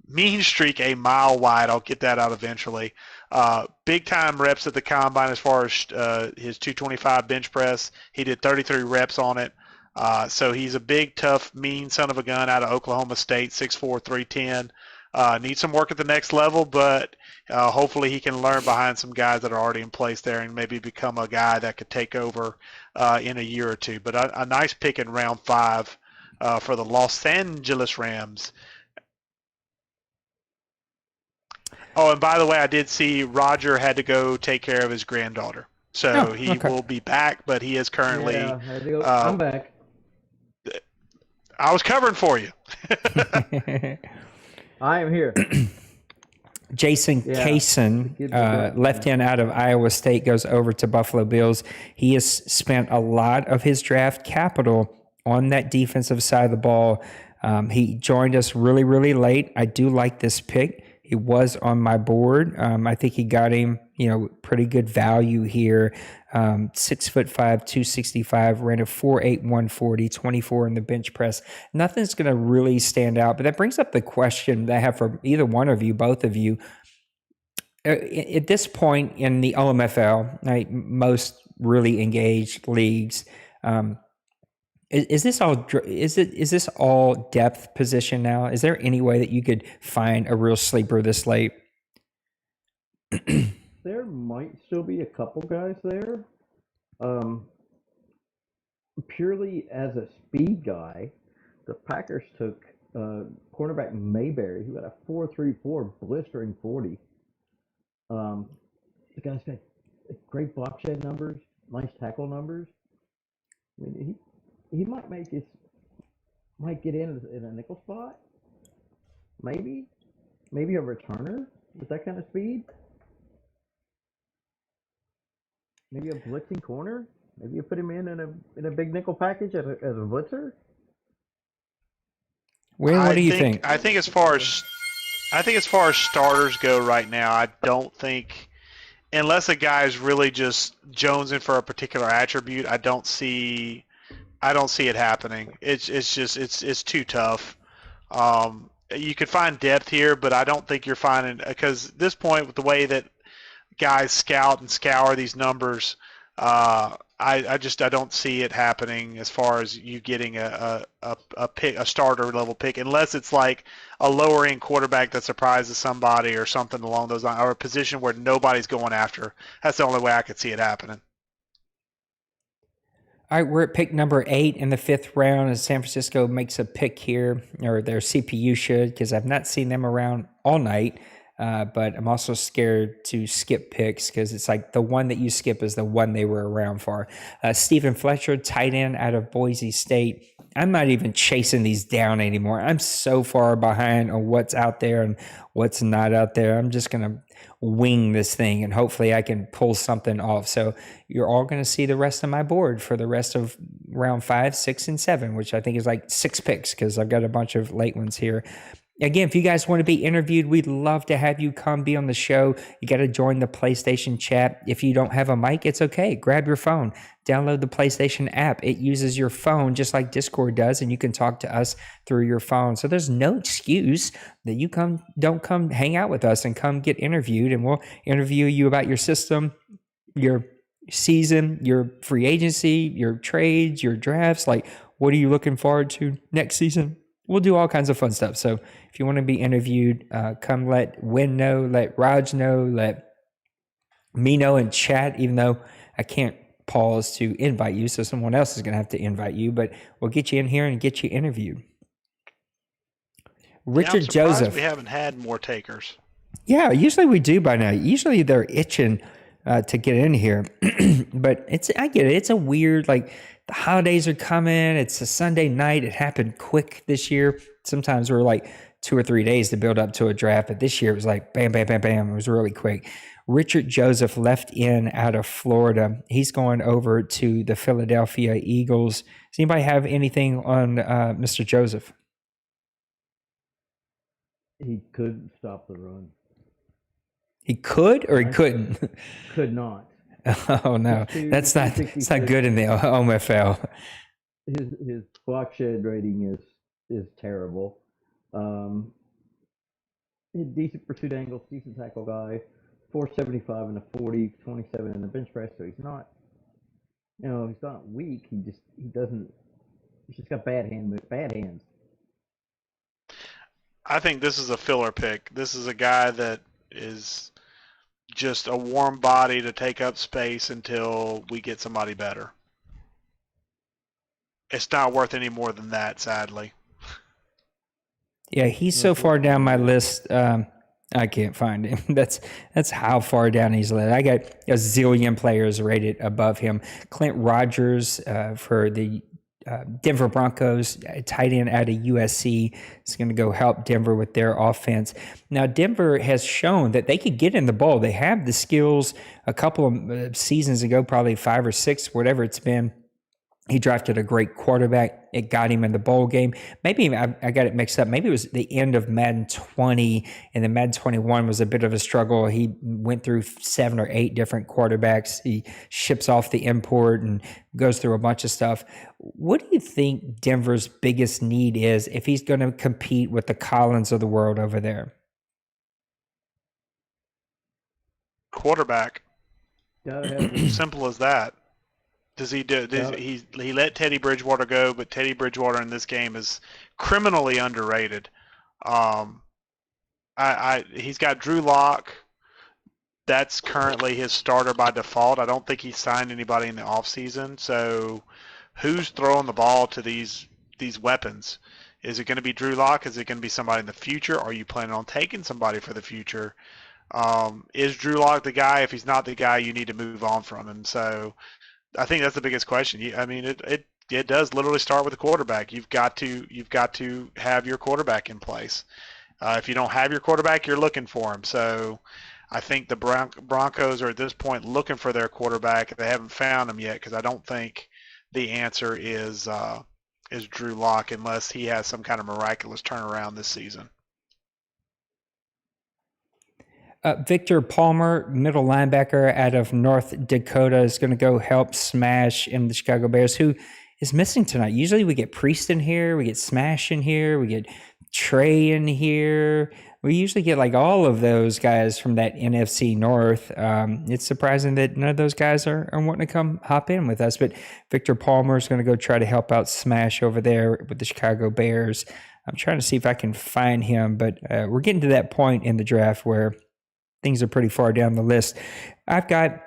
mean streak a mile wide. I'll get that out eventually. Big time reps at the combine as far as his 225 bench press. He did 33 reps on it. So he's a big, tough, mean son of a gun out of Oklahoma State, 6'4", 310. Needs some work at the next level, but hopefully he can learn behind some guys that are already in place there and maybe become a guy that could take over in a year or two. But a nice pick in round 5 for the Los Angeles Rams. Oh, and by the way, I did see Roger had to go take care of his granddaughter. So he will be back, but he is currently... Yeah, I had to go. I'm back. I was covering for you. I am here. Jason Kaysen, left end out of Iowa State, goes over to Buffalo Bills. He has spent a lot of his draft capital on that defensive side of the ball. He joined us really, really late. I do like this pick. He was on my board. I think he got him, pretty good value here. 6'5", 265, ran a 4.8, 140, 24 in the bench press. Nothing's going to really stand out, but that brings up the question that I have for either one of you, both of you. At this point in the OMFL, right, most really engaged leagues, is this all depth position now? Is there any way that you could find a real sleeper this late? There might still be a couple guys there. Purely as a speed guy, the Packers took cornerback Mayberry, who got a 4.34 blistering 40. The guy's got great block shed numbers, nice tackle numbers. I mean, he might get in a nickel spot. Maybe a returner with that kind of speed. Maybe a blitzing corner. Maybe you put him in a big nickel package as a blitzer. What do you think? I think as far as starters go right now, I don't think, unless a guy is really just jonesing for a particular attribute, I don't see it happening. It's too tough. You could find depth here, but I don't think you're finding, because at this point, with the way that guys scout and scour these numbers, I don't see it happening as far as you getting a starter level pick, unless it's like a lower end quarterback that surprises somebody or something along those lines, or a position where nobody's going after. That's the only way I could see it happening. All right, we're at pick number 8 in the 5th round, and San Francisco makes a pick here, or their CPU should, because I've not seen them around all night. But I'm also scared to skip picks because it's like the one that you skip is the one they were around for. Stephen Fletcher, tight end out of Boise State. I'm not even chasing these down anymore. I'm so far behind on what's out there and what's not out there. I'm just going to wing this thing and hopefully I can pull something off. So you're all going to see the rest of my board for the rest of round 5, 6, and 7, which I think is like 6 picks because I've got a bunch of late ones here. Again, if you guys want to be interviewed, we'd love to have you come be on the show. You got to join the PlayStation chat. If you don't have a mic, it's okay. Grab your phone. Download the PlayStation app. It uses your phone just like Discord does, and you can talk to us through your phone. So there's no excuse that you don't come hang out with us and come get interviewed, and we'll interview you about your system, your season, your free agency, your trades, your drafts. Like, what are you looking forward to next season? We'll do all kinds of fun stuff. So if you want to be interviewed, come let Win know, let Raj know, let me know in chat, even though I can't pause to invite you. So someone else is going to have to invite you, but we'll get you in here and get you interviewed. Richard Joseph. We haven't had more takers. Yeah, usually we do by now. Usually they're itching to get in here, but I get it. It's a weird, like, the holidays are coming. It's a Sunday night. It happened quick this year. Sometimes we're like 2 or 3 days to build up to a draft, but this year it was like bam, bam, bam, bam. It was really quick. Richard Joseph left in out of Florida. He's going over to the Philadelphia Eagles. Does anybody have anything on Mr. Joseph? He could stop the run. He could or he couldn't? Could not. Oh no, that's not good in the OMFL. His block shed rating is terrible. Decent pursuit angles, decent tackle guy, 475 and a 40, 27 in the bench press. So he's not, he's not weak. He's just got bad hands. I think this is a filler pick. This is a guy that is just a warm body to take up space until we get somebody better. It's not worth any more than that, sadly. Yeah, he's so far down my list, I can't find him. That's how far down he's listed. I got a zillion players rated above him. Clint Rogers for the Denver Broncos, tight end out of USC, is going to go help Denver with their offense. Now, Denver has shown that they could get in the bowl. They have the skills. A couple of seasons ago, probably 5 or 6, whatever it's been, he drafted a great quarterback. It got him in the bowl game. Maybe I got it mixed up. Maybe it was the end of Madden 20, and then Madden 21 was a bit of a struggle. He went through 7 or 8 different quarterbacks. He ships off the import and goes through a bunch of stuff. What do you think Denver's biggest need is if he's going to compete with the Collins of the world over there? Quarterback. Simple as that. Does he do? He let Teddy Bridgewater go, but Teddy Bridgewater in this game is criminally underrated. He's got Drew Lock. That's currently his starter by default. I don't think he signed anybody in the offseason. So who's throwing the ball to these weapons? Is it going to be Drew Lock? Is it going to be somebody in the future? Are you planning on taking somebody for the future? Is Drew Lock the guy? If he's not the guy, you need to move on from him. So I think that's the biggest question. I mean, it does literally start with the quarterback. You've got to have your quarterback in place. If you don't have your quarterback, you're looking for him. So I think the Broncos are at this point looking for their quarterback. They haven't found him yet because I don't think the answer is Drew Lock unless he has some kind of miraculous turnaround this season. Victor Palmer, middle linebacker out of North Dakota, is going to go help Smash in the Chicago Bears, who is missing tonight. Usually we get Priest in here, we get Smash in here, we get Trey in here. We usually get like all of those guys from that NFC North. It's surprising that none of those guys are wanting to come hop in with us. But Victor Palmer is going to go try to help out Smash over there with the Chicago Bears. I'm trying to see if I can find him, but we're getting to that point in the draft where things are pretty far down the list. I've got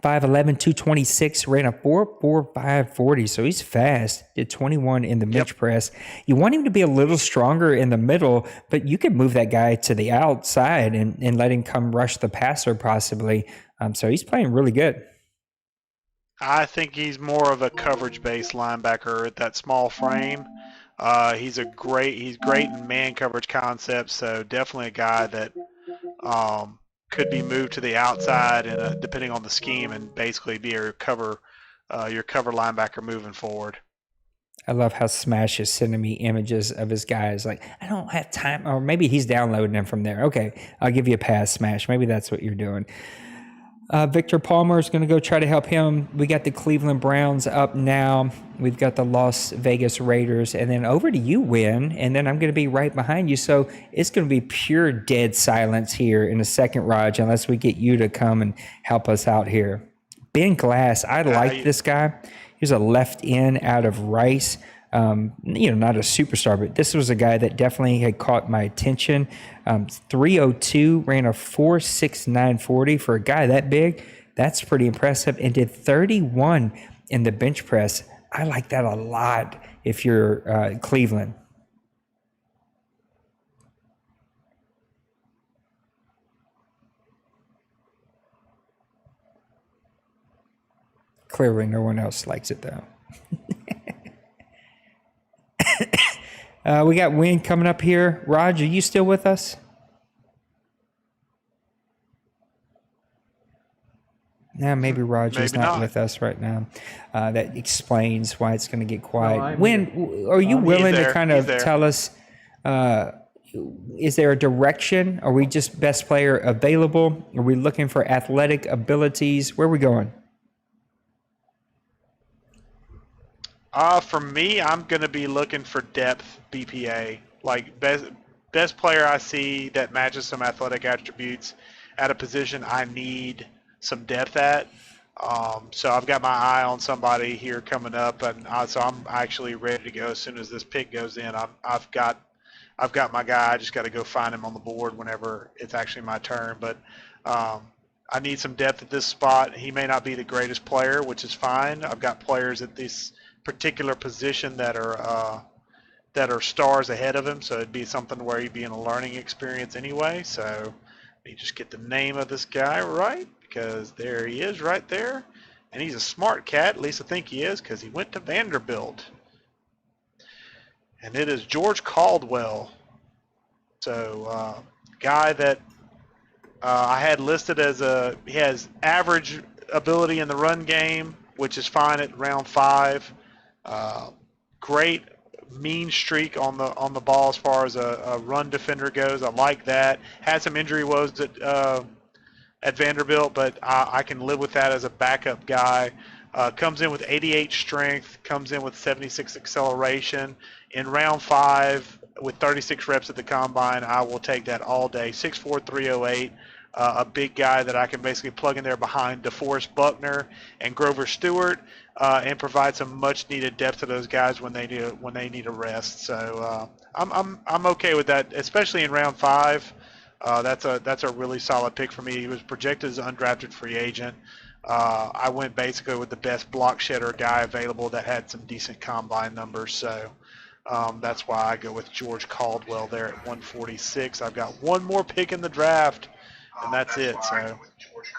5'11", 226, ran a 4.45 40, so he's fast. Did 21 in the bench press. You want him to be a little stronger in the middle, but you could move that guy to the outside and let him come rush the passer possibly. So he's playing really good. I think he's more of a coverage-based linebacker at that small frame. He's great in man coverage concepts, so definitely a guy that could be moved to the outside and depending on the scheme, and basically be your cover linebacker moving forward. I love how Smash is sending me images of his guys. Like, I don't have time, or maybe he's downloading them from there. Okay, I'll give you a pass, Smash. Maybe that's what you're doing. Victor Palmer is going to go try to help him. We got the Cleveland Browns up now. We've got the Las Vegas Raiders. And then over to you, Win. And then I'm going to be right behind you. So it's going to be pure dead silence here in a second, Raj, unless we get you to come and help us out here. Ben Glass, I like this guy. He's a left end out of Rice. Not a superstar, but this was a guy that definitely had caught my attention. 302, ran a 4.69 40 for a guy that big. That's pretty impressive, and did 31 in the bench press. I like that a lot if you're Cleveland. Clearly no one else likes it though. We got Win coming up here. Raj, are you still with us? No, maybe Raj is not with us right now. That explains why it's going to get quiet. No, Win, are you willing to kind of tell us, is there a direction? Are we just best player available? Are we looking for athletic abilities? Where are we going? For me, I'm going to be looking for depth BPA. Like best player I see that matches some athletic attributes at a position I need some depth at. So I've got my eye on somebody here coming up, and so I'm actually ready to go as soon as this pick goes in. I've got my guy. I just got to go find him on the board whenever it's actually my turn. But I need some depth at this spot. He may not be the greatest player, which is fine. I've got players at this particular position that are stars ahead of him, so it'd be something where he'd be in a learning experience anyway. So let me just get the name of this guy right, because there he is right there, and he's a smart cat, at least I think he is, because he went to Vanderbilt, and it is George Caldwell. So guy that I had listed as he has average ability in the run game, which is fine at round 5. Great mean streak on the ball as far as a run defender goes. I like that. Had some injury woes at Vanderbilt, but I can live with that as a backup guy. Comes in with 88 strength, comes in with 76 acceleration. In round 5, with 36 reps at the combine, I will take that all day. 6'4", 308. A big guy that I can basically plug in there behind DeForest Buckner and Grover Stewart, and provide some much-needed depth to those guys when they need a rest. So I'm okay with that, especially in round 5. That's a really solid pick for me. He was projected as an undrafted free agent. I went basically with the best block shedder guy available that had some decent combine numbers. So that's why I go with George Caldwell there at 146. I've got one more pick in the draft, and that's it. So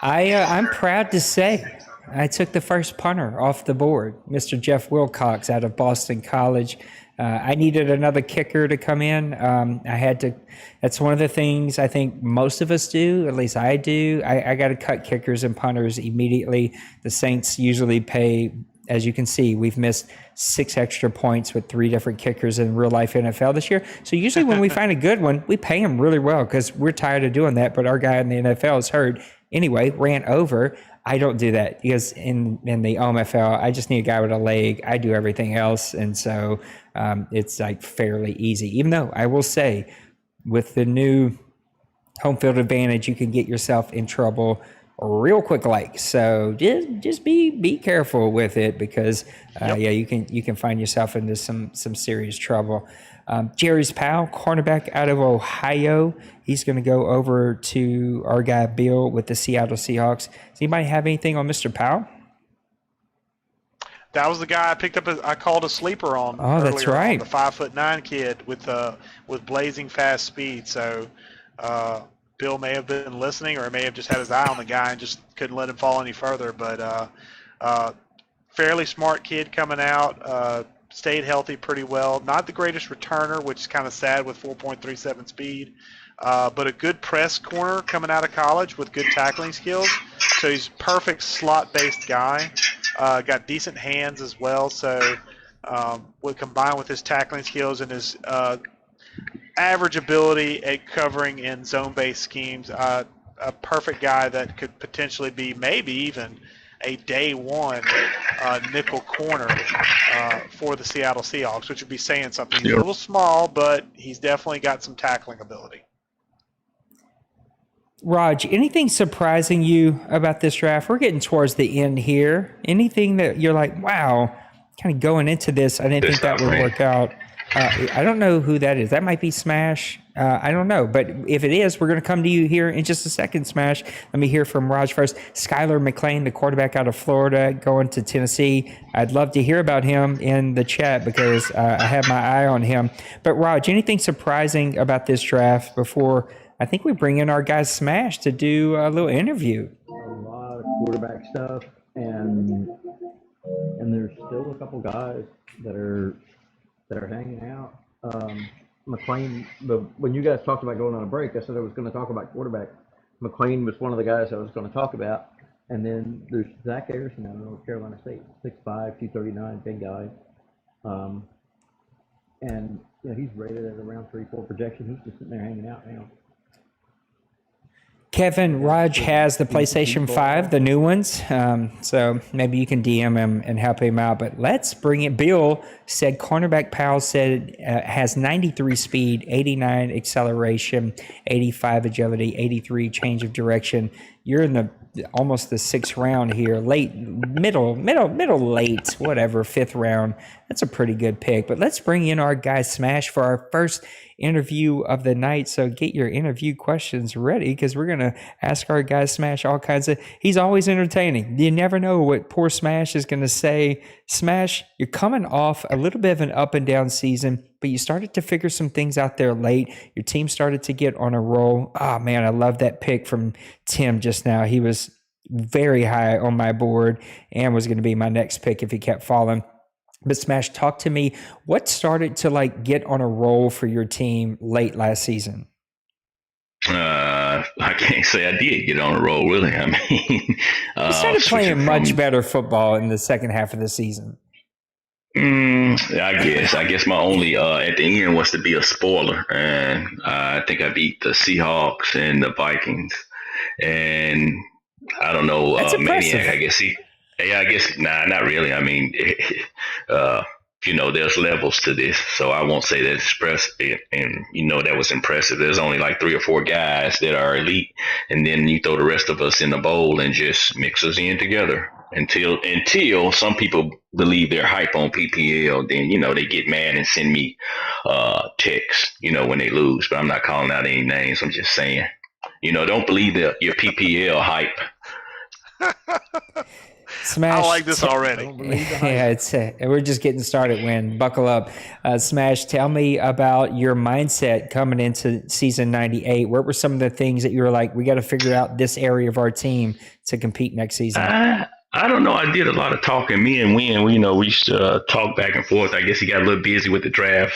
I'm proud to say I took the first punter off the board, Mr. Jeff Wilcox out of Boston College. I needed another kicker to come in. I had to. That's one of the things I think most of us do, at least I do. I got to cut kickers and punters immediately. The Saints usually pay, as you can see, we've missed 6 extra points with 3 different kickers in real life NFL this year. So usually when we find a good one, we pay him really well because we're tired of doing that. But our guy in the NFL is hurt. Anyway, ran over. I don't do that because in the OMFL, I just need a guy with a leg. I do everything else. And so it's like fairly easy, even though I will say with the new home field advantage, you can get yourself in trouble real quick like. So just be careful with it because you can find yourself into some serious trouble. Jarvis Powell, cornerback out of Ohio, he's going to go over to our guy Bill with the Seattle Seahawks. Does anybody have anything on Mr. Powell? That was the guy I picked up. I called a sleeper on. Oh, that's right. The 5'9" kid with blazing fast speed. So Bill may have been listening, or may have just had his eye on the guy and just couldn't let him fall any further. But fairly smart kid coming out. Stayed healthy pretty well. Not the greatest returner, which is kind of sad with 4.37 speed. But a good press corner coming out of college with good tackling skills. So he's a perfect slot-based guy. Got decent hands as well. So combined with his tackling skills and his average ability at covering in zone-based schemes, a perfect guy that could potentially be maybe even a day one nickel corner for the Seattle Seahawks, which would be saying something. He's a little small, but he's definitely got some tackling ability. Raj, anything surprising you about this draft? We're getting towards the end here. Anything that you're like, wow, kind of going into this, I didn't think that would work out. I don't know who that is. That might be Smash. I don't know. But if it is, we're going to come to you here in just a second, Smash. Let me hear from Raj first. Skylar McLean, the quarterback out of Florida, going to Tennessee. I'd love to hear about him in the chat because I have my eye on him. But Raj, anything surprising about this draft before I think we bring in our guy Smash to do a little interview? A lot of quarterback stuff, and there's still a couple guys that are hanging out. McLean, when you guys talked about going on a break, I said I was going to talk about quarterback. McLean was one of the guys I was going to talk about. And then there's Zach Harrison out of North Carolina State, 6'5", 239, big guy. And he's rated at around 3-4 projection. He's just sitting there hanging out now. Kevin, Raj has the PlayStation 5, the new ones, so maybe you can DM him and help him out. But let's bring it. Bill said cornerback Powell said has 93 speed, 89 acceleration, 85 agility, 83 change of direction. You're in almost the 6th round here, middle late, whatever, 5th round. That's a pretty good pick. But let's bring in our guy Smash for our first interview of the night. So get your interview questions ready because we're going to ask our guy Smash all kinds of, he's always entertaining. You never know what poor Smash is going to say. Smash, you're coming off a little bit of an up and down season, but you started to figure some things out there late. Your team started to get on a roll. Oh man, I love that pick from Tim just now. He was very high on my board and was going to be my next pick if he kept falling. But Smash, talk to me. What started to get on a roll for your team late last season? I can't say I did get on a roll, really. I mean, you started playing much better football in the second half of the season. I guess my only at the end was to be a spoiler, and I think I beat the Seahawks and the Vikings, and I don't know, That's impressive. Maniac. I guess not really. I mean, there's levels to this, so I won't say that's impressive. And that was impressive. There's only like 3 or 4 guys that are elite, and then you throw the rest of us in the bowl and just mix us in together. Until some people believe they're hype on PPL, then they get mad and send me texts, when they lose. But I'm not calling out any names. I'm just saying, don't believe your PPL hype. Smash. I like this already. Yeah, we're just getting started. Win, buckle up. Smash, tell me about your mindset coming into season 98. What were some of the things that you were like, we got to figure out this area of our team to compete next season? I don't know. I did a lot of talking. Me and Win, we used to talk back and forth. I guess he got a little busy with the draft.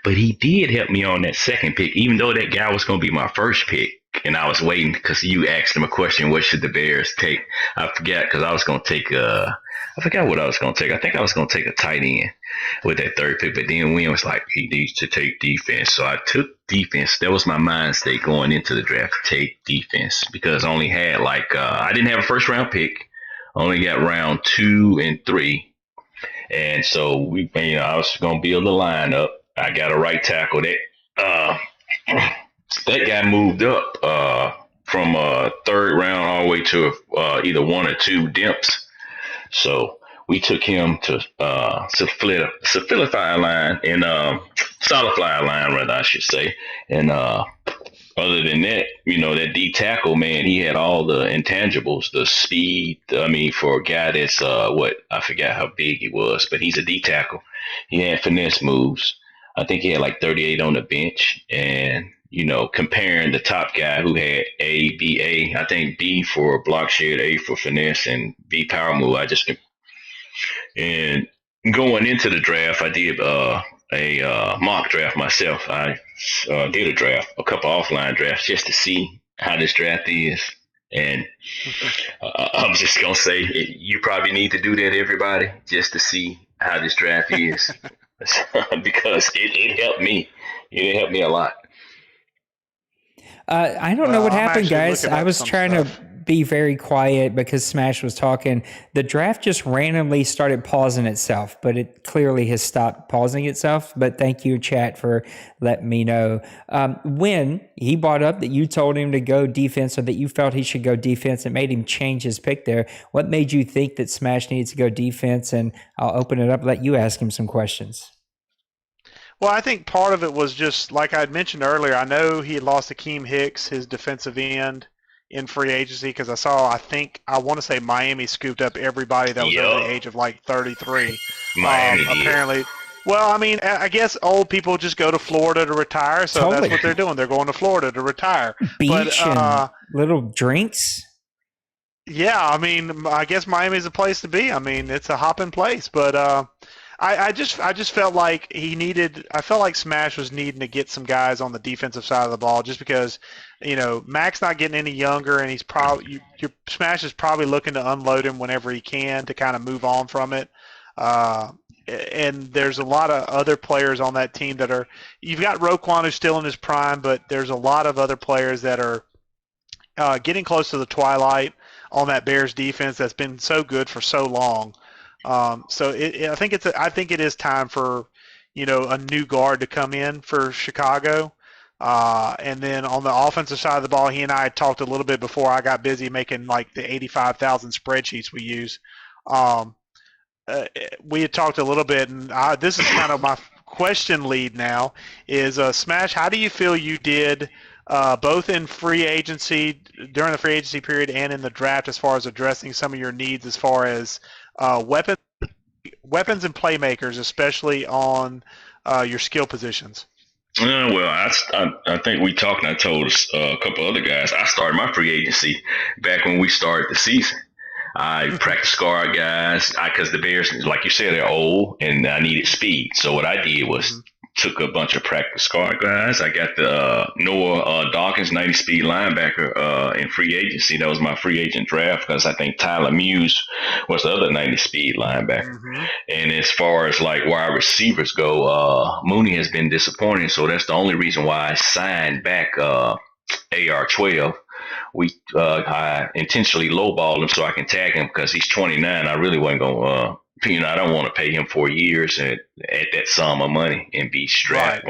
But he did help me on that second pick, even though that guy was going to be my first pick. And I was waiting because you asked him a question, what should the Bears take? I forgot because I was going to take I forgot what I was going to take. I think I was going to take a tight end with that third pick. But then Win was like, he needs to take defense. So I took defense. That was my mind state going into the draft, take defense. Because I only had I didn't have a first round pick. I only got round 2 and 3. And so I was going to build a lineup. I got a right tackle that guy moved up from third round all the way to either one or two dimps. So we took him to solidify line and solidify line, rather I should say. And other than that, that D tackle, man, he had all the intangibles, the speed. I mean, for a guy that's I forgot how big he was, but he's a D tackle. He had finesse moves. I think he had like 38 on the bench, and comparing the top guy who had A, B, A. I think B for block shed, A for finesse, and B power move. And going into the draft, I did a mock draft myself. I did a couple offline drafts just to see how this draft is. And I'm just going to say, you probably need to do that, everybody, just to see how this draft is. Because it helped me. It helped me a lot. I don't know what happened, guys. I was trying to be very quiet because Smash was talking. The draft just randomly started pausing itself, but it clearly has stopped pausing itself. But thank you, chat, for letting me know. When he brought up that you told him to go defense, or that you felt he should go defense, it made him change his pick there. What made you think that Smash needs to go defense? And I'll open it up, let you ask him some questions. Well, I think part of it was just, like I had mentioned earlier, I know he had lost Akeem Hicks, his defensive end, in free agency, because I want to say Miami scooped up everybody that was over the age of like 33. Miami apparently. Well, I mean, I guess old people just go to Florida to retire, so Totally. That's what they're doing. They're going to Florida to retire. Beach and little drinks. Yeah, I mean, I guess Miami's a place to be. I mean, it's a hopping place, but I just felt like I felt like Smash was needing to get some guys on the defensive side of the ball, just because, Mac's not getting any younger, and he's probably your Smash is probably looking to unload him whenever he can to kind of move on from it. And there's a lot of other players on that team that you've got Roquan, who's still in his prime, but there's a lot of other players that are getting close to the twilight on that Bears defense that's been so good for so long. So I think it is time for, a new guard to come in for Chicago. And then on the offensive side of the ball, he and I had talked a little bit before I got busy making like the 85,000 spreadsheets we use. We had talked a little bit, and this is kind of my question lead now is Smash, how do you feel you did both in free agency, during the free agency period, and in the draft, as far as addressing some of your needs as far as weapons and playmakers, especially on your skill positions? Well, I think we talked, and I told a couple other guys, I started my free agency back when we started the season. I practiced guard guys because the Bears, like you said, they're old, and I needed speed. So what I did was took a bunch of practice guard guys. I got the Noah Dawkins, 90 speed linebacker in free agency. That was my free agent draft because I think Tyler Muse was the other 90 speed linebacker. And as far as like wide receivers go, Mooney has been disappointing. So that's the only reason why I signed back AR-12. I intentionally lowballed him so I can tag him because he's 29. I really wasn't going to, I don't want to pay him 4 years at that sum of money and be strapped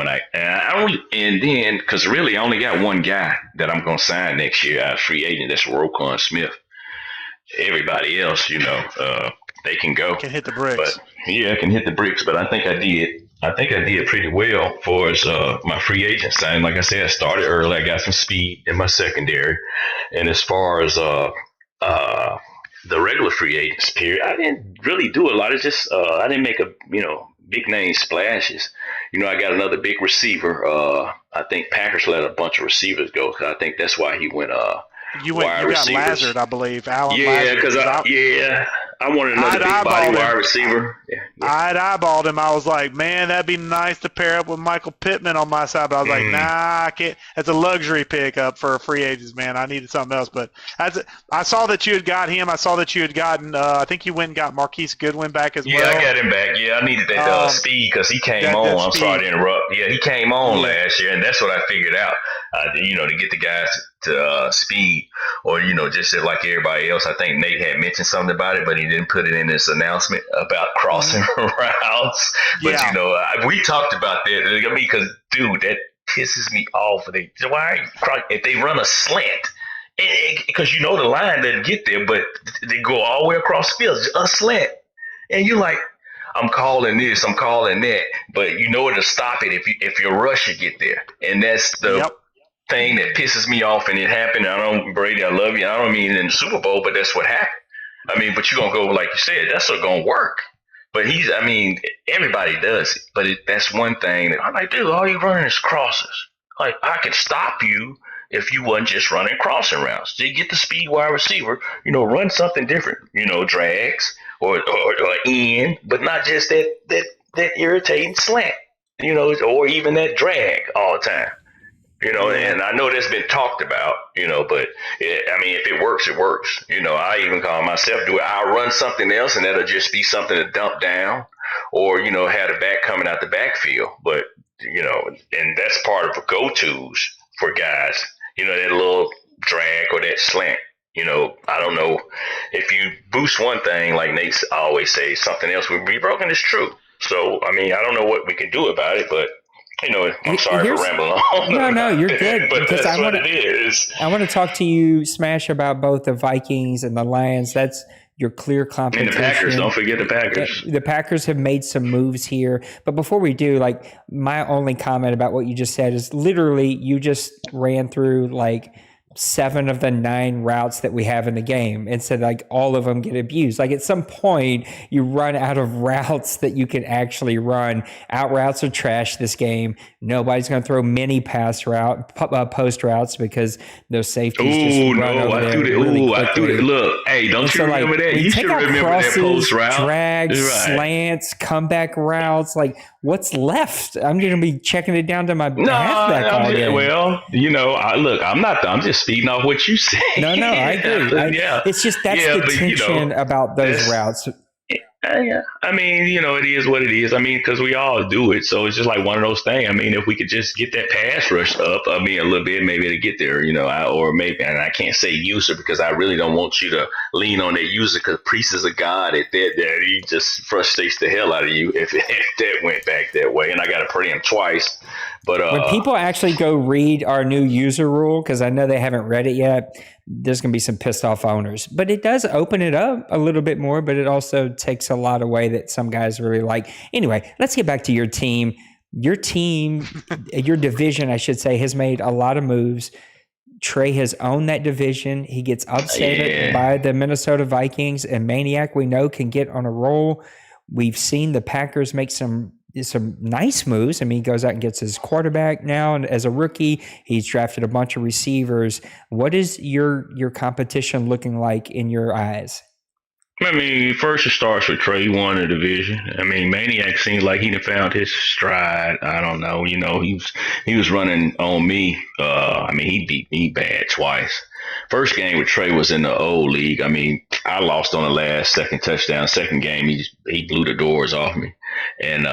and then because really I only got one guy that I'm going to sign next year out of free agent. That's Roquan Smith. Everybody else, they can go. Can hit the bricks. But yeah, I can hit the bricks. But I think I did pretty well for as my free agent signing. Like I said, I started early. I got some speed in my secondary. And as far as the regular free agents period, I didn't really do a lot. It's just I didn't make big name splashes. I got another big receiver. I think Packers let a bunch of receivers go. I think that's why he went you got Lazard, I believe. Alan Lazard. Because I wanted another big body wide receiver. Yeah. I'd eyeballed him. I was like, man, that'd be nice to pair up with Michael Pittman on my side. But I was like, nah, I can't. That's a luxury pickup for free agents, man. I needed something else. But I saw that you had got him. I saw that you had gotten, I think you went and got Marquise Goodwin back as well. Yeah, I got him back. Yeah, I needed that speed because he came on. I'm sorry to interrupt. Yeah, he came on last year, and that's what I figured out, to get the guys to speed or, just like everybody else. I think Nate had mentioned something about it, but he didn't put it in his announcement about crossing routes. But, we talked about that. Because, dude, that pisses me off. If they run a slant because you know the line doesn't get there, but they go all the way across the field, just a slant, and you're like, I'm calling this, I'm calling that, but you know to stop it if your rush should get there, and that's the thing that pisses me off. And it happened. Brady, I love you. I don't mean in the Super Bowl, but that's what happened. I mean, but you're gonna go like you said, that's not gonna work. But everybody does it, but that's one thing that I'm like, dude, all you running is crosses. Like, I could stop you if you wasn't just running crossing routes. So you get the speed wide receiver, run something different, drags or in, but not just that irritating slant, or even that drag all the time. And I know that's been talked about, but if it works, it works. I even call myself I'll run something else and that'll just be something to dump down or, have the back coming out the backfield. But, and that's part of the go-tos for guys, that little drag or that slant. I don't know if you boost one thing, like Nate always says, something else will be broken. It's true. So, I don't know what we can do about it, but I'm sorry for rambling on. No, you're good. But that's what it is. I want to talk to you, Smash, about both the Vikings and the Lions. That's your clear competition. And the Packers. Don't forget the Packers. The Packers have made some moves here. But before we do, my only comment about what you just said is literally you just ran through 7 of the 9 routes that we have in the game and said all of them get abused. At some point you run out of routes that you can actually run. Out routes are trash this game. Nobody's going to throw many post routes because those safeties just run over there really quickly. Look, hey, don't you remember that? You should remember crosses, that post route. Drags, slants, comeback routes. What's left? I'm going to be checking it down to my halfback all day. Well, I'm just feeding off what you say. No, I agree. It's just that's the tension about those routes. Yeah. It is what it is. Because we all do it. So it's just like one of those things. If we could just get that pass rush up, a little bit, maybe to get there, or maybe, and I can't say user because I really don't want you to lean on that user because Priest is a god at that he just frustrates the hell out of you if that went back that way. And I got to pray him twice. But when people actually go read our new user rule, because I know they haven't read it yet, there's going to be some pissed off owners. But it does open it up a little bit more, but it also takes a lot away that some guys really like. Anyway, let's get back to your team. Your team, your division, I should say, has made a lot of moves. Trey has owned that division. He gets upset by the Minnesota Vikings, and Maniac, we know, can get on a roll. We've seen the Packers make some nice moves. He goes out and gets his quarterback now, and as a rookie, he's drafted a bunch of receivers. What is your competition looking like in your eyes? First it starts with Trey. He won the division. Maniac seems like he done found his stride. I don't know. He was running on me. He beat me bad twice. First game with Trey was in the old league. I lost on the last second touchdown. Second game, he blew the doors off me. And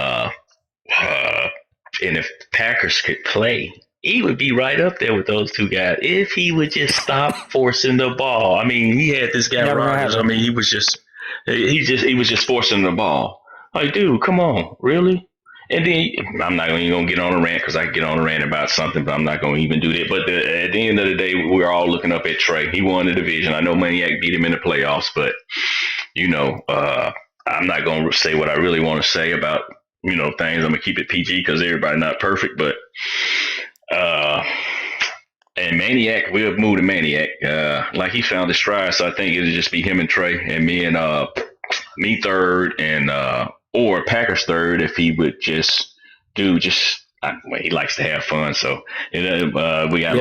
if Packers could play, he would be right up there with those two guys if he would just stop forcing the ball. He had this guy Rodgers. He was just forcing the ball. Like, dude, come on, really? And then I'm not even going to get on a rant because I can get on a rant about something, but I'm not going to even do that. But at the end of the day, we're all looking up at Trey. He won the division. I know Maniac beat him in the playoffs, but I'm not going to say what I really want to say about things. I'm going to keep it PG because everybody's not perfect, but and Maniac, we'll move to Maniac. He found his stride, so I think it'll just be him and Trey, and me third, and or Packers third if he would just do he likes to have fun. So we got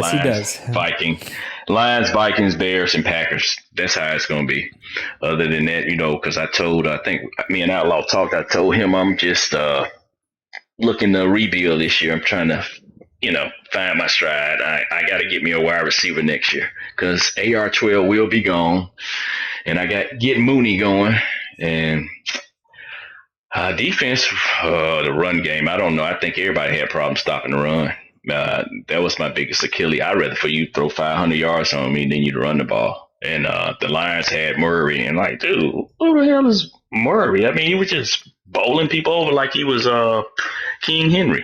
Lions, Vikings, Bears, and Packers. That's how it's going to be. Other than that, because I think me and Outlaw talked. I told him I'm just looking to rebuild this year. I'm trying to find my stride. I got to get me a wide receiver next year because AR-12 will be gone, and I got get Mooney going and. Defense, the run game, I don't know. I think everybody had problems stopping the run. That was my biggest Achilles. I'd rather for you to throw 500 yards on me than you to run the ball. And the Lions had Murray. And dude, who the hell is Murray? He was just bowling people over like he was King Henry.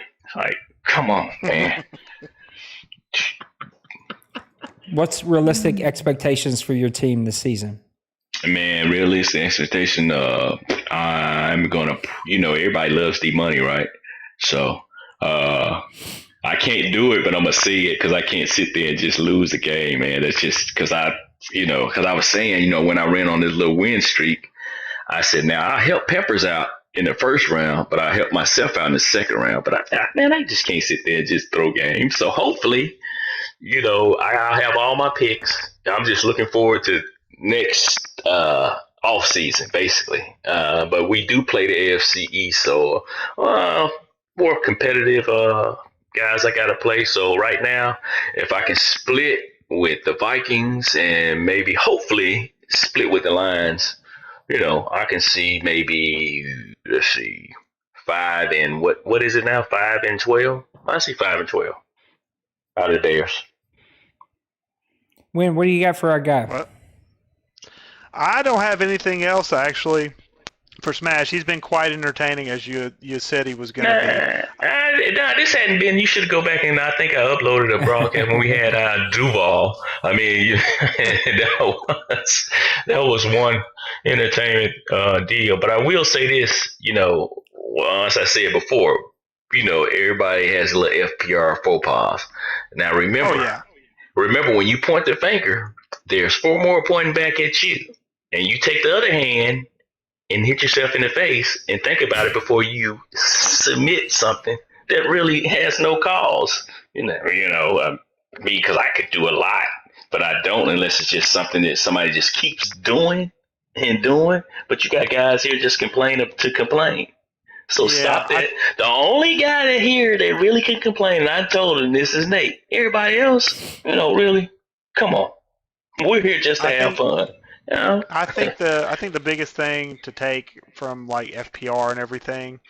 Come on, man. What's realistic expectations for your team this season? Man, realistic expectation. I'm gonna, everybody loves the money, right? So, I can't do it, but I'm gonna see it because I can't sit there and just lose the game, man. That's just because because I was saying, when I ran on this little win streak, I said, now I help Peppers out in the first round, but I help myself out in the second round. But I just can't sit there and just throw games. So hopefully, I'll have all my picks. I'm just looking forward to next off season, basically. But we do play the AFC East, so more competitive guys I got to play. So right now, if I can split with the Vikings and maybe hopefully split with the Lions, I can see maybe, let's see, 5 and what is it now? 5-12? I see 5-12 out of theirs. Win, what do you got for our guy? What? I don't have anything else, actually, for Smash. He's been quite entertaining, as you said he was going to be. This hadn't been. You should go back and I think I uploaded a broadcast when we had Duval. I mean, that was one entertainment deal. But I will say this, as I said before, everybody has a little FPR faux pas. Now remember when you point the finger, there's 4 more pointing back at you. And you take the other hand and hit yourself in the face and think about it before you submit something that really has no cause. Because I could do a lot, but I don't unless it's just something that somebody just keeps doing and doing. But you got guys here just complaining to complain. So stop that. The only guy that here that really can complain, and I told him this is Nate. Everybody else, really, come on. We're here just to have fun. I think the biggest thing to take from like FPR and everything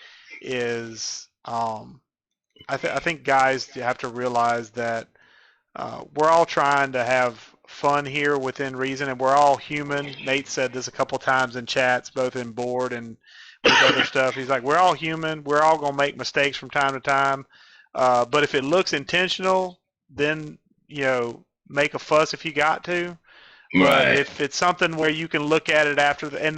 is I think guys have to realize that we're all trying to have fun here within reason, and we're all human. Nate said this a couple times in chats, both in board and with other stuff. He's like, we're all human. We're all gonna make mistakes from time to time, but if it looks intentional, then make a fuss if you got to. Right. If it's something where you can look at it after, in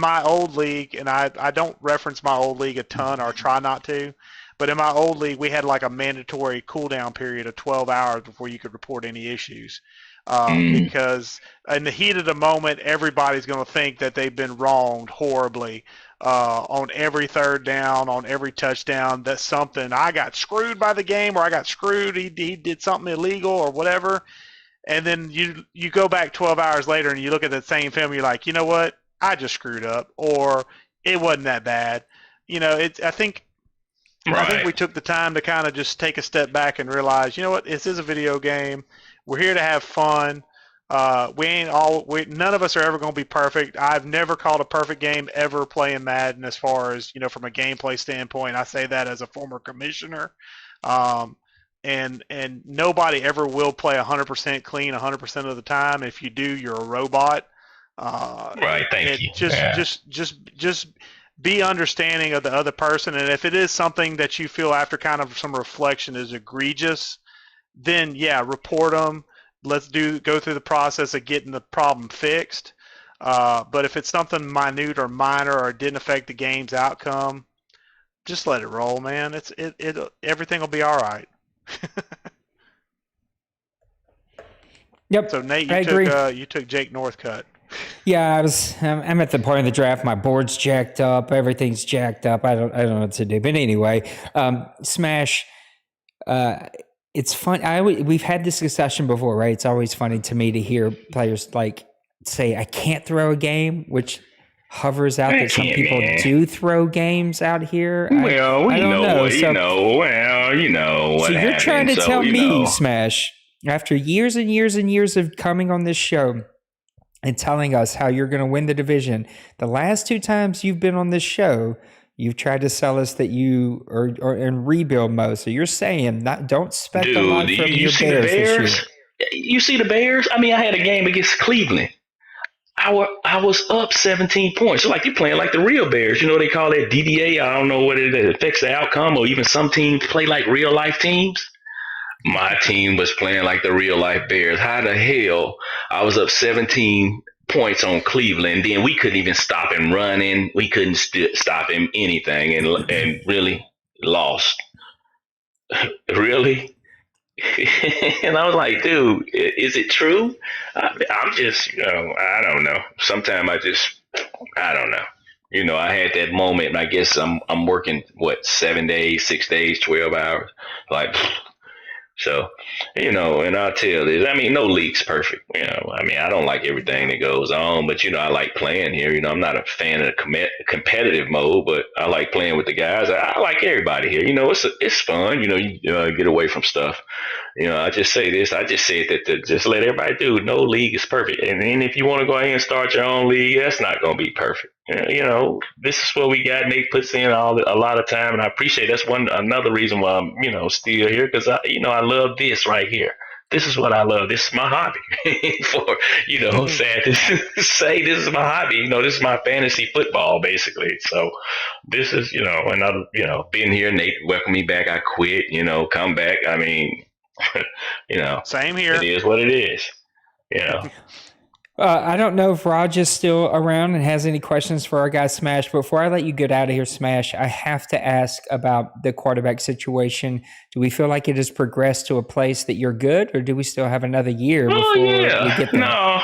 my old league, and I don't reference my old league a ton or try not to, but in my old league we had like a mandatory cooldown period of 12 hours before you could report any issues, because in the heat of the moment everybody's going to think that they've been wronged horribly on every third down, on every touchdown. That's something I got screwed by the game, or I got screwed. He did something illegal or whatever. And then you go back 12 hours later and you look at that same film, you're like, you know what? I just screwed up, or it wasn't that bad. I think we took the time to kind of just take a step back and realize, you know what? This is a video game. We're here to have fun. None of us are ever going to be perfect. I've never called a perfect game ever playing Madden as far as, from a gameplay standpoint. I say that as a former commissioner. And nobody ever will play 100% clean 100% of the time. If you do, you're a robot. Right. Thank you. Just be understanding of the other person. And if it is something that you feel after kind of some reflection is egregious, then report them. Let's go through the process of getting the problem fixed. But if it's something minute or minor or didn't affect the game's outcome, just let it roll, man. Everything will be all right. Yep. So Nate, you took Jake Northcutt. Yeah, I'm at the point of the draft. My board's jacked up. Everything's jacked up. I don't know what to do. But anyway, Smash. It's fun. We've had this discussion before, right? It's always funny to me to hear players say, "I can't throw a game," which hovers out that some people do throw games out here. Well, I don't know. So you're trying to tell me, Smash, after years and years and years of coming on this show and telling us how you're going to win the division, the last 2 times you've been on this show, you've tried to sell us that you are in rebuild mode. So you're saying don't expect a lot from your Bears this year. You see the Bears? I mean, I had a game against Cleveland. I was up 17 points. So like you're playing like the real Bears. They call that DDA. I don't know what it affects the outcome, or even some teams play like real life teams. My team was playing like the real life Bears. How the hell I was up 17 points on Cleveland, then we couldn't even stop him running. We couldn't stop him anything, and really lost. Really? And I was like, dude, is it true? I'm just, I don't know. Sometimes I don't know. I had that moment. I guess I'm working what 7 days, 6 days, 12 hours. Like, so, and I'll tell this. I mean, no league's perfect. I mean, I don't like everything that goes on, but I like playing here. I'm not a fan of the competitive mode, but I like playing with the guys. I like everybody here. It's fun. You get away from stuff. I just say this. I just say that to just let everybody do. No league is perfect, and then if you want to go ahead and start your own league, that's not going to be perfect. This is what we got. Nate puts in a lot of time, and I appreciate. That's another reason why I'm still here, because I love this right here. This is what I love. This is my hobby. Sad to say, this is my hobby. This is my fantasy football, basically. So this is, another, being here. Nate welcomed me back. I quit. Come back. I mean, Same here. It is what it is. I don't know if Raj is still around and has any questions for our guy Smash. Before I let you get out of here, Smash, I have to ask about the quarterback situation. Do we feel like it has progressed to a place that you're good, or do we still have another year before we get there? No,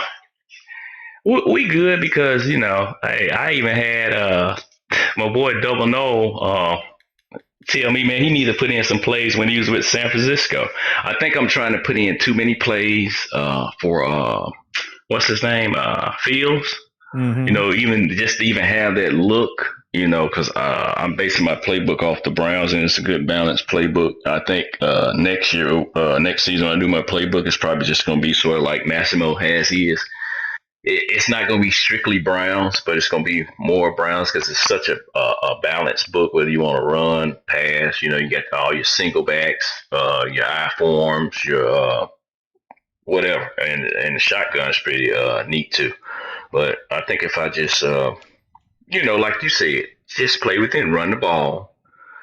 we good because, I even had my boy Double No tell me, man, he needed to put in some plays when he was with San Francisco. I think I'm trying to put in too many plays for what's his name? Fields. Mm-hmm. Even just to even have that look, because I'm basing my playbook off the Browns, and it's a good balanced playbook. I think next season, when I do my playbook, it's probably just going to be sort of like Massimo has his. It's not going to be strictly Browns, but it's going to be more Browns because it's such a balanced book, whether you want to run, pass, you got all your single backs, your I forms, your whatever, and the shotgun's pretty neat too. But I think if I just like you said, just play within, run the ball,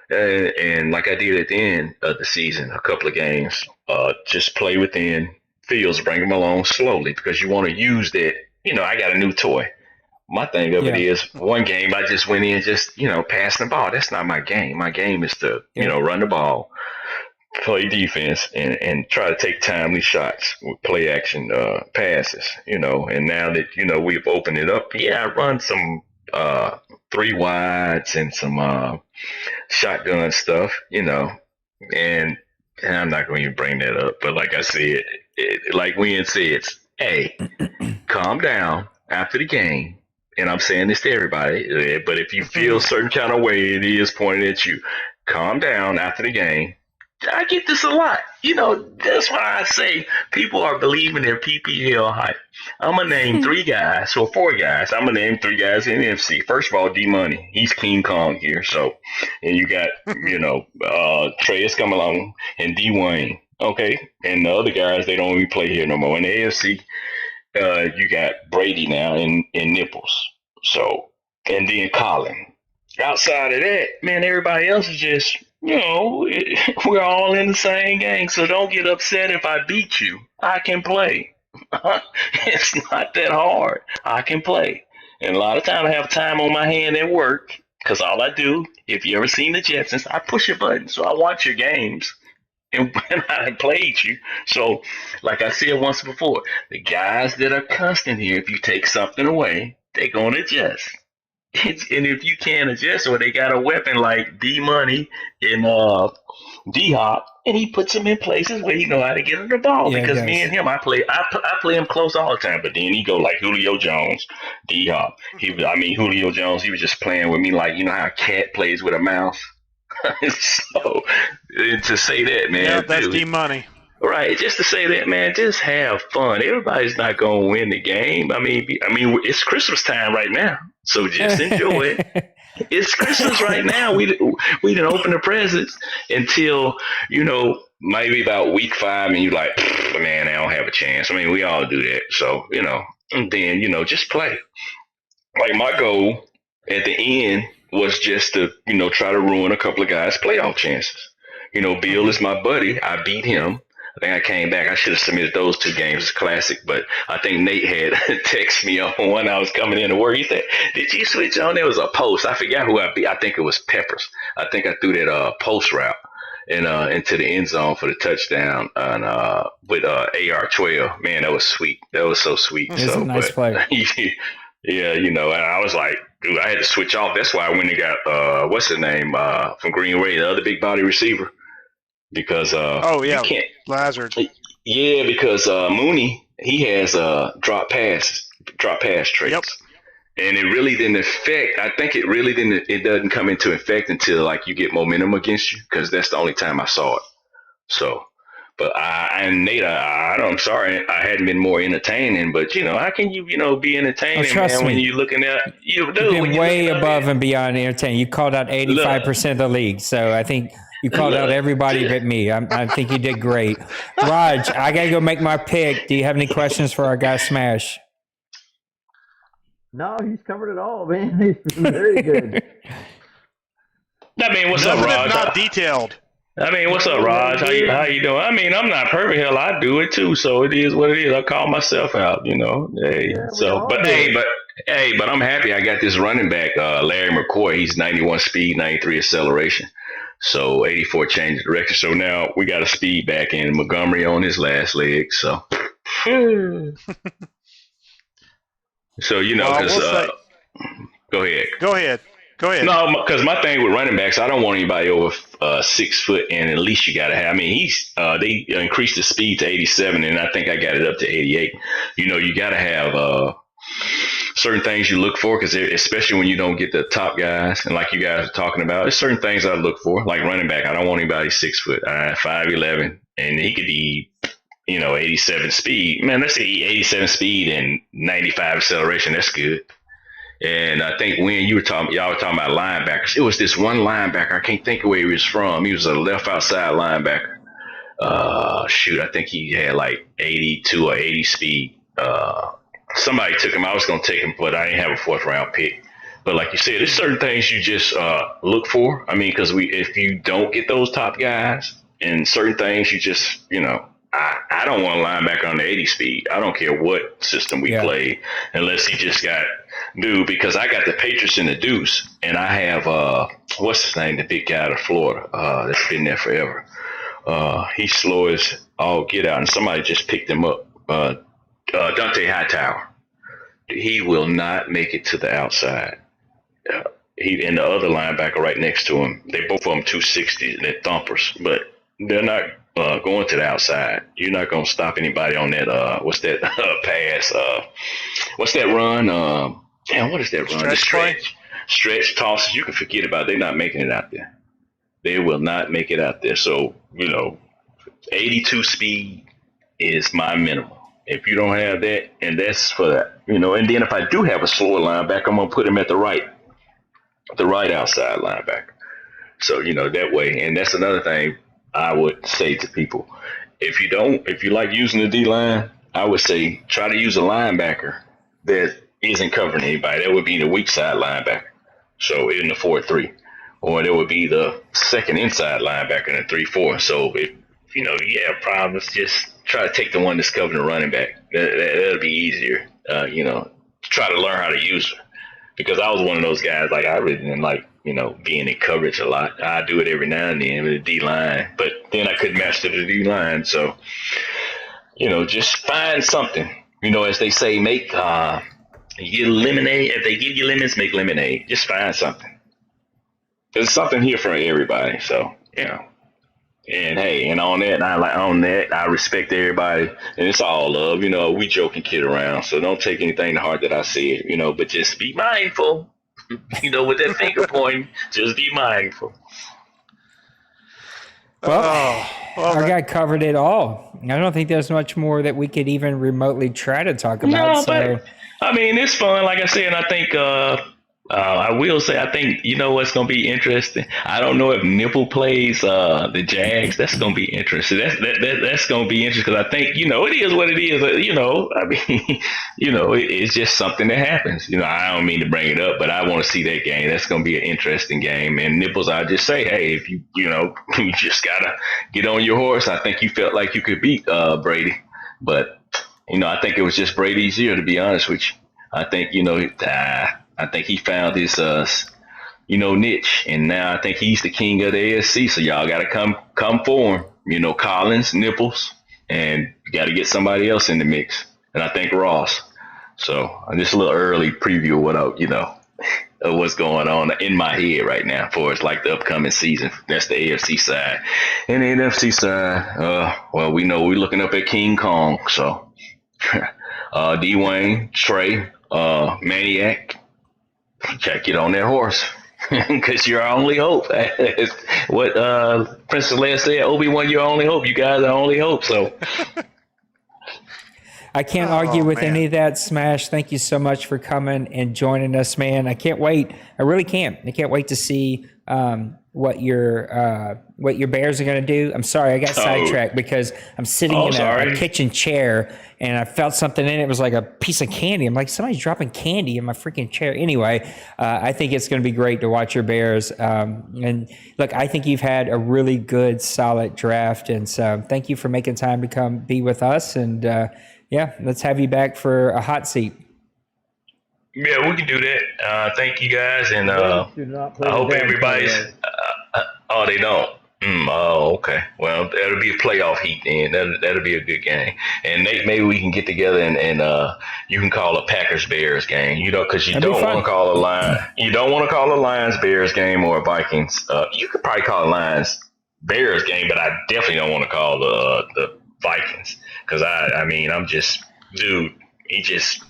and like I did at the end of the season, a couple of games, just play within Fields, bring them along slowly, because you want to use that. I got a new toy. My thing of it is, one game I just went in just passing the ball. That's not my game. My game is to run the ball, play defense, and try to take timely shots with play action passes, and now that, we've opened it up, I run some 3 wides and some shotgun stuff, and I'm not going to bring that up, but like I said, like Wynn said, hey, calm down after the game. And I'm saying this to everybody, but if you feel a certain kind of way, it is pointed at you. Calm down after the game. I get this a lot. That's why I say people are believing their PPL hype. I'm going to name 3 guys or 4 guys. I'm going to name 3 guys in the NFC. First of all, D-Money. He's King Kong here. So, and you got, Trey's come along and D-Wayne. Okay. And the other guys, they don't even play here no more. In the AFC, you got Brady now and Nipples. So, and then Colin. Outside of that, man, everybody else is just, we're all in the same gang. So don't get upset if I beat you. I can play. It's not that hard. I can play. And a lot of time I have time on my hand at work, because all I do, if you ever seen the Jetsons, I push a button. So I watch your games. And when I played you. So, like I said once before, the guys that are constant here, if you take something away, they're going to adjust. And if you can't adjust, or they got a weapon like D-Money and D-Hop, and he puts them in places where he know how to get the ball. Because me and him, I play him close all the time. But then he go like Julio Jones, D-Hop. Julio Jones, he was just playing with me like, how a cat plays with a mouse. So, to say that, man. Yeah, that's D-Money. Right, just to say that, man, just have fun. Everybody's not going to win the game. I mean, it's Christmas time right now, so just enjoy it. It's Christmas right now. We didn't open the presents until, maybe about week 5, and you're like, man, I don't have a chance. I mean, we all do that. So, and then, just play. Like, my goal at the end was just to, try to ruin a couple of guys' playoff chances. Bill is my buddy. I beat him. I think I came back. I should have submitted those 2 games as classic, but I think Nate had texted me on one. I was coming in to work. He said, "Did you switch on?" There was a post. I forgot who I beat. I think it was Peppers. I think I threw that post route and into the end zone for the touchdown and with AR-12. Man, that was sweet. That was so sweet. It's a nice play. Yeah, and I was like, dude, I had to switch off. That's why I went and got what's his name from Green Bay, the other big body receiver. Because you can't Lazard. Yeah, because Mooney, he has drop pass traits. Yep. And it really didn't affect. I think it doesn't come into effect until like you get momentum against you, because that's the only time I saw it. So, but Nate, I'm sorry, I hadn't been more entertaining. But how can you be entertaining, man, when you're looking at you've been way above and beyond entertaining. You called out 85% of the league, so I think. You called out everybody but me. I think you did great. Raj, I got to go make my pick. Do you have any questions for our guy Smash? No, he's covered it all, man. He's very good. I mean, what's up, Raj? Not detailed. I mean, what's up, Raj? How you doing? I mean, I'm not perfect. Hell, I do it too. So it is what it is. I call myself out, Hey, but I'm happy I got this running back, Larry McCoy. He's 91 speed, 93 acceleration. So 84 change of direction. So now we got a speed back in Montgomery on his last leg. So, because go ahead. No, because my thing with running backs, I don't want anybody over 6 foot, and at least you got to have. I mean, they increased the speed to 87, and I think I got it up to 88. You got to have certain things you look for, because especially when you don't get the top guys, and like you guys are talking about, there's certain things I look for, like running back. I don't want anybody 6 foot, 5'11", and he could be 87 speed. Man, let's say 87 speed and 95 acceleration. That's good. And I think when y'all were talking about linebackers, it was this one linebacker. I can't think of where he was from. He was a left outside linebacker. I think he had like 82 or 80 speed. Somebody took him. I was going to take him, but I didn't have a 4th round pick. But like you said, there's certain things you just look for. I mean, because if you don't get those top guys, and certain things you just, I don't want a linebacker on the 80 speed. I don't care what system we play, unless he just got because I got the Patriots in the deuce, and I have what's his name, the big guy out of Florida that's been there forever. He's slow as all get out, and somebody just picked him up. Dante Hightower. He will not make it to the outside. He and the other linebacker right next to him, they both of them 260, they're thumpers, but they're not going to the outside. You're not going to stop anybody on that. What's that pass? What's that run? What is that run? Stretch tosses. You can forget about it. They're not making it out there. They will not make it out there. So 82 speed is my minimum. If you don't have that, and that's for that, and then if I do have a slower linebacker, I'm gonna put him at the right outside linebacker. So that way, and that's another thing I would say to people: if you like using the D line, I would say try to use a linebacker that isn't covering anybody. That would be the weak side linebacker. So in the 4-3, or that would be the second inside linebacker in a 3-4. So if you have problems, just try to take the one that's covering the running back. That'll be easier. Try to learn how to use her. Because I was one of those guys, like, I really didn't like, being in coverage a lot. I do it every now and then with the D line, but then I couldn't master the D line. So, just find something. As they say, make you lemonade. If they give you lemons, make lemonade. Just find something. There's something here for everybody. So, And hey, and on that, I respect everybody, and it's all love. We joke and kid around, so don't take anything to heart that I said. But just be mindful. With that finger pointing, just be mindful. Well, our guy covered it all. I don't think there's much more that we could even remotely try to talk about. No, but I mean, it's fun. Like I said, I think I will say, I think you know what's going to be interesting. I don't know if Nipple plays the Jags. That's going to be interesting. That's going to be interesting because I think it is what it is. I mean, it's just something that happens. I don't mean to bring it up, but I want to see that game. That's going to be an interesting game. And Nipples, I just say, hey, if you just gotta get on your horse. I think you felt like you could beat Brady, but I think it was just Brady's year. To be honest with you, I think I think he found his niche, and now I think he's the king of the AFC. So y'all got to come for him. Collins, Nipples, and you got to get somebody else in the mix. And I think Ross. So just a little early preview of what of what's going on in my head right now for it's like the upcoming season. That's the AFC side. And the NFC side, well, we know we're looking up at King Kong. So Dwayne, Trey, Maniac. Check it on that horse because you're our only hope. What Princess Leia said, Obi-Wan, your only hope. You guys are only hope. So I can't argue with man. any of that, Smash. Thank you so much for coming and joining us, man. I can't wait. I really can't. I can't wait to see what your Bears are going to do. I'm sorry, I got sidetracked because I'm sitting in a kitchen chair and I felt something in it. It was like a piece of candy. I'm like, somebody's dropping candy in my freaking chair. Anyway, I think it's going to be great to watch your Bears. And look, I think you've had a really good, solid draft. And so thank you for making time to come be with us. And yeah, let's have you back for a hot seat. Yeah, we can do that. Thank you guys, and I hope everybody's. Oh, they don't. Oh, okay. Well, that'll be a playoff heat then. That'll be a good game. And Nate, maybe we can get together and you can call a Packers Bears game. Because you don't want to call a Lions. You don't want to call a Lions Bears game or a Vikings. You could probably call a Lions Bears game, but I definitely don't want to call the Vikings because I'm just dude. He just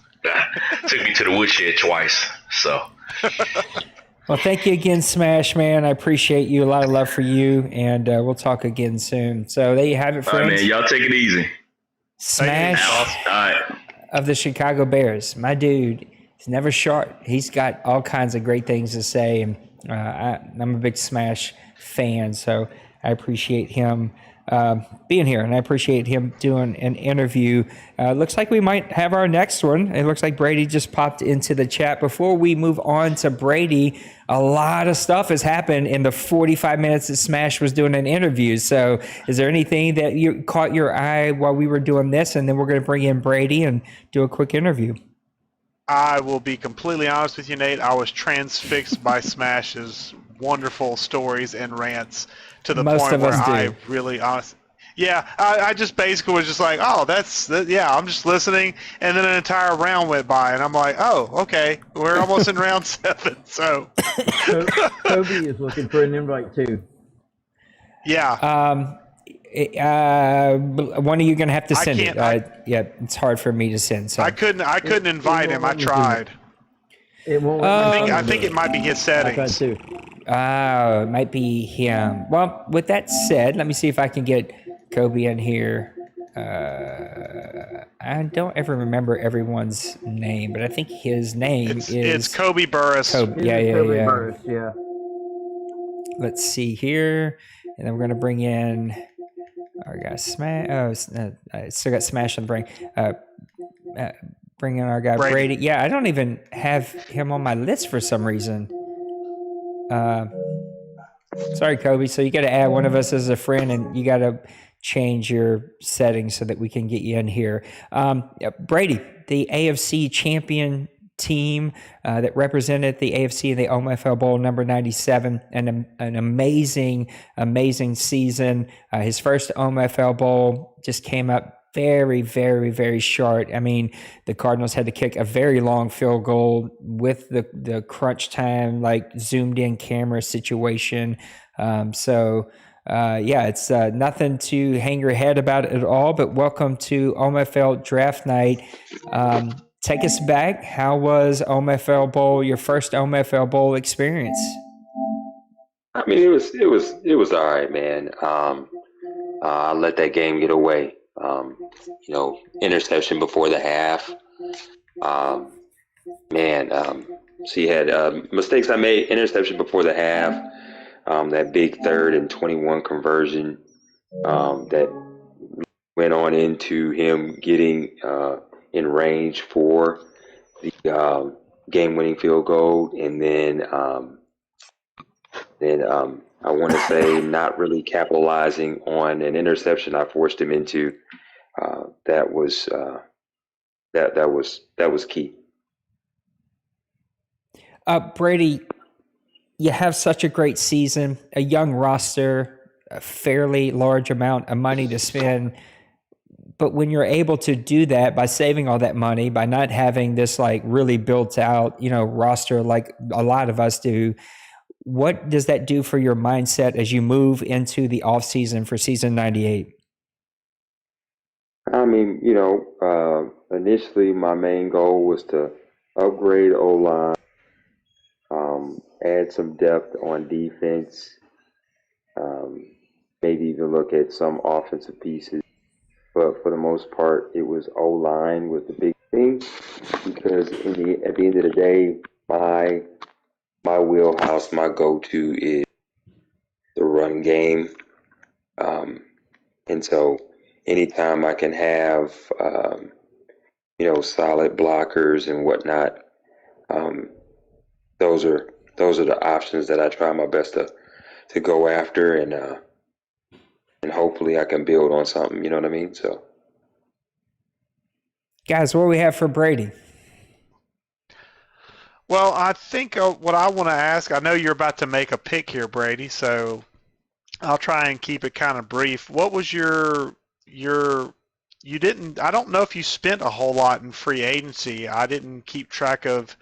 took me to the woodshed twice. So. Well, thank you again, Smash, man. I appreciate you. A lot of love for you, and we'll talk again soon. So there you have it, friends. All right, man. Y'all take it easy. Smash of the Chicago Bears. My dude, he's never short. He's got all kinds of great things to say, and I'm a big Smash fan, so I appreciate him being here, and I appreciate him doing an interview. Looks like we might have our next one. It looks like Brady just popped into the chat. Before we move on to Brady, a lot of stuff has happened in the 45 minutes that Smash was doing an interview. So is there anything that you caught your eye while we were doing this? And then we're going to bring in Brady and do a quick interview. I will be completely honest with you, Nate. I was transfixed by Smash's wonderful stories and rants to the point where I really honestly, I just basically was just like, oh, I'm just listening, and then an entire round went by, and I'm like, oh, okay, we're almost in round 7, so. Kobe is looking for an invite too. Yeah. One of you gonna have to send it. It's hard for me to send. So I couldn't invite him. I tried. It won't. I think it might be his settings. I tried too. It might be him. Well, with that said, let me see if I can get Kobe in here. I don't ever remember everyone's name, but I think his name it's Kobe Burris. Kobe Burris, yeah. Let's see here, and then we're gonna bring in our guy Smash. I still got Smash on the brain. Bring in our guy Brady. Yeah, I don't even have him on my list for some reason. Sorry, Kobe. So you got to add one of us as a friend, and you got to change your settings so that we can get you in here. Brady, the AFC champion team that represented the AFC in the OMFL Bowl number 97, and an amazing season. His first OMFL Bowl just came up very, very, very short. I mean, the Cardinals had to kick a very long field goal with the crunch time, like zoomed in camera situation. It's nothing to hang your head about at all, but welcome to OMFL Draft Night. Take us back. How was OMFL Bowl, your first OMFL Bowl experience? I mean, it was all right, man. I let that game get away. Interception before the half. So he had mistakes I made, interception before the half, that big 3rd and 21 conversion that went on into him getting in range for the game-winning field goal, and then I want to say not really capitalizing on an interception I forced him into. That was key. Brady, you have such a great season, a young roster, a fairly large amount of money to spend. But when you're able to do that by saving all that money, by not having this like really built out, roster like a lot of us do, what does that do for your mindset as you move into the off season for season 98? I mean, initially my main goal was to upgrade O-line, add some depth on defense, maybe even look at some offensive pieces. But for the most part, it was O-line was the big thing, because at the end of the day, my wheelhouse, my go-to is the run game. And so anytime I can have, solid blockers and whatnot, those are the options that I try my best to go after, and hopefully I can build on something, you know what I mean? So, guys, what do we have for Brady? Well, I think what I want to ask, I know you're about to make a pick here, Brady, so I'll try and keep it kind of brief. What was I don't know if you spent a whole lot in free agency. I didn't keep track of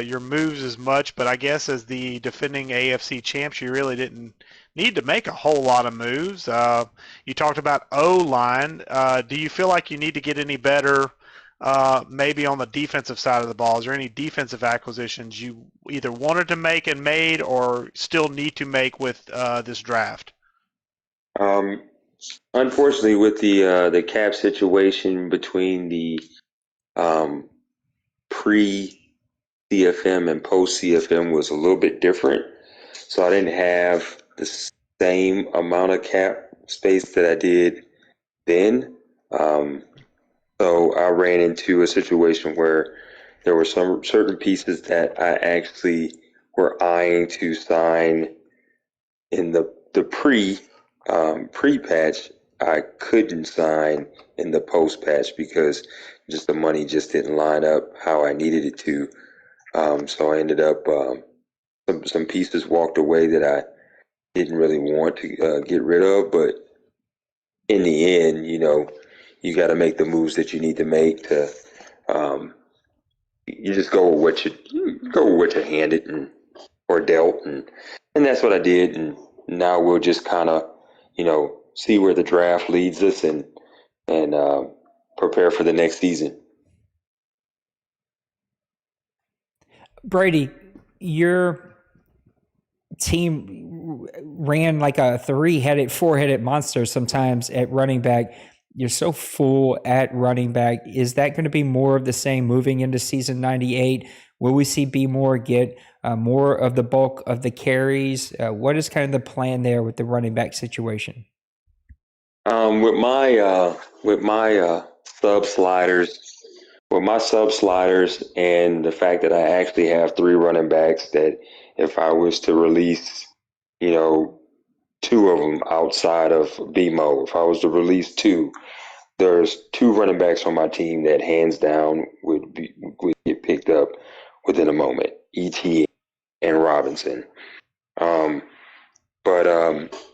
your moves as much, but I guess as the defending AFC champs, you really didn't need to make a whole lot of moves. You talked about O-line. Do you feel like you need to get any better maybe on the defensive side of the ball? Is there any defensive acquisitions you either wanted to make and made or still need to make with this draft? Unfortunately, with the cap situation between the pre-CFM and post-CFM was a little bit different. So I didn't have the same amount of cap space that I did then. So I ran into a situation where there were some certain pieces that I actually were eyeing to sign in the pre-patch. I couldn't sign in the post-patch because just the money just didn't line up how I needed it to. So I ended up some pieces walked away that I didn't really want to get rid of, but in the end, you got to make the moves that you need to make to. You just go with what you're handed or dealt, and that's what I did. And now we'll just kind of, see where the draft leads us and prepare for the next season. Brady, your team ran like a four-headed monster sometimes at running back. You're so full at running back. Is that going to be more of the same moving into season 98? Will we see B. Moore get more of the bulk of the carries? What is kind of the plan there with the running back situation? With my sub sliders, and the fact that I actually have 3 running backs, that if I was to release, 2 of them outside of BMO, if I was to release 2, there's 2 running backs on my team that hands down would get picked up within a moment, ET and Robinson. But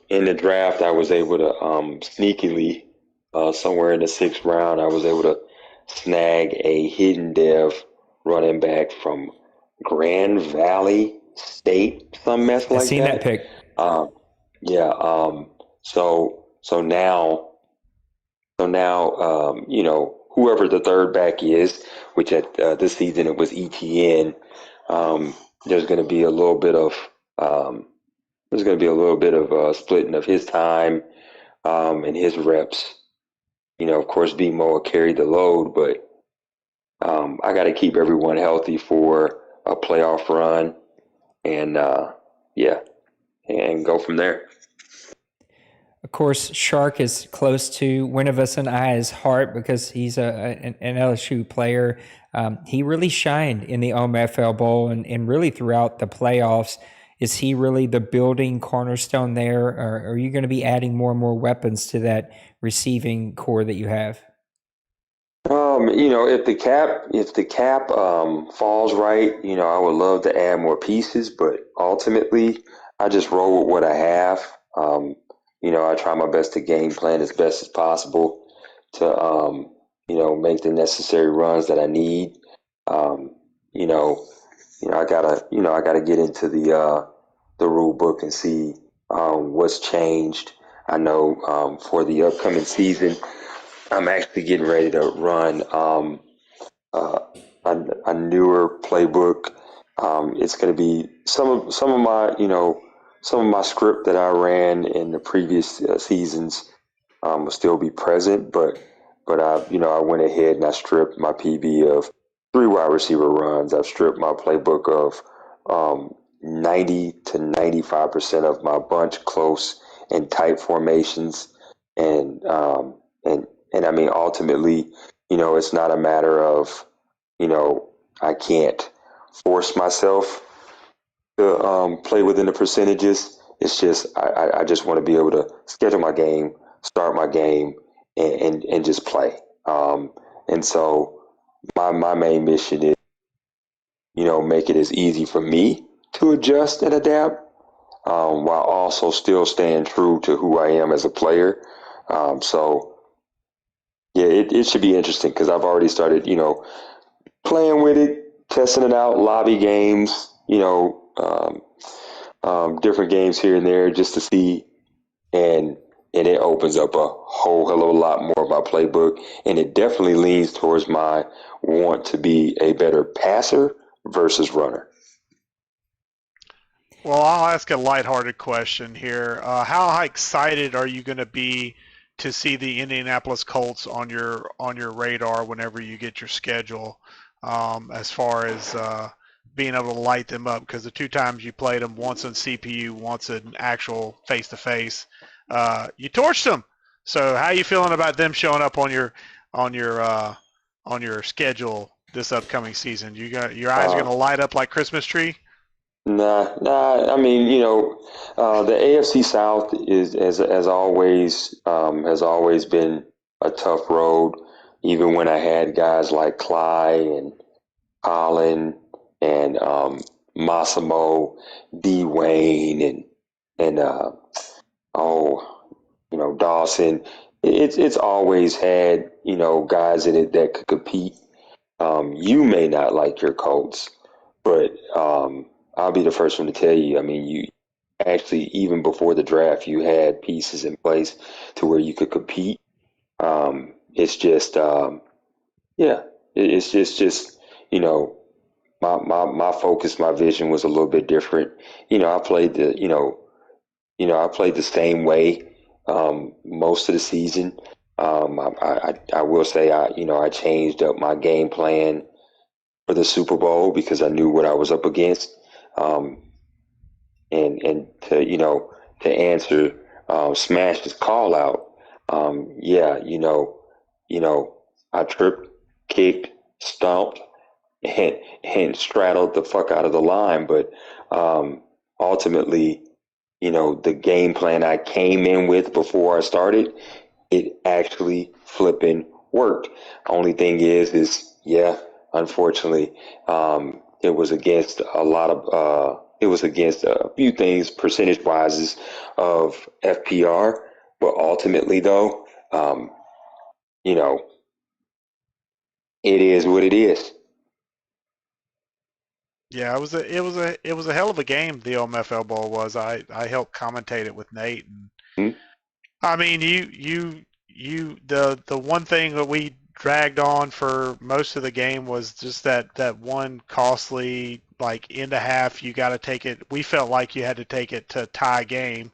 in the draft, I was able to sneakily, somewhere in the 6th round, I was able to snag a hidden dev running back from Grand Valley State, some mess like that. I've seen that pick. Yeah. So now, whoever the third back is, which at this season it was ETN, there's going to be a little bit of splitting of his time and his reps. Of course, BMO will carry the load, but I got to keep everyone healthy for a playoff run, and and go from there. Of course, Shark is close to Winivus and I's heart because he's an LSU player. He really shined in the OMFL Bowl and really throughout the playoffs. Is he really the building cornerstone there, or are you going to be adding more and more weapons to that receiving core that you have? If the cap falls right, I would love to add more pieces, but ultimately, I just roll with what I have. I try my best to game plan as best as possible to, make the necessary runs that I need. Um, you know, I gotta get into the rule book and see what's changed. I know for the upcoming season, I'm actually getting ready to run uh, a newer playbook. It's going to be some of my script that I ran in the previous seasons will still be present, but I went ahead and I stripped my PB of 3 wide receiver runs. I've stripped my playbook of 90 to 95% of my bunch, close, and tight formations, and I mean ultimately, it's not a matter of I can't force myself to play within the percentages. It's just I just want to be able to schedule my game, start my game, and just play. And so my main mission is make it as easy for me to adjust and adapt, while also still staying true to who I am as a player. So yeah, it should be interesting because I've already started playing with it, testing it out, lobby games, different games here and there just to see, and it opens up a whole hell of a lot more of my playbook, and it definitely leans towards my want to be a better passer versus runner. Well, I'll ask a lighthearted question here. How excited are you going to be to see the Indianapolis Colts on your radar whenever you get your schedule, as far as being able to light them up? Because the 2 times you played them, once on CPU, once in actual face-to-face, you torched them. So how are you feeling about them showing up on your schedule this upcoming season? Your eyes are going to light up like Christmas tree? Nah. I mean, the AFC South is has always been a tough road. Even when I had guys like Cly and Colin and Massimo, D. Wayne, and Dawson. It's always had guys in it that could compete. You may not like your Colts, but I'll be the first one to tell you. I mean, you actually, even before the draft, you had pieces in place to where you could compete. It's just, yeah, it's just my focus, my vision was a little bit different. I played I played the same way most of the season. I will say I changed up my game plan for the Super Bowl because I knew what I was up against. Um, and to answer Smash's call out, yeah, I tripped, kicked, stomped, and straddled the fuck out of the line, but ultimately, the game plan I came in with before I started, it actually flipping worked. Only thing is yeah, unfortunately, it was against a few things percentage wise of FPR, but ultimately though, you know, it is what it is. Yeah, it was a hell of a game. The OMFL Bowl was. I helped commentate it with Nate, and Hmm? I mean, the one thing that we dragged on for most of the game was just that one costly, like, in the half. You got to take it. We felt like you had to take it to tie game.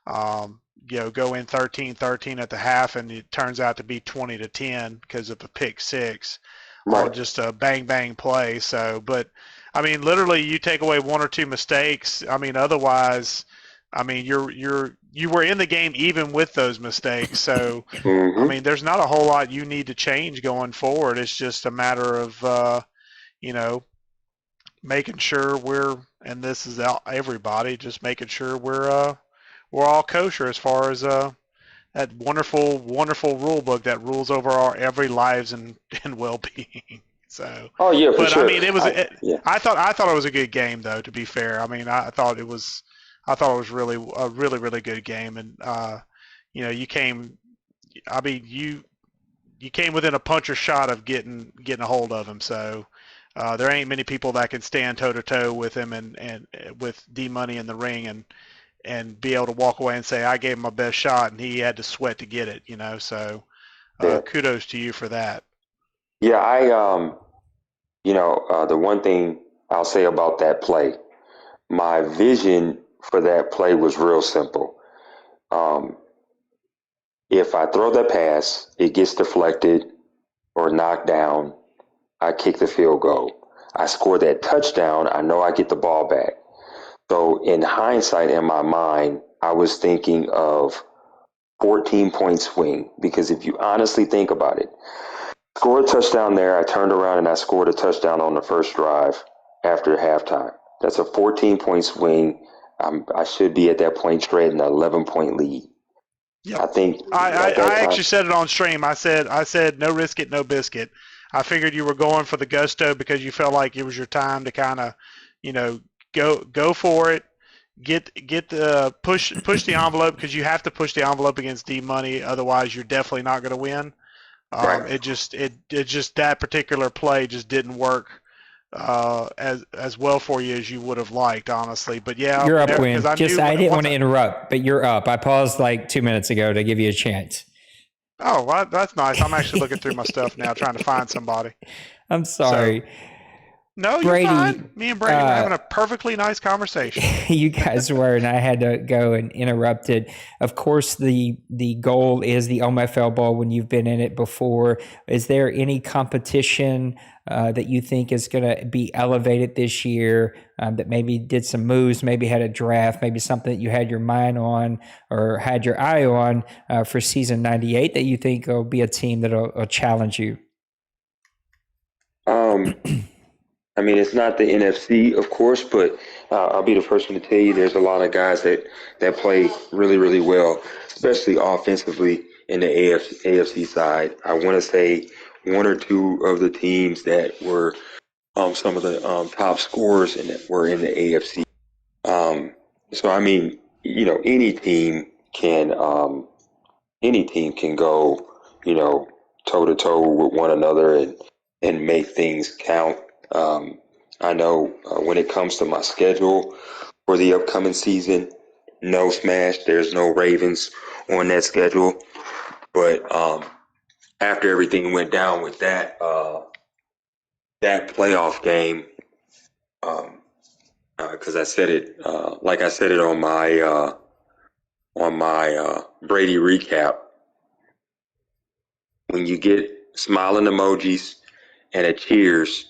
Go in 13-13 at the half, and it turns out to be 20-10 because of a pick six on Right. just a bang bang play. So, but I mean, literally, you take away one or two mistakes. I mean, otherwise, I mean, you were in the game even with those mistakes. So, I Mm-hmm. mean, there's not a whole lot you need to change going forward. It's just a matter of you know, making sure and this is everybody, just making sure we're all kosher as far as that wonderful rule book that rules over our every lives and well-being. So, Oh yeah, for but I sure. mean, Yeah. I thought it was a good game though. To be fair, I mean, I thought it was really a really good game, and you know, I mean, you came within a puncher's shot of getting a hold of him. So there ain't many people that can stand toe to toe with him and with D Money in the ring and be able to walk away and say I gave him my best shot and he had to sweat to get it. You know, so Yeah. kudos to you for that. Yeah. The one thing I'll say about that play, my vision for that play was real simple. Um, if I throw that pass, it gets deflected or knocked down, I kick the field goal. I score that touchdown, I know I get the ball back. So in hindsight, in my mind, I was thinking of 14-point swing because if you honestly think about it, scored a touchdown there, I turned around and I scored a touchdown on the first drive after halftime. That's a 14-point swing. I should be at that point straight in an 11-point lead. Yep. I think I at that time, actually said it on stream. I said no risk it, no biscuit. I figured you were going for the gusto because you felt like it was your time to kind of, you know, go for it. Get the push the envelope because you have to push the envelope against D Money, otherwise you're definitely not going to win. right. It just that particular play just didn't work as well for you as you would have liked, honestly. But yeah, You're up, because Win. I Just knew I didn't once want to interrupt, but you're up. I paused like 2 minutes ago to give you a chance. Oh, well, that's nice. I'm actually looking through my stuff now, trying to find somebody. I'm So, sorry. no, you're Brady, fine. Me and Brady were having a perfectly nice conversation. you guys were, and I had to go and interrupt it. Of course, the goal is the OMFL Bowl when you've been in it before. Is there any competition that you think is going to be elevated this year that maybe did some moves, maybe had a draft, maybe something that you had your mind on or had your eye on for season 98 that you think will be a team that will challenge you? I mean, it's not the NFC, of course, but I'll be the first one to tell you there's a lot of guys that play really, really well, especially offensively in the AFC side. I want to say one or two of the teams that were some of the top scorers were in the AFC. So I mean, you know, any team can go, you know, toe to toe with one another and make things count. I know when it comes to my schedule for the upcoming season, no smash. There's no Ravens on that schedule. But after everything went down with that playoff game, because I said it like I said it on my Brady recap. When you get smiling emojis and a cheers,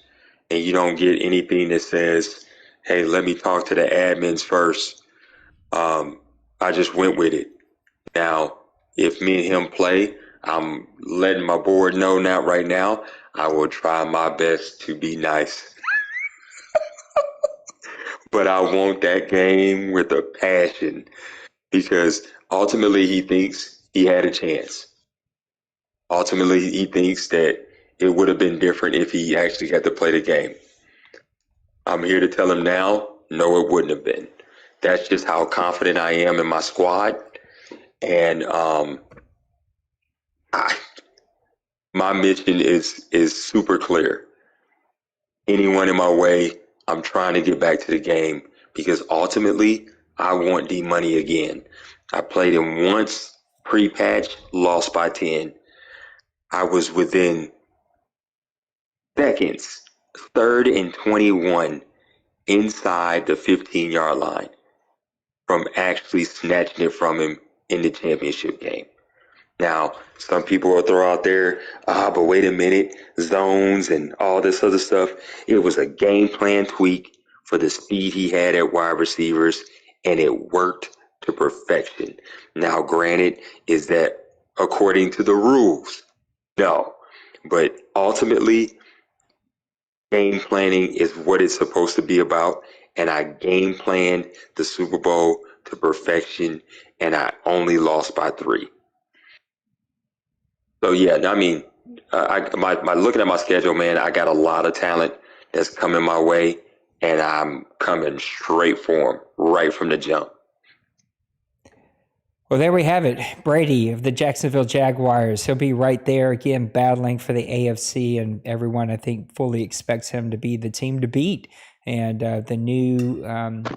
and you don't get anything that says, "Hey, let me talk to the admins first." I just went with it. Now, if me and him play, I'm letting my board know now. Right now, I will try my best to be nice, but I want that game with a passion because ultimately he thinks he had a chance. Ultimately, he thinks that it would have been different if he actually had to play the game. I'm here to tell him now, no, it wouldn't have been. That's just how confident I am in my squad. And my mission is super clear. Anyone in my way, I'm trying to get back to the game because ultimately I want D Money again. I played him once pre-patch, lost by 10. I was within seconds, 3rd and 21 inside the 15-yard line from actually snatching it from him in the championship game. Now, some people will throw out there, but wait a minute, zones and all this other stuff. It was a game plan tweak for the speed he had at wide receivers, and it worked to perfection. Now, granted, is that according to the rules? No. But ultimately, game planning is what it's supposed to be about. And I game planned the Super Bowl to perfection, and I only lost by 3. So yeah, I mean, my looking at my schedule, man, I got a lot of talent that's coming my way, and I'm coming straight for them right from the jump. Well, there we have it. Brady of the Jacksonville Jaguars. He'll be right there again battling for the AFC, and everyone, I think, fully expects him to be the team to beat. And the new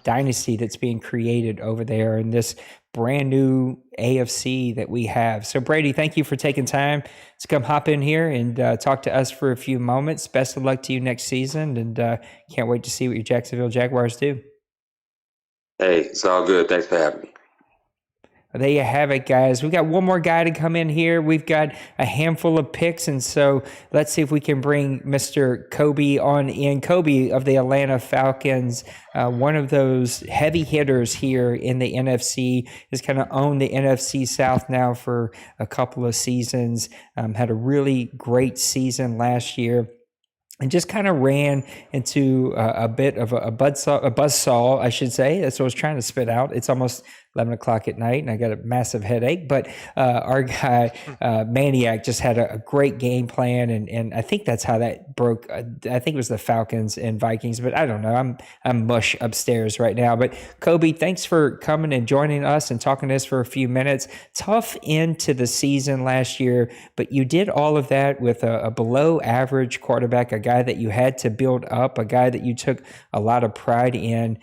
dynasty that's being created over there in this brand new AFC that we have. So, Brady, thank you for taking time to come hop in here and talk to us for a few moments. Best of luck to you next season, and can't wait to see what your Jacksonville Jaguars do. Hey, it's all good. Thanks for having me. There you have it, guys. We got one more guy to come in here. We've got a handful of picks, and so let's see if we can bring Mr. Kobe on in. Kobe of the Atlanta Falcons, one of those heavy hitters here in the NFC, has kind of owned the NFC South now for a couple of seasons. Had a really great season last year. And just kind of ran into a bit of a buzzsaw, I should say. That's what I was trying to spit out. It's almost 11 o'clock at night, and I got a massive headache. But our guy, Maniac, just had a great game plan, and I think that's how that broke. I think it was the Falcons and Vikings, but I don't know. I'm mush upstairs right now. But Kobe, thanks for coming and joining us and talking to us for a few minutes. Tough end to the season last year, but you did all of that with a below-average quarterback, a guy that you had to build up, a guy that you took a lot of pride in.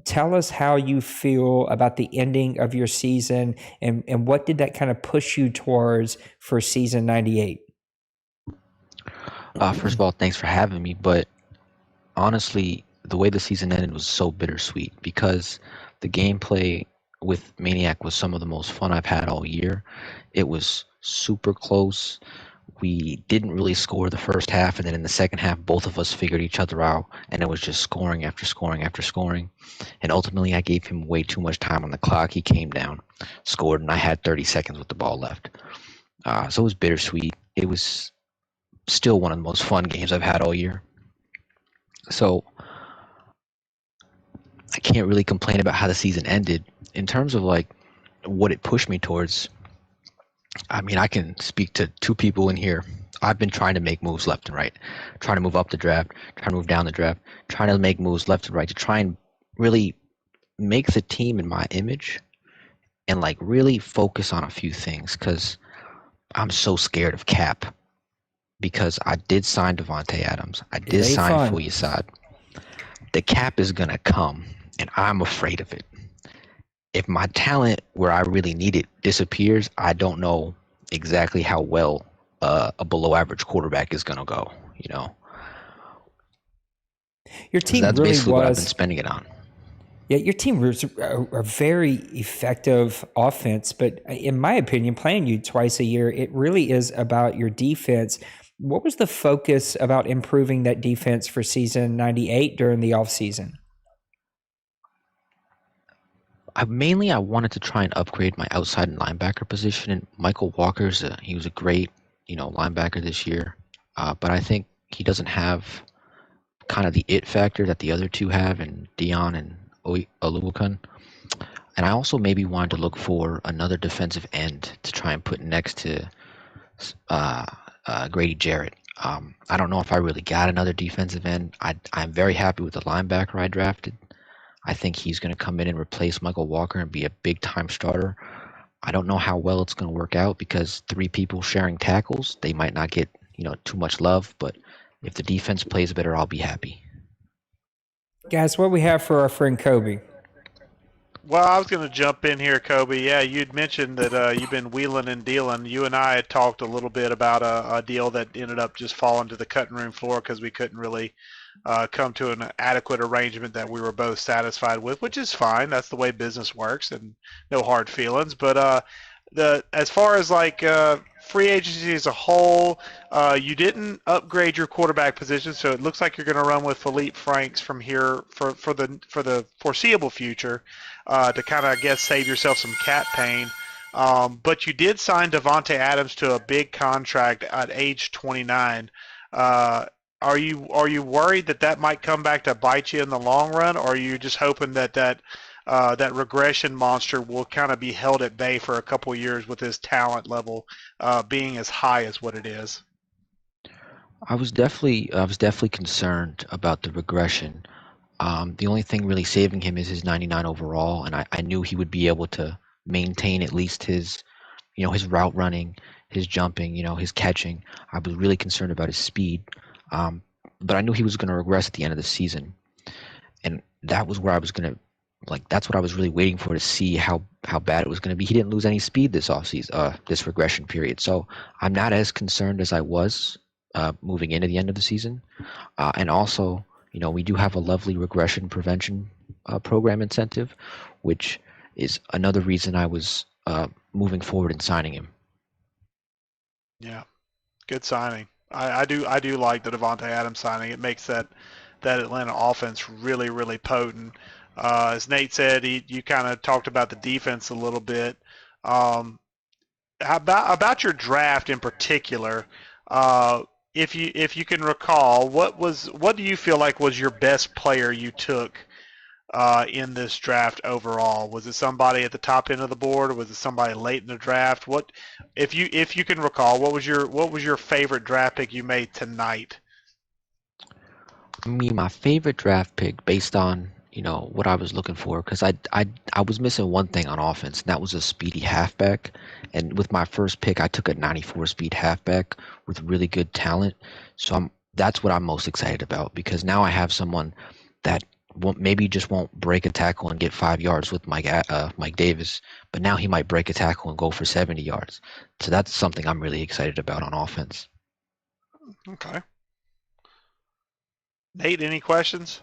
Tell us how you feel about the ending of your season, and what did that kind of push you towards for season 98? First of all, thanks for having me. But honestly, the way the season ended was so bittersweet because the gameplay with Maniac was some of the most fun I've had all year. It was super close. We didn't really score the first half, and then in the second half, both of us figured each other out, and it was just scoring after scoring after scoring. And ultimately, I gave him way too much time on the clock. He came down, scored, and I had 30 seconds with the ball left. So it was bittersweet. It was still one of the most fun games I've had all year. So I can't really complain about how the season ended. In terms of like what it pushed me towards, I mean, I can speak to 2 people in here. I've been trying to make moves left and right, trying to move up the draft, trying to move down the draft, trying to make moves left and right to try and really make the team in my image and like really focus on a few things because I'm so scared of cap because I did sign Devontae Adams. I did sign Fuyasad. The cap is going to come, and I'm afraid of it. If my talent where I really need it disappears, I don't know exactly how well a below average quarterback is going to go, you know. Your team that's really basically was what I've been spending it on. Yeah, your team was a very effective offense, but in my opinion, playing you twice a year, it really is about your defense. What was the focus about improving that defense for season 98 during the offseason? I wanted to try and upgrade my outside linebacker position, and Michael Walker's he was a great, linebacker this year, but I think he doesn't have kind of the it factor that the other 2 have, in Dion and Oluokun. And I also maybe wanted to look for another defensive end to try and put next to Grady Jarrett. I don't know if I really got another defensive end. I'm very happy with the linebacker I drafted. I think he's going to come in and replace Michael Walker and be a big-time starter. I don't know how well it's going to work out because 3 people sharing tackles, they might not get, too much love. But if the defense plays better, I'll be happy. Guys, what we have for our friend Kobe? Well, I was going to jump in here, Kobe. Yeah, you'd mentioned that you've been wheeling and dealing. You and I had talked a little bit about a deal that ended up just falling to the cutting room floor because we couldn't really come to an adequate arrangement that we were both satisfied with, which is fine. That's the way business works, and no hard feelings. But as far as like free agency as a whole, you didn't upgrade your quarterback position, so it looks like you're going to run with Philippe Franks from here for the foreseeable future to kind of, I guess, save yourself some cap pain. But you did sign Devontae Adams to a big contract at age 29. Are you worried that might come back to bite you in the long run, or are you just hoping that regression monster will kind of be held at bay for a couple of years with his talent level being as high as what it is? I was definitely concerned about the regression. The only thing really saving him is his 99 overall, and I knew he would be able to maintain at least his, his route running, his jumping, his catching. I was really concerned about his speed, but I knew he was going to regress at the end of the season, and that was where I was going to, that's what I was really waiting for, to see how bad it was going to be. He didn't lose any speed this offseason, this regression period, so I'm not as concerned as I was moving into the end of the season, and also, we do have a lovely regression prevention program incentive, which is another reason I was moving forward and signing him. Yeah, good signing. I do like the Devontae Adams signing. It makes that Atlanta offense really, really potent. As Nate said, you kind of talked about the defense a little bit. About your draft in particular, if you can recall, what do you feel like was your best player you took in this draft overall? Was it somebody at the top end of the board, or was it somebody late in the draft? What, if you can recall, what was your favorite draft pick you made tonight? My favorite draft pick, based on what I was looking for, because I was missing one thing on offense, and that was a speedy halfback. And with my first pick, I took a 94 speed halfback with really good talent. So that's what I'm most excited about, because now I have someone that maybe just won't break a tackle and get 5 yards with Mike Davis, but now he might break a tackle and go for 70 yards. So that's something I'm really excited about on offense. Okay. Nate, any questions?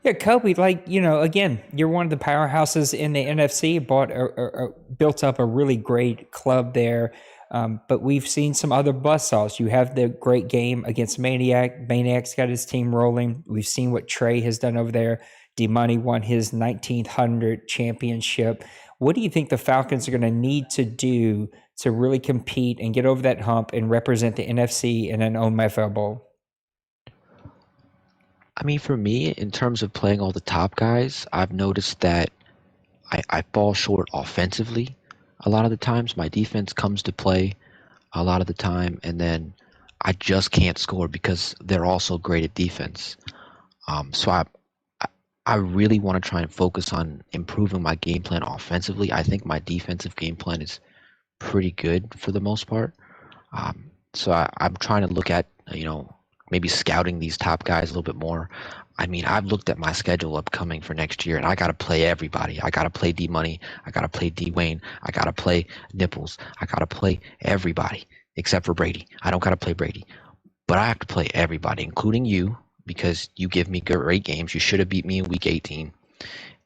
Yeah, Kobe, again, you're one of the powerhouses in the NFC, built up a really great club there. But we've seen some other buzzsaws. You have the great game against Maniac. Maniac's got his team rolling. We've seen what Trey has done over there. D-Money won his 1900 championship. What do you think the Falcons are going to need to do to really compete and get over that hump and represent the NFC in an OMFL Bowl? For me, in terms of playing all the top guys, I've noticed that I fall short offensively a lot of the times. My defense comes to play a lot of the time, and then I just can't score because they're also great at defense. So I really want to try and focus on improving my game plan offensively. I think my defensive game plan is pretty good for the most part. So I'm trying to look at, maybe scouting these top guys a little bit more. I've looked at my schedule upcoming for next year, and I got to play everybody. I got to play D-Money. I got to play D-Wayne. I got to play Nipples. I got to play everybody except for Brady. I don't got to play Brady. But I have to play everybody, including you, because you give me great games. You should have beat me in Week 18.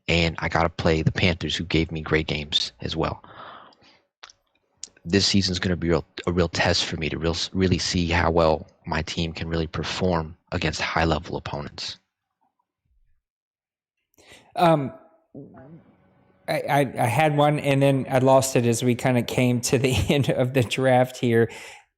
And I got to play the Panthers, who gave me great games as well. This season's going to be a real test for me to really see how well my team can really perform against high-level opponents. I had one, and then I lost it as we kind of came to the end of the draft here.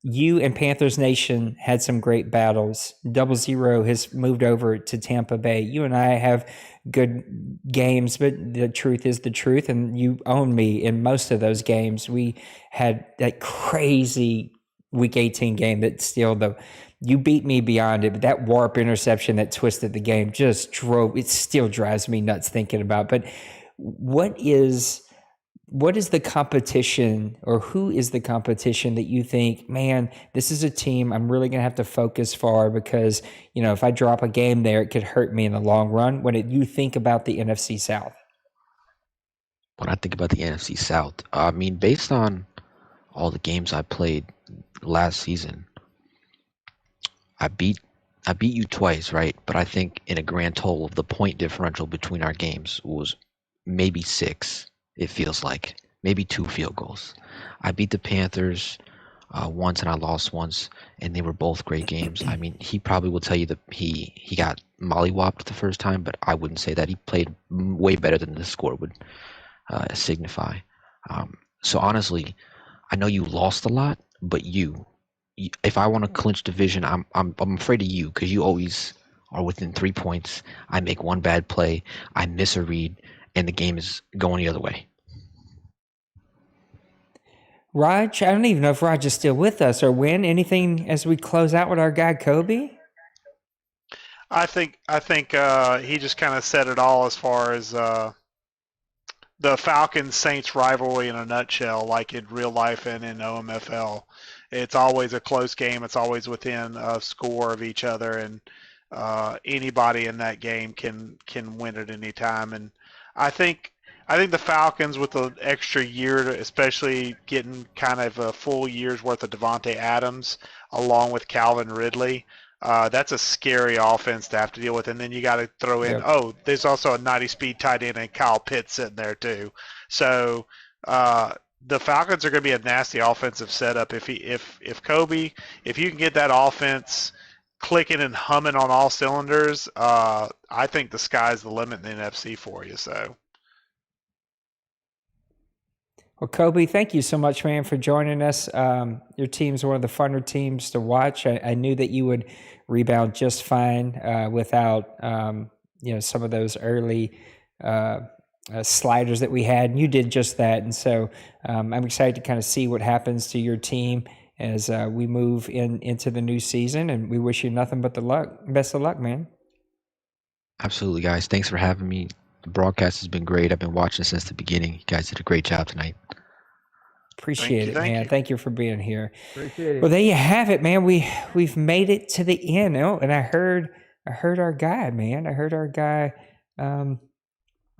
You and Panthers Nation had some great battles. 00 has moved over to Tampa Bay. You and I have good games, but the truth is the truth, and you own me in most of those games. We had that crazy Week 18 game that you beat me beyond it, but that warp interception that twisted the game it still drives me nuts thinking about. But what is the competition, or who is the competition that you think, man, this is a team I'm really going to have to focus for, because, if I drop a game there, it could hurt me in the long run when you think about the NFC South? When I think about the NFC South, based on all the games I played last season, I beat you twice, right? But I think in a grand total of the point differential between our games was maybe 6. It feels like maybe 2 field goals. I beat the Panthers once and I lost once, and they were both great games. I mean, he probably will tell you that he got mollywopped the first time, but I wouldn't say that. He played way better than the score would signify. So honestly, I know you lost a lot, but if I want to clinch division, I'm afraid of you because you always are within 3 points. I make one bad play, I miss a read, and the game is going the other way. Raj, I don't even know if Raj is still with us or when. Anything as we close out with our guy Kobe? I think he just kind of said it all as far as the Falcons Saints rivalry in a nutshell, like in real life and in OMFL. It's always a close game. It's always within a score of each other, and anybody in that game can win at any time. And I think the Falcons, with the extra year, especially getting kind of a full year's worth of Devontae Adams along with Calvin Ridley, that's a scary offense to have to deal with. And then you got to throw in, there's also a 90-speed tight end and Kyle Pitts sitting there too. So the Falcons are going to be a nasty offensive setup. If Kobe, if you can get that offense clicking and humming on all cylinders, I think the sky's the limit in the NFC for you. So. Well, Kobe, thank you so much, man, for joining us. Your team's one of the funner teams to watch. I knew that you would rebound just fine without some of those early sliders that we had, and you did just that. And so I'm excited to kind of see what happens to your team as we move into the new season, and we wish you nothing but the best of luck, man. Absolutely, guys. Thanks for having me. The broadcast has been great. I've been watching since the beginning. You guys did a great job tonight. Appreciate it, man. Thank you for being here. Appreciate it. Well, there you have it, man. We've made it to the end. Oh, and I heard our guy, man. I heard our guy. I'm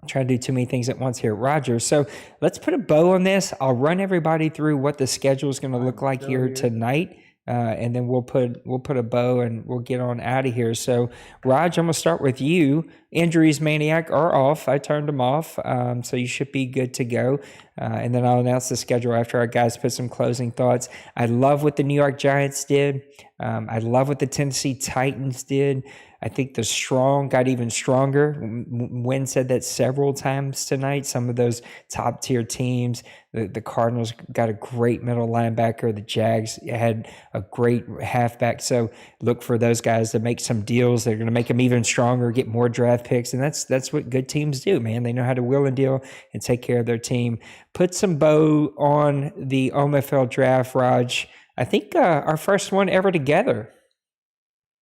trying to do too many things at once here, Roger. So let's put a bow on this. I'll run everybody through what the schedule is going to look like here tonight. And then we'll put a bow and we'll get on out of here. So, Raj, I'm gonna start with you. Injuries, Maniac, are off. I turned them off, so you should be good to go. And then I'll announce the schedule after our guys put some closing thoughts. I love what the New York Giants did. I love what the Tennessee Titans did. I think the strong got even stronger. Wynn said that several times tonight. Some of those top tier teams, the Cardinals got a great middle linebacker. The Jags had a great halfback. So look for those guys to make some deals. They're going to make them even stronger, get more draft picks. And that's what good teams do, man. They know how to will and deal and take care of their team. Put some bow on the OMFL Draft, Raj. I think our first one ever together.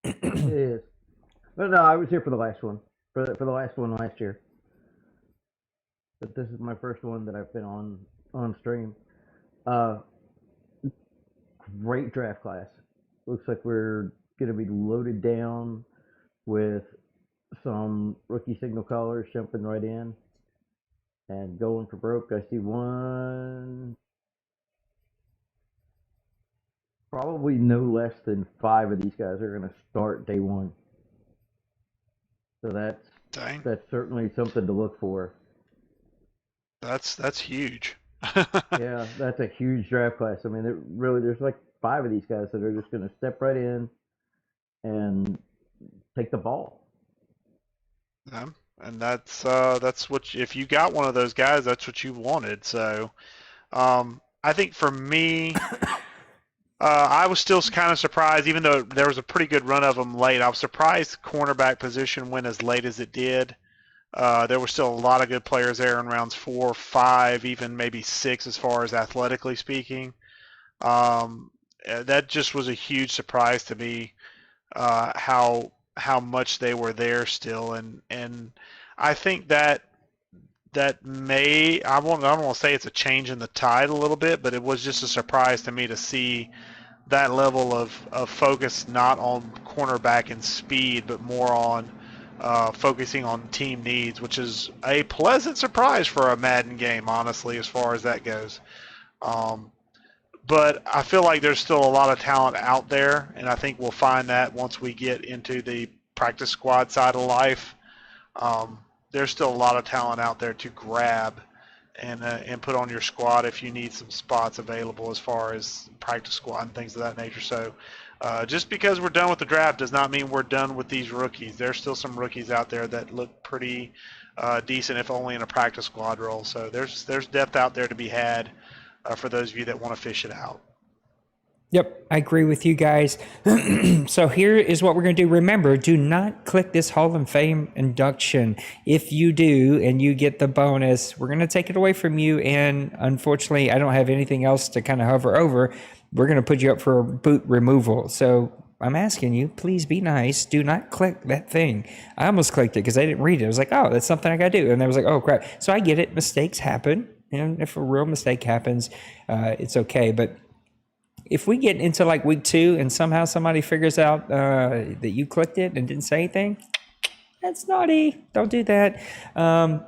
It is. But no, I was here for the last one. For the last one last year. But this is my first one that I've been on stream. Great draft class. Looks like we're going to be loaded down with some rookie signal callers jumping right in and going for broke. I see one, probably no less than 5 of these guys are going to start day one. So that's certainly something to look for. That's huge. Yeah, that's a huge draft class. I mean, there's like 5 of these guys that are just going to step right in and take the ball. Yeah, and that's what if you got one of those guys, that's what you wanted. So, I think for me. I was still kind of surprised, even though there was a pretty good run of them late. I was surprised the cornerback position went as late as it did. There were still a lot of good players there in rounds 4, 5, even maybe 6 as far as athletically speaking. That just was a huge surprise to me, how much they were there still. And I think that may, I don't want to say it's a change in the tide a little bit, but it was just a surprise to me to see that level of focus, not on cornerback and speed, but more on focusing on team needs, which is a pleasant surprise for a Madden game, honestly, as far as that goes. But I feel like there's still a lot of talent out there, and I think we'll find that once we get into the practice squad side of life. There's still a lot of talent out there to grab. and put on your squad if you need some spots available as far as practice squad and things of that nature. So just because we're done with the draft does not mean we're done with these rookies. There's still some rookies out there that look pretty decent, if only in a practice squad role. So there's depth out there to be had for those of you that want to fish it out. Yep, I agree with you guys. So here is what we're going to do. Remember, do not click this Hall of Fame induction. If you do and you get the bonus, we're going to take it away from you. And unfortunately, I don't have anything else to kind of hover over. We're going to put you up for boot removal. So I'm asking you, please be nice. Do not click that thing. I almost clicked it because I didn't read it. I was like, oh, that's something I got to do. And I was like, oh, crap. So I get it. Mistakes happen. And if a real mistake happens, it's okay. But if we get into like week 2 and somehow somebody figures out that you clicked it and didn't say anything, that's naughty. Don't do that.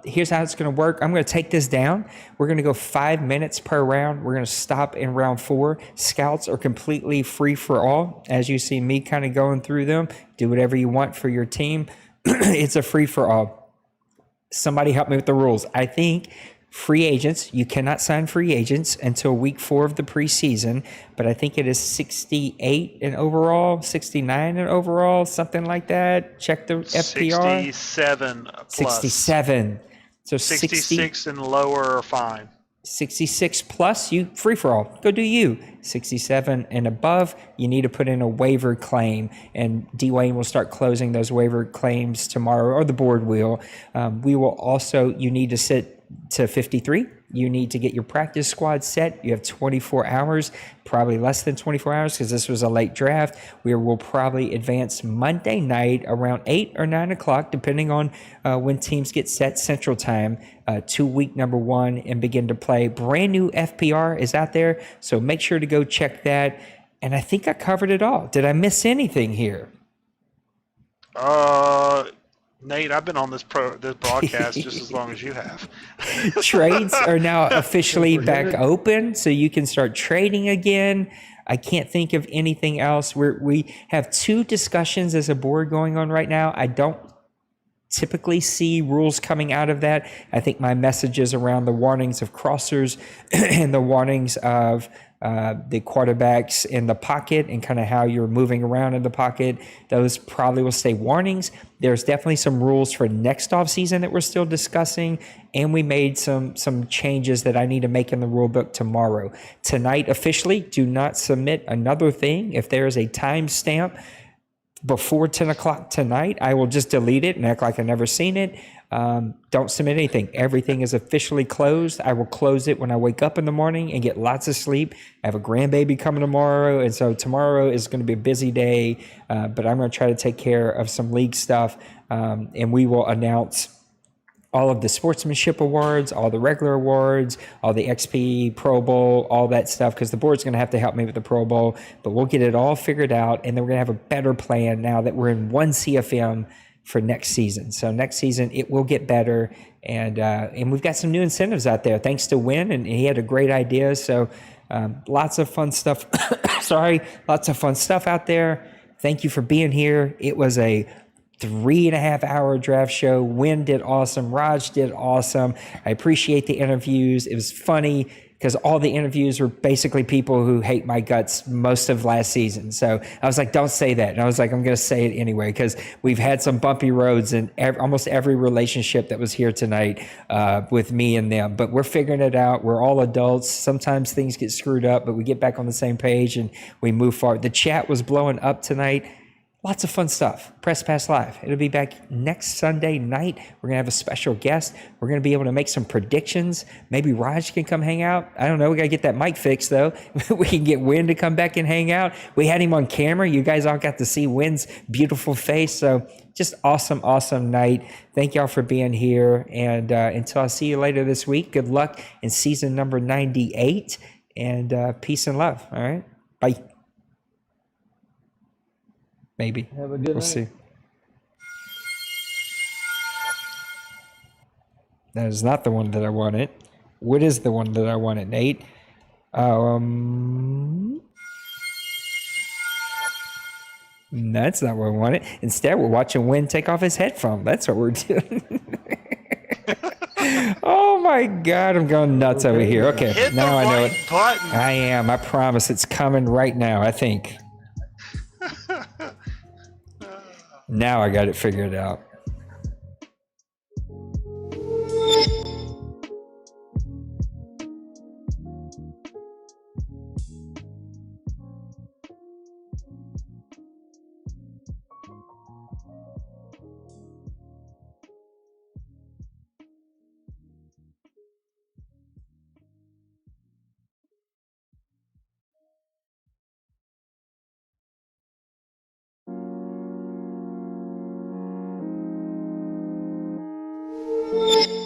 Here's how it's going to work. I'm going to take this down. We're going to go 5 minutes per round. We're going to stop in round 4. Scouts are completely free for all. As you see me kind of going through them, do whatever you want for your team. It's a free for all. Somebody help me with the rules. I think free agents, you cannot sign free agents until week 4 of the preseason, but I think it is 68 in overall, 69 in overall, something like that. Check the FPR. 67 plus. 67. So 66 and lower are fine. 66 plus, you free for all. Go do you. 67 and above, you need to put in a waiver claim, and Dwayne will start closing those waiver claims tomorrow, or the board will. We will also, you need to sit to 53. You need to get your practice squad set. You have 24 hours, probably less than 24 hours because this was a late draft. We will probably advance Monday night around 8 or 9 o'clock, depending on when teams get set Central Time, to week number 1 and begin to play. Brand new FPR is out there, so make sure to go check that. And I think I covered it all. Did I miss anything here? Nate, I've been on this broadcast just as long as you have. Trades are now officially back open, so you can start trading again. I can't think of anything else. We have 2 discussions as a board going on right now. I don't typically see rules coming out of that. I think my messages around the warnings of crossers and the warnings of the quarterbacks in the pocket and kind of how you're moving around in the pocket, those probably will stay warnings. There's definitely some rules for next offseason that we're still discussing, and we made some changes that I need to make in the rule book tomorrow. Tonight, officially, do not submit another thing. If there is a timestamp before 10 o'clock tonight, I will just delete it and act like I've never seen it. Don't submit anything. Everything is officially closed. I will close it when I wake up in the morning and get lots of sleep. I have a grandbaby coming tomorrow, and so tomorrow is going to be a busy day, but I'm going to try to take care of some league stuff, and we will announce all of the sportsmanship awards, all the regular awards, all the XP, Pro Bowl, all that stuff, because the board's going to have to help me with the Pro Bowl, but we'll get it all figured out, and then we're going to have a better plan now that we're in one CFM for next season. So next season, it will get better, and we've got some new incentives out there, thanks to Win, and he had a great idea, so lots of fun stuff. Lots of fun stuff out there. Thank you for being here. It was a 3.5-hour draft show. Win did awesome. Raj did awesome. I appreciate the interviews. It was funny because all the interviews were basically people who hate my guts most of last season. So I was like, don't say that. And I was like, I'm going to say it anyway because we've had some bumpy roads in almost every relationship that was here tonight with me and them. But we're figuring it out. We're all adults. Sometimes things get screwed up, but we get back on the same page and we move forward. The chat was blowing up tonight. Lots of fun stuff. Press Pass Live. It'll be back next Sunday night. We're going to have a special guest. We're going to be able to make some predictions. Maybe Raj can come hang out. I don't know. We got to get that mic fixed, though. We can get Win to come back and hang out. We had him on camera. You guys all got to see Win's beautiful face. So just awesome, awesome night. Thank y'all for being here. And until I see you later this week, good luck in season number 98. And peace and love. All right? Bye. Maybe. Have a good night. See. That is not the one that I wanted. What is the one that I wanted, Nate? That's not what I wanted. Instead, we're watching Win take off his headphone. That's what we're doing. Oh, my. my God, I'm going nuts over here. Okay, Hit the now I know right it. button. I am. I promise it's coming right now, I think. Now I got it figured out. You